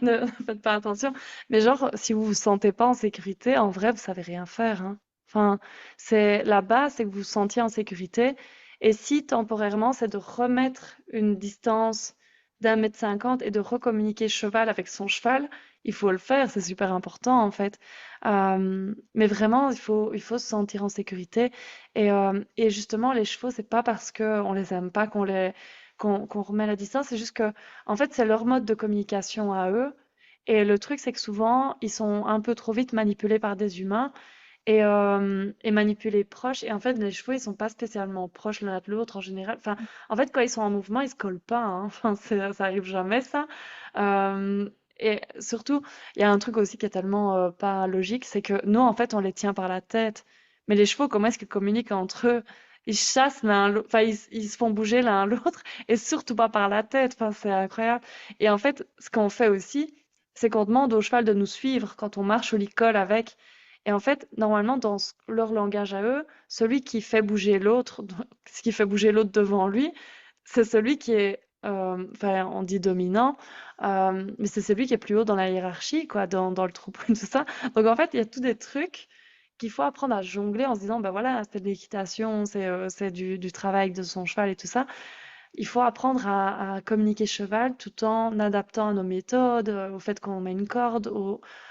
ne faites pas attention. Mais genre, si vous vous sentez pas en sécurité, en vrai, vous savez rien faire, hein. Enfin, c'est la base, c'est que vous vous sentiez en sécurité. Et si temporairement, c'est de remettre une distance d'1,50 m et de recommuniquer cheval avec son cheval, il faut le faire, c'est super important en fait. Mais vraiment, il faut se sentir en sécurité. Et justement, les chevaux, c'est pas parce qu'on les aime pas qu'on remet la distance, c'est juste que, en fait, c'est leur mode de communication à eux. Et le truc, c'est que souvent, ils sont un peu trop vite manipulés par des humains et manipulés proches. Et en fait, les chevaux, ils sont pas spécialement proches l'un de l'autre en général. Enfin, en fait, quand ils sont en mouvement, ils se collent pas, hein. Enfin, ça arrive jamais, ça. Euh, et surtout, il y a un truc aussi qui est tellement pas logique, c'est que nous, en fait, on les tient par la tête. Mais les chevaux, comment est-ce qu'ils communiquent entre eux? Ils chassent l'un l'autre, enfin, ils se font bouger l'un l'autre, et surtout pas par la tête. Enfin, c'est incroyable. Et en fait, ce qu'on fait aussi, c'est qu'on demande au cheval de nous suivre quand on marche au lit colle avec. Et en fait, normalement, dans leur langage à eux, celui qui fait bouger l'autre, ce qui fait bouger l'autre devant lui, c'est celui qui est, enfin, on dit dominant, mais c'est celui qui est plus haut dans la hiérarchie, quoi, dans le troupeau et tout ça. Donc en fait, il y a tous des trucs qu'il faut apprendre à jongler en se disant, ben voilà, c'est de l'équitation, c'est du travail de son cheval et tout ça. Il faut apprendre à communiquer cheval tout en adaptant à nos méthodes, au fait qu'on met une corde,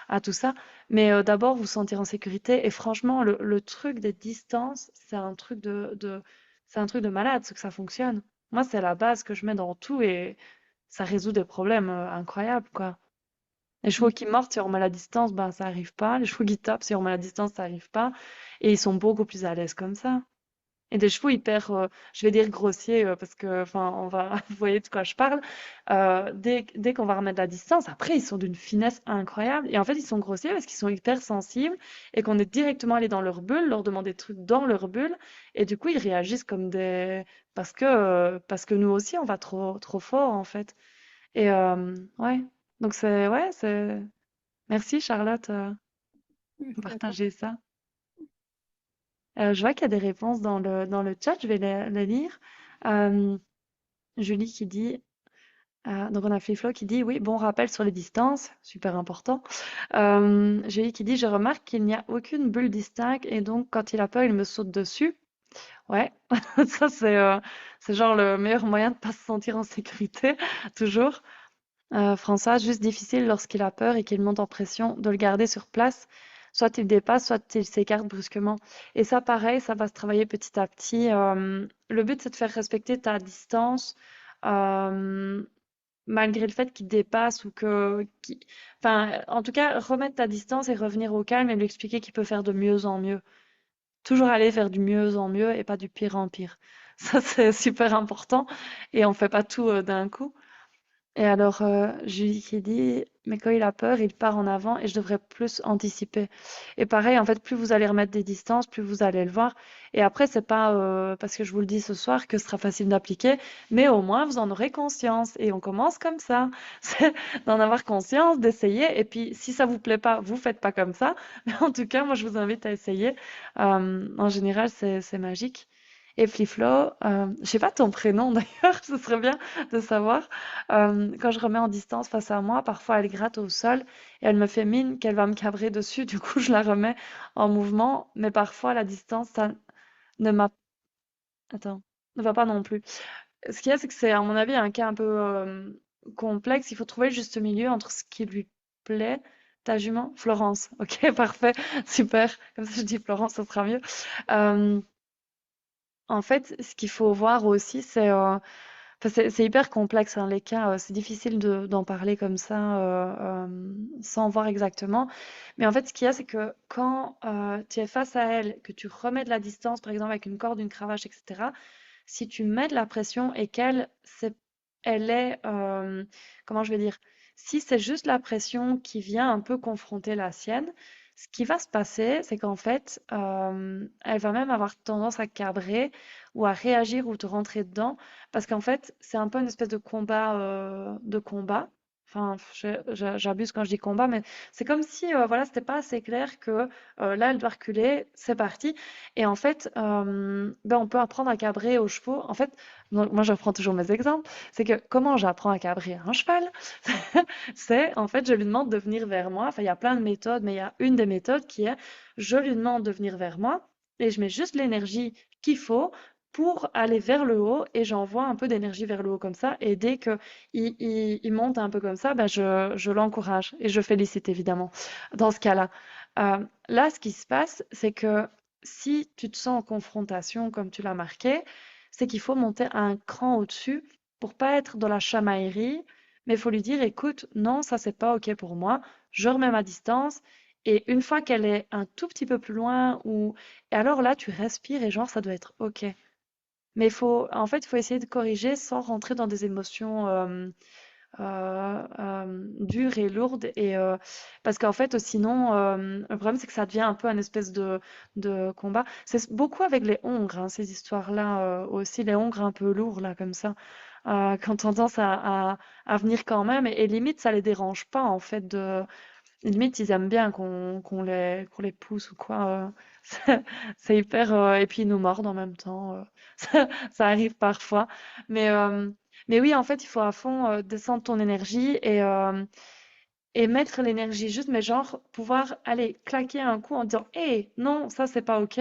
à tout ça. Mais d'abord, vous sentir en sécurité. Et franchement, le truc des distances, c'est un truc de malade, ce que ça fonctionne. Moi, c'est la base que je mets dans tout et ça résout des problèmes incroyables, quoi. Les chevaux qui mordent, si on remet la distance, ben ça arrive pas. Les chevaux qui tapent, si on remet la distance, ça arrive pas. Et ils sont beaucoup plus à l'aise comme ça. Et des chevaux hyper, je vais dire grossiers, parce que, enfin, vous voyez de quoi je parle. Dès qu'on va remettre la distance, après, ils sont d'une finesse incroyable. Et en fait, ils sont grossiers parce qu'ils sont hyper sensibles et qu'on est directement allé dans leur bulle, leur demander des trucs dans leur bulle. Et du coup, ils réagissent comme des, parce que nous aussi, on va trop, trop fort, en fait. Et, ouais. Donc, ouais, merci Charlotte, de Merci à toi. partager ça. Je vois qu'il y a des réponses dans le chat, je vais les lire. Euh, Julie qui dit, donc on a Fliflo qui dit, oui, bon rappel sur les distances, super important. Julie qui dit, je remarque qu'il n'y a aucune bulle distincte et donc quand il a peur, il me saute dessus. Ouais, ça c'est genre le meilleur moyen de pas se sentir en sécurité, toujours. François, juste difficile lorsqu'il a peur et qu'il monte en pression de le garder sur place. Soit il dépasse, soit il s'écarte brusquement. Et ça, pareil, ça va se travailler petit à petit. Le but, c'est de faire respecter ta distance, euh, malgré le fait qu'il dépasse ou enfin, en tout cas, remettre ta distance et revenir au calme et lui expliquer qu'il peut faire de mieux en mieux. Toujours aller vers du mieux en mieux et pas du pire en pire. Ça, c'est super important. Et on fait pas tout d'un coup. Et alors, Julie qui dit, mais quand il a peur, il part en avant et je devrais plus anticiper. Et pareil, en fait, plus vous allez remettre des distances, plus vous allez le voir. Et après, c'est pas parce que je vous le dis ce soir que ce sera facile d'appliquer, mais au moins vous en aurez conscience. Et on commence comme ça, c'est d'en avoir conscience, d'essayer. Et puis, si ça vous plaît pas, vous faites pas comme ça. Mais en tout cas, moi, je vous invite à essayer. En général, c'est magique. Et Fliflo, je sais pas ton prénom d'ailleurs, ce serait bien de savoir. Quand je remets en distance face à moi, parfois elle gratte au sol et elle me fait mine qu'elle va me cabrer dessus. Du coup, je la remets en mouvement, mais parfois la distance, ça ne m'a... Attends, ne va pas non plus. Ce qu'il y a, c'est que c'est, à mon avis, un cas un peu complexe. Il faut trouver le juste milieu entre ce qui lui plaît. Ta jument? Florence. Ok, parfait, super. Comme ça, je dis Florence, ça sera mieux. Euh, En fait, ce qu'il faut voir aussi, enfin, c'est hyper complexe, hein, les cas. C'est difficile d'en parler comme ça sans voir exactement. Mais en fait, ce qu'il y a, c'est que quand tu es face à elle, que tu remets de la distance, par exemple avec une corde, une cravache, etc., si tu mets de la pression et elle est, comment je vais dire, si c'est juste la pression qui vient un peu confronter la sienne, ce qui va se passer, c'est qu'en fait, elle va même avoir tendance à cabrer ou à réagir ou te rentrer dedans, parce qu'en fait, c'est un peu une espèce de combat. Enfin, j'abuse quand je dis combat, mais c'est comme si, voilà, c'était pas assez clair que là, elle doit reculer, c'est parti. Et en fait, ben, on peut apprendre à cabrer aux chevaux. En fait, donc, moi, je reprends toujours mes exemples. C'est que comment j'apprends à cabrer un cheval? C'est, en fait, je lui demande de venir vers moi. Enfin, il y a plein de méthodes, mais il y a une des méthodes qui est, je lui demande de venir vers moi et je mets juste l'énergie qu'il faut pour aller vers le haut et j'envoie un peu d'énergie vers le haut comme ça. Et dès que il monte un peu comme ça, ben je l'encourage et je félicite évidemment dans ce cas-là. Là, ce qui se passe, c'est que si tu te sens en confrontation, comme tu l'as marqué, c'est qu'il faut monter un cran au-dessus pour pas être dans la chamaillerie, mais il faut lui dire, écoute, non, ça c'est pas OK pour moi, je remets ma distance. Et une fois qu'elle est un tout petit peu plus loin, ou et alors là, tu respires et genre, ça doit être OK. Mais en fait, il faut essayer de corriger sans rentrer dans des émotions dures et lourdes. Parce qu'en fait, sinon, le problème, c'est que ça devient un peu un espèce de combat. C'est beaucoup avec les hongres, hein, ces histoires-là aussi, les hongres un peu lourds, là, comme ça, qui ont tendance à venir quand même. Et limite, ça les dérange pas, en fait, limite, ils aiment bien qu'on les pousse ou quoi. C'est hyper. Et puis ils nous mordent en même temps. Ça arrive parfois. Mais, euh, mais oui, en fait, il faut à fond descendre ton énergie et mettre l'énergie juste, mais genre pouvoir aller claquer un coup en disant, hé, non, ça c'est pas OK.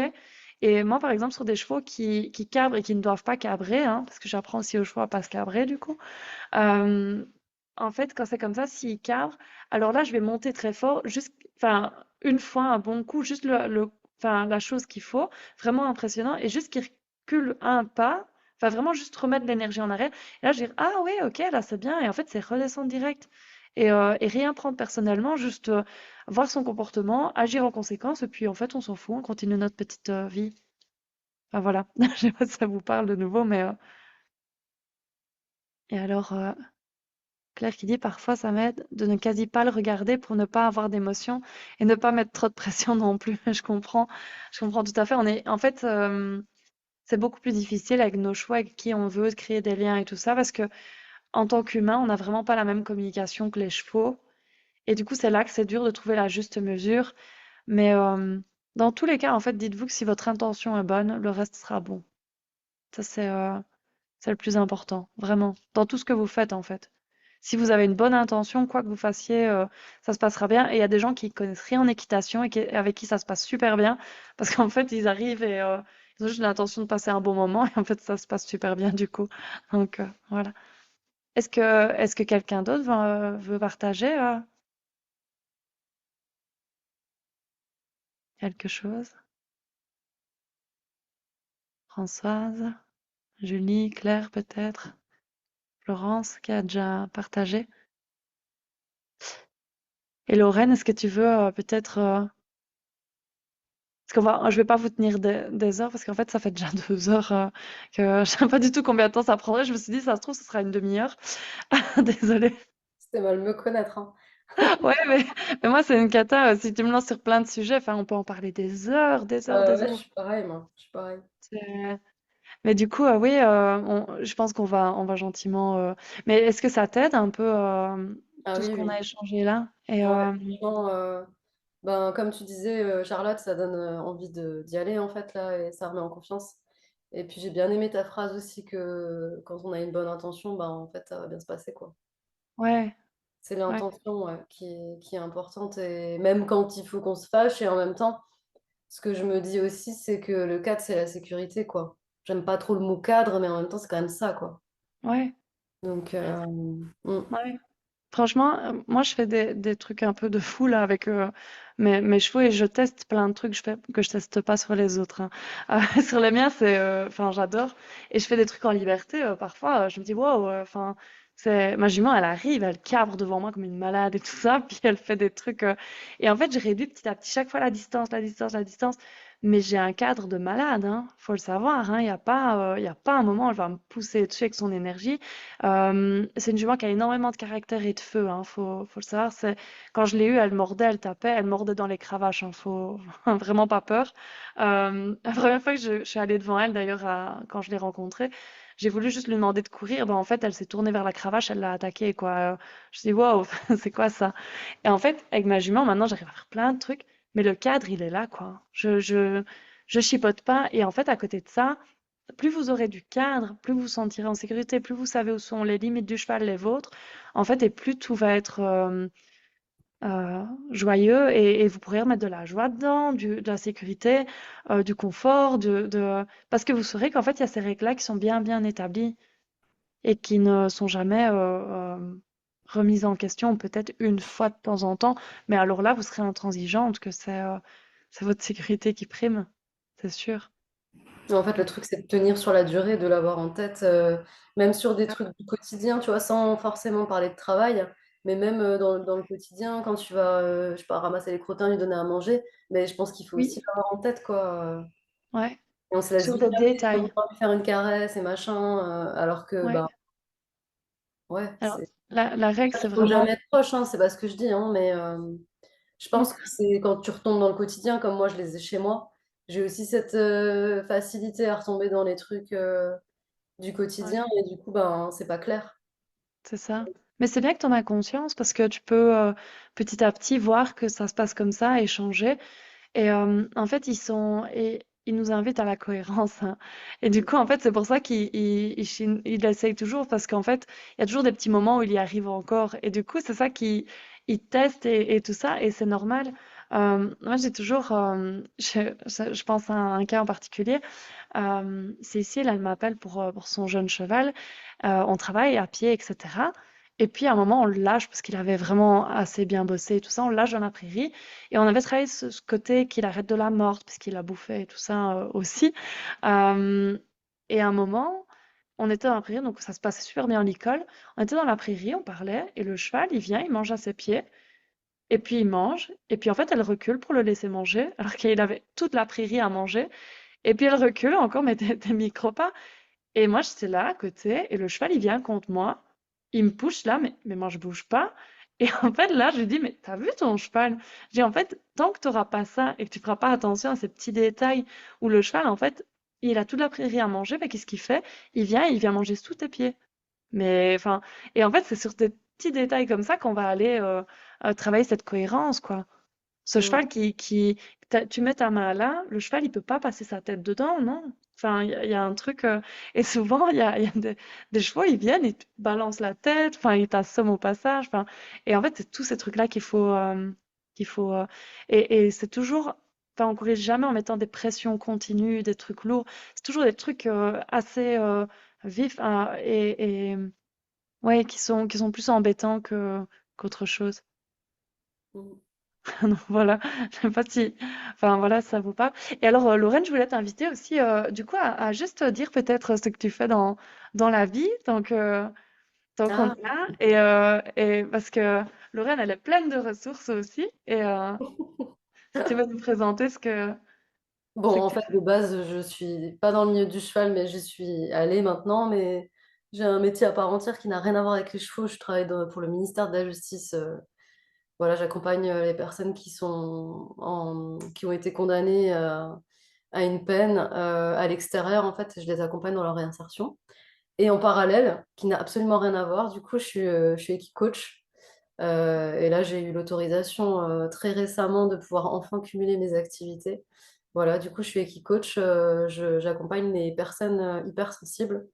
Et moi, par exemple, sur des chevaux qui cabrent et qui ne doivent pas cabrer, hein, parce que j'apprends aussi aux chevaux à pas se cabrer du coup. Euh, En fait, quand c'est comme ça, s'il cadre, alors là, je vais monter très fort, juste, enfin, une fois, un bon coup, juste enfin, la chose qu'il faut, vraiment impressionnant, et juste qu'il recule un pas, enfin, vraiment juste remettre l'énergie en arrêt. Et là, je vais dire, ah oui, ok, là, c'est bien, et en fait, c'est redescendre direct. Et rien prendre personnellement, juste voir son comportement, agir en conséquence, et puis en fait, on s'en fout, on continue notre petite vie. Enfin, voilà, je sais pas si ça vous parle de nouveau, mais... Et alors, Claire qui dit parfois ça m'aide de ne quasi pas le regarder pour ne pas avoir d'émotion et ne pas mettre trop de pression non plus. Je comprends tout à fait. En fait, c'est beaucoup plus difficile avec nos choix, avec qui on veut créer des liens et tout ça, parce que en tant qu'humain, on n'a vraiment pas la même communication que les chevaux. Et du coup, c'est là que c'est dur de trouver la juste mesure. Mais dans tous les cas, en fait, dites-vous que si votre intention est bonne, le reste sera bon. Ça, c'est le plus important, vraiment, dans tout ce que vous faites, en fait. Si vous avez une bonne intention, quoi que vous fassiez, ça se passera bien. Et il y a des gens qui connaissent rien en équitation et avec qui ça se passe super bien, parce qu'en fait, ils arrivent et ils ont juste l'intention de passer un bon moment, et en fait, ça se passe super bien du coup. Donc, voilà. Est-ce que quelqu'un d'autre veut partager quelque chose? Françoise, Julie, Claire peut-être, Florence qui a déjà partagé. Et Lorraine, est-ce que tu veux peut-être parce je vais pas vous tenir des heures parce qu'en fait, ça fait déjà 2 heures que je sais pas du tout combien de temps ça prendrait. Je me suis dit, ça se trouve, ce sera une demi-heure. Désolée. C'était mal me connaître, hein. Ouais, mais moi, c'est une cata. Si tu me lances sur plein de sujets, enfin, on peut en parler des heures, des heures, des Ouais, je heures. suis pareil, moi. Je suis pareil. C'est- Mais du coup, oui, je pense qu'on va gentiment. Mais est-ce que ça t'aide un peu Ah tout ce oui, qu'on oui. a échangé là? Et Ouais, franchement, ben, comme tu disais, Charlotte, ça donne envie d'y aller, en fait, là, et ça remet en confiance. Et puis, j'ai bien aimé ta phrase aussi que quand on a une bonne intention, ben, en fait, ça va bien se passer, quoi. ouais, C'est ouais, l'intention, ouais, qui est importante, et même quand il faut qu'on se fâche, et en même temps, ce que je me dis aussi, c'est que le cadre, c'est la sécurité, quoi. J'aime pas trop le mot cadre, mais en même temps, c'est quand même ça, quoi. ouais, Donc, ouais. Franchement, moi, je fais des trucs un peu de fou là avec mes chevaux et je teste plein de trucs que je teste pas sur les autres, hein. Sur les miens, enfin, j'adore. Et je fais des trucs en liberté. Parfois, je me dis, wow, enfin, ma jument, elle arrive, elle cabre devant moi comme une malade et tout ça, puis elle fait des trucs. Et en fait, je réduis petit à petit chaque fois la distance, la distance, la distance. Mais j'ai un cadre de malade, hein. Faut le savoir, hein. Il y a pas un moment où elle va me pousser dessus avec son énergie. C'est une jument qui a énormément de caractère et de feu, hein, faut le savoir. Quand je l'ai eue, elle mordait, elle tapait, elle mordait dans les cravaches, hein, faut vraiment pas peur. La première fois que je suis allée devant elle, d'ailleurs, quand je l'ai rencontrée, j'ai voulu juste lui demander de courir. Ben, en fait, elle s'est tournée vers la cravache, elle l'a attaquée, quoi. Je me suis dit, wow, c'est quoi ça? Et en fait, avec ma jument, maintenant, j'arrive à faire plein de trucs, mais le cadre, il est là, quoi. Je chipote pas. Et en fait, à côté de ça, plus vous aurez du cadre, plus vous vous sentirez en sécurité, plus vous savez où sont les limites du cheval, les vôtres, en fait, et plus tout va être joyeux et vous pourrez remettre de la joie dedans, de la sécurité, du confort, parce que vous saurez qu'en fait, il y a ces règles-là qui sont bien, bien établies et qui ne sont jamais remises en question, peut-être une fois de temps en temps, mais alors là, vous serez intransigeante que c'est votre sécurité qui prime, c'est sûr. En fait, le truc, c'est de tenir sur la durée, de l'avoir en tête, même sur des trucs du quotidien, tu vois, sans forcément parler de travail, mais même dans le quotidien, quand tu vas, je sais pas, ramasser les crottins, lui donner à manger, mais je pense qu'il faut aussi Oui, l'avoir en tête, quoi. ouais, Et on se laisse sur vite des aller, on détails, va lui faire une caresse et machin, alors que, ouais. bah, ouais, Alors, la règle, c'est il faut vraiment, jamais être proche, hein, c'est pas ce que je dis, hein, mais je Mm, pense que c'est quand tu retombes dans le quotidien, comme moi je les ai chez moi, j'ai aussi cette facilité à retomber dans les trucs du ouais. quotidien et du coup, ben, c'est pas clair. C'est ça. Mais c'est bien que tu en as conscience parce que tu peux petit à petit voir que ça se passe comme ça et changer. Et en fait, ils nous invitent à la cohérence, hein. Et du coup, en fait, c'est pour ça qu'il essaye toujours parce qu'en fait, il y a toujours des petits moments où il y arrive encore. Et du coup, c'est ça qu'il il teste et tout ça. Et c'est normal. Moi, j'ai toujours, je pense à un cas en particulier. Cécile, elle m'appelle pour son jeune cheval. On travaille à pied, etc. Et puis à un moment, on le lâche parce qu'il avait vraiment assez bien bossé et tout ça. On le lâche dans la prairie. Et on avait travaillé ce côté qu'il arrête de la morte parce qu'il a bouffé et tout ça aussi. Euh, et à un moment, on était dans la prairie, donc ça se passait super bien à l'école. On était dans la prairie, on parlait, et le cheval, il vient, il mange à ses pieds. Et puis il mange, et puis en fait elle recule pour le laisser manger, alors qu'il avait toute la prairie à manger. Et puis elle recule encore, mais des micro-pas. Et moi, j'étais là à côté, et le cheval, il vient contre moi. Il me pousse là, mais moi, je bouge pas. Et en fait, là, je lui dis, mais t'as vu ton cheval? Je dis, en fait, tant que tu n'auras pas ça et que tu feras pas attention à ces petits détails où le cheval, en fait, il a toute la prairie à manger, bah, qu'est-ce qu'il fait? Il vient manger sous tes pieds. Mais, enfin, et en fait, c'est sur des petits détails comme ça qu'on va aller travailler cette cohérence, quoi. Ce Mm. cheval tu mets ta main là, le cheval, il peut pas passer sa tête dedans, non? Enfin, il y a un truc, et souvent, il y a des chevaux, ils viennent, ils te balancent la tête, enfin, ils t'assomment au passage, enfin, et en fait, c'est tous ces trucs-là qu'il faut, et c'est toujours, enfin, on corrige jamais en mettant des pressions continues, des trucs lourds, c'est toujours des trucs assez vifs, hein, et ouais, qui sont plus embêtants qu'autre chose. Mm. Donc voilà, je sais pas si, enfin voilà, ça vous parle. Et alors, Lorraine, je voulais t'inviter aussi, du coup, à juste dire peut-être ce que tu fais dans la vie, tant qu'on Ah, est là, et parce que Lorraine, elle est pleine de ressources aussi, et si tu veux nous présenter bon, ce que en tu fait, de base, je suis pas dans le milieu du cheval, mais j'y suis allée maintenant. Mais j'ai un métier à part entière qui n'a rien à voir avec les chevaux. Je travaille pour le ministère de la Justice. Voilà, j'accompagne les personnes qui ont été condamnées à une peine à l'extérieur. En fait, je les accompagne dans leur réinsertion. Et en parallèle, qui n'a absolument rien à voir, du coup, je suis équicoach. Et là, j'ai eu l'autorisation très récemment de pouvoir enfin cumuler mes activités. Voilà, du coup, je suis équicoach. J'accompagne les personnes hypersensibles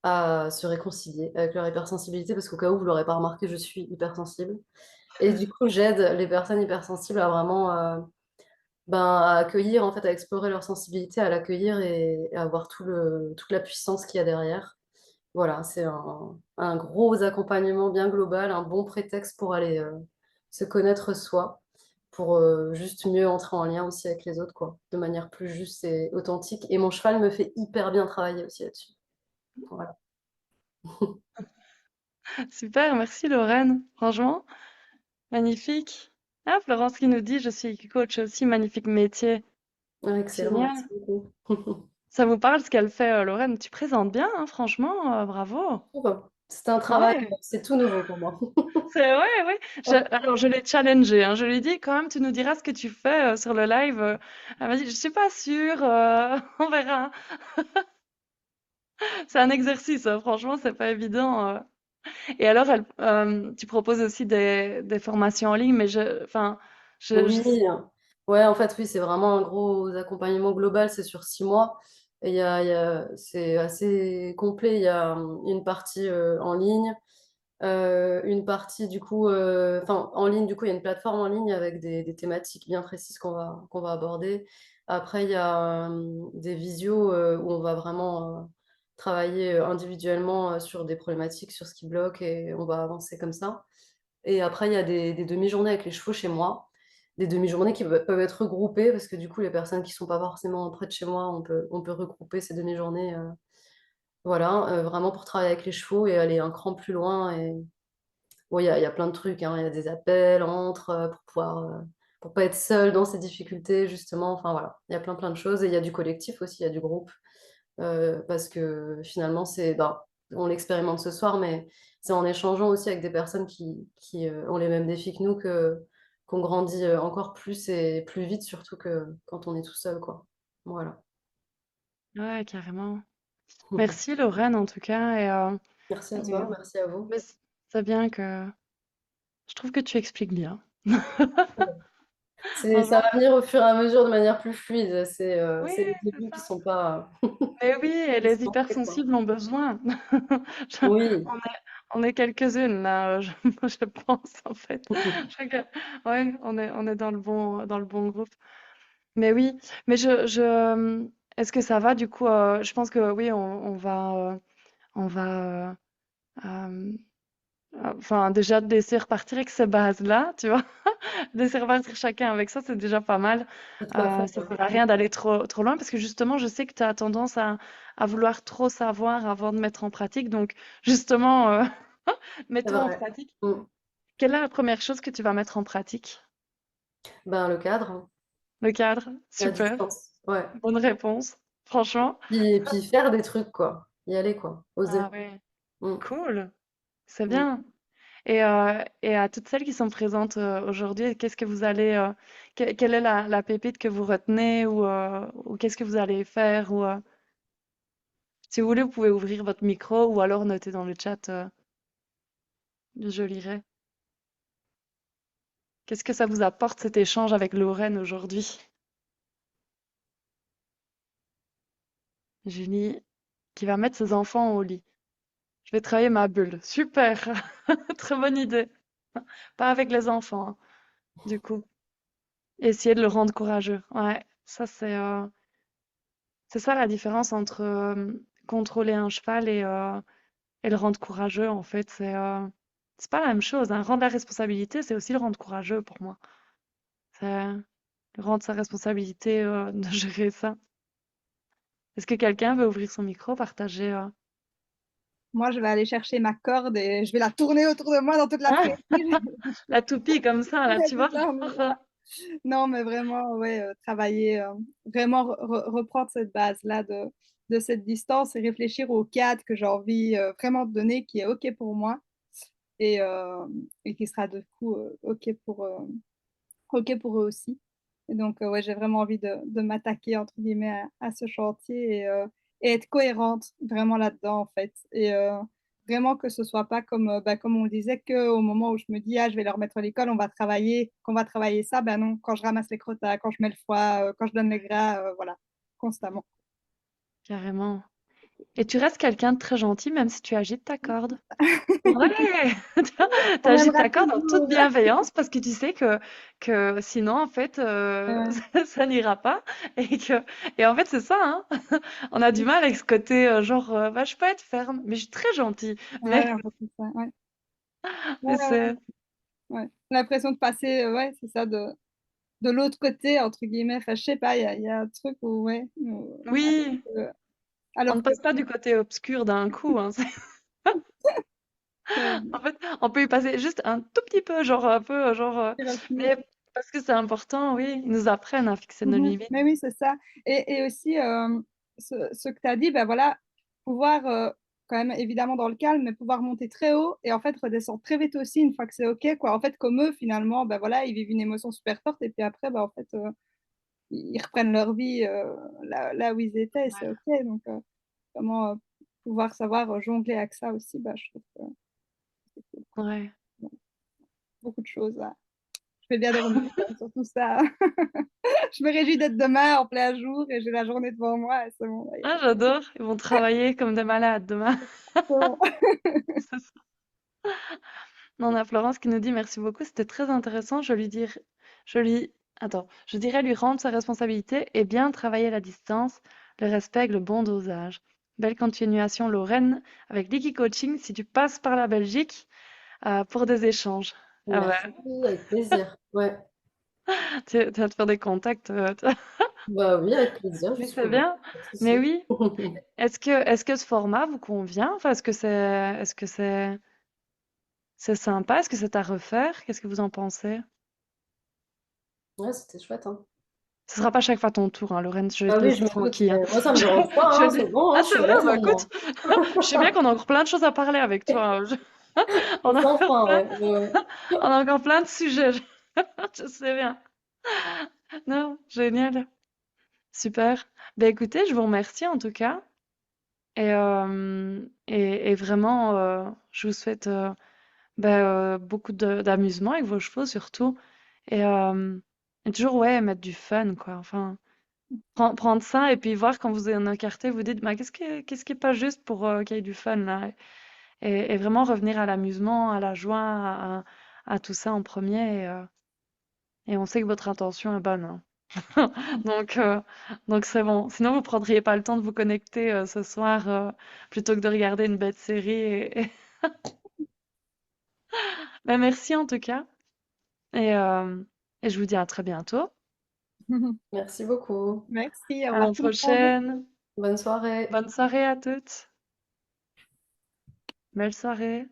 à se réconcilier avec leur hypersensibilité, parce qu'au cas où vous ne l'aurez pas remarqué, je suis hypersensible. Et du coup, j'aide les personnes hypersensibles à vraiment à accueillir, en fait, à explorer leur sensibilité, à l'accueillir et à voir toute la puissance qu'il y a derrière. Voilà, c'est un gros accompagnement bien global, un bon prétexte pour aller se connaître soi, pour juste mieux entrer en lien aussi avec les autres, quoi, de manière plus juste et authentique. Et mon cheval me fait hyper bien travailler aussi là-dessus. Voilà. Super, merci Lorraine, franchement, magnifique. Ah, Florence qui nous dit, je suis coach aussi, magnifique métier. Ouais, excellent, Génial. merci beaucoup. Ça vous parle ce qu'elle fait, Lorraine? Tu présentes bien, hein, franchement, bravo. Bon, c'est un travail, Ouais. c'est tout nouveau pour moi. C'est ouais, ouais. Alors je l'ai challengée, hein. Je lui ai dit quand même, tu nous diras ce que tu fais sur le live. Elle m'a dit, je suis pas sûre, on verra. C'est un exercice, hein. Franchement, c'est pas évident. Et alors, tu proposes aussi des formations en ligne, mais enfin, Oui, ouais, en fait, oui, c'est vraiment un gros accompagnement global, c'est sur 6 mois. Et c'est assez complet. Il y a une partie en ligne, Une partie du coup, enfin en ligne, du coup, il y a une plateforme en ligne avec des thématiques bien précises qu'on va aborder. Après, il y a des visios où on va vraiment travailler individuellement sur des problématiques, sur ce qui bloque et on va avancer comme ça. Et après, il y a des demi-journées avec les chevaux chez moi, des demi-journées qui peuvent être regroupées parce que du coup, les personnes qui sont pas forcément près de chez moi, on peut regrouper ces demi-journées, voilà, vraiment pour travailler avec les chevaux et aller un cran plus loin. Et bon, il y a plein de trucs, hein. Il y a des appels entre pour pouvoir, pour pas être seul dans ces difficultés, justement. Enfin voilà, il y a plein de choses. Et il y a du collectif aussi, il y a du groupe. Parce que finalement, on l'expérimente ce soir, mais c'est en échangeant aussi avec des personnes qui ont les mêmes défis que nous qu'on grandit encore plus et plus vite, surtout que quand on est tout seul, quoi. Voilà. Ouais, carrément. Merci Lorraine en tout cas. Merci à Et- toi, merci à vous. mais c'est bien que je trouve que tu expliques bien. Ça Franchement, va venir au fur et à mesure de manière plus fluide. oui, C'est les c'est débuts qui ça. sont pas, Mais oui, et qui les sont faits, quoi. hypersensibles ont besoin. Je- Oui. on est quelques-unes là, je pense en fait. Je crois ouais, on est dans le bon groupe. Mais oui, mais est-ce que ça va du coup? Je pense que oui, on va, euh, enfin déjà de laisser repartir avec ces bases-là, tu vois. De laisser repartir chacun avec ça, c'est déjà pas mal. Tout à fait. Ça sert à rien d'aller trop loin parce que justement, je sais que tu as tendance à vouloir trop savoir avant de mettre en pratique. Donc justement, C'est mets-toi en vrai. pratique. Mm. Quelle est la première chose que tu vas mettre en pratique? Ben, le cadre, Le cadre, la super, distance. Ouais. bonne réponse, franchement. Et puis faire des trucs, quoi. Y aller, quoi. Oser. Ah ouais, Mm. cool, c'est Mm. bien. Et à toutes celles qui sont présentes aujourd'hui, qu'est-ce que vous allez, quelle est la pépite que vous retenez ou qu'est-ce que vous allez faire si vous voulez, vous pouvez ouvrir votre micro ou alors noter dans le chat, je lirai. Qu'est-ce que ça vous apporte cet échange avec Lorraine aujourd'hui? Julie, qui va mettre ses enfants au lit. Je vais travailler ma bulle. Super, très bonne idée. Pas avec les enfants, hein, du coup. Essayer de le rendre courageux. Ouais, ça c'est ça la différence entre contrôler un cheval et le rendre courageux, en fait. C'est pas la même chose, hein. Rendre la responsabilité, c'est aussi le rendre courageux pour moi. C'est rendre sa responsabilité de gérer ça. Est-ce que quelqu'un veut ouvrir son micro, partager Moi, je vais aller chercher ma corde et je vais la tourner autour de moi dans toute la Ah, prairie. la toupie comme ça, là, Ouais, tu vois? c'est ça, on y va. Non, mais vraiment, ouais, travailler, vraiment reprendre cette base-là de cette distance et réfléchir au cadre que j'ai envie vraiment de donner, qui est OK pour moi et qui sera du coup OK pour eux aussi. Et donc, ouais, j'ai vraiment envie de m'attaquer, entre guillemets, à ce chantier et être cohérente vraiment là-dedans, en fait. Et vraiment que ce soit pas comme, bah, comme on le disait, qu'au moment où je me dis: «Ah, je vais leur mettre à l'école, qu'on va travailler ça», ben non, quand je ramasse les crottats, quand je mets le foie, quand je donne les gras, voilà, constamment. Carrément. Et tu restes quelqu'un de très gentil, même si tu agites ta corde. Ouais, tu On agites aimera ta corde en toute toujours. bienveillance parce que tu sais que sinon, en fait, Ouais, ça n'ira pas. Et en fait, c'est ça, hein. On a du mal avec ce côté, genre, bah, je peux être ferme, mais je suis très gentille. Mais, ouais, en fait, c'est ça, ouais. Ouais, mais ouais, ouais, c'est, ouais. L'impression de passer, ouais, c'est ça, de l'autre côté, entre guillemets. Enfin, je sais pas, il y a un truc où, ouais, oui, euh, on ne alors que passe pas du côté obscur d'un coup, hein. ouais, En fait, on peut y passer juste un tout petit peu, genre un peu, mais parce que c'est important, oui, ils nous apprennent à fixer nos mmh. limites. Mais oui, c'est ça et aussi, ce que tu as dit, bah, voilà, pouvoir, quand même évidemment dans le calme, mais pouvoir monter très haut et en fait redescendre très vite aussi une fois que c'est OK, quoi. En fait, comme eux finalement, bah, voilà, ils vivent une émotion super forte et puis après, bah, en fait, ils reprennent leur vie, là où ils étaient et c'est OK donc vraiment, pouvoir savoir, jongler avec ça aussi, bah, je trouve que c'est cool, quoi. Ouais. Bon, beaucoup de choses là. Je vais bien dormir, sur tout ça. Je me réjouis d'être demain en plein jour et j'ai la journée devant moi et c'est bon, ça y Ah, j'adore. Ils vont travailler comme des malades demain. est. C'est ça. On a Florence qui nous dit merci beaucoup, c'était très intéressant. Je lui, attends, je dirais lui rendre sa responsabilité et bien travailler la distance, le respect, le bon dosage. Belle continuation, Lorraine, avec Licky Coaching, si tu passes par la Belgique, pour des échanges. Ah Merci, ouais, avec plaisir. Ouais. tu vas te faire des contacts. Bah oui, avec plaisir, je Mais suis c'est ouverte, bien. pas de Mais souci. oui, est-ce que ce format vous convient? Enfin, est-ce que c'est sympa? Est-ce que c'est à refaire? Qu'est-ce que vous en pensez? Ouais, c'était chouette, hein. Ce sera pas chaque fois ton tour, hein, Lorraine, je vais Ah te oui, laisser je me doute, tranquille, hein. mais moi, ça me dérange pas, Je hein, le dis. c'est bon, hein, Ah, je c'est suis vrai? heureuse Bah maintenant. écoute, je sais bien qu'on a encore plein de choses à parler avec toi, hein. On a Sans encore fin, plein, ouais, ouais, ouais. on a encore plein de sujets. Je sais bien. Non, génial. Super. Ben écoutez, je vous remercie en tout cas. Et vraiment, je vous souhaite beaucoup d'amusement avec vos chevaux surtout. Et, et toujours, ouais, mettre du fun, quoi. Enfin, prendre ça et puis voir quand vous en écartez, vous dites, bah, qu'est-ce qui est pas juste pour qu'il y ait du fun là? Et vraiment revenir à l'amusement, à la joie, à tout ça en premier. Et on sait que votre intention est bonne, hein. Donc, euh, donc c'est bon. Sinon, vous prendriez pas le temps de vous connecter ce soir plutôt que de regarder une bête série. Ben, merci en tout cas. Et, euh, et je vous dis à très bientôt. Merci beaucoup. Merci, au À revoir la tout le monde. prochaine. Bonne soirée. Bonne soirée à toutes. Belle soirée.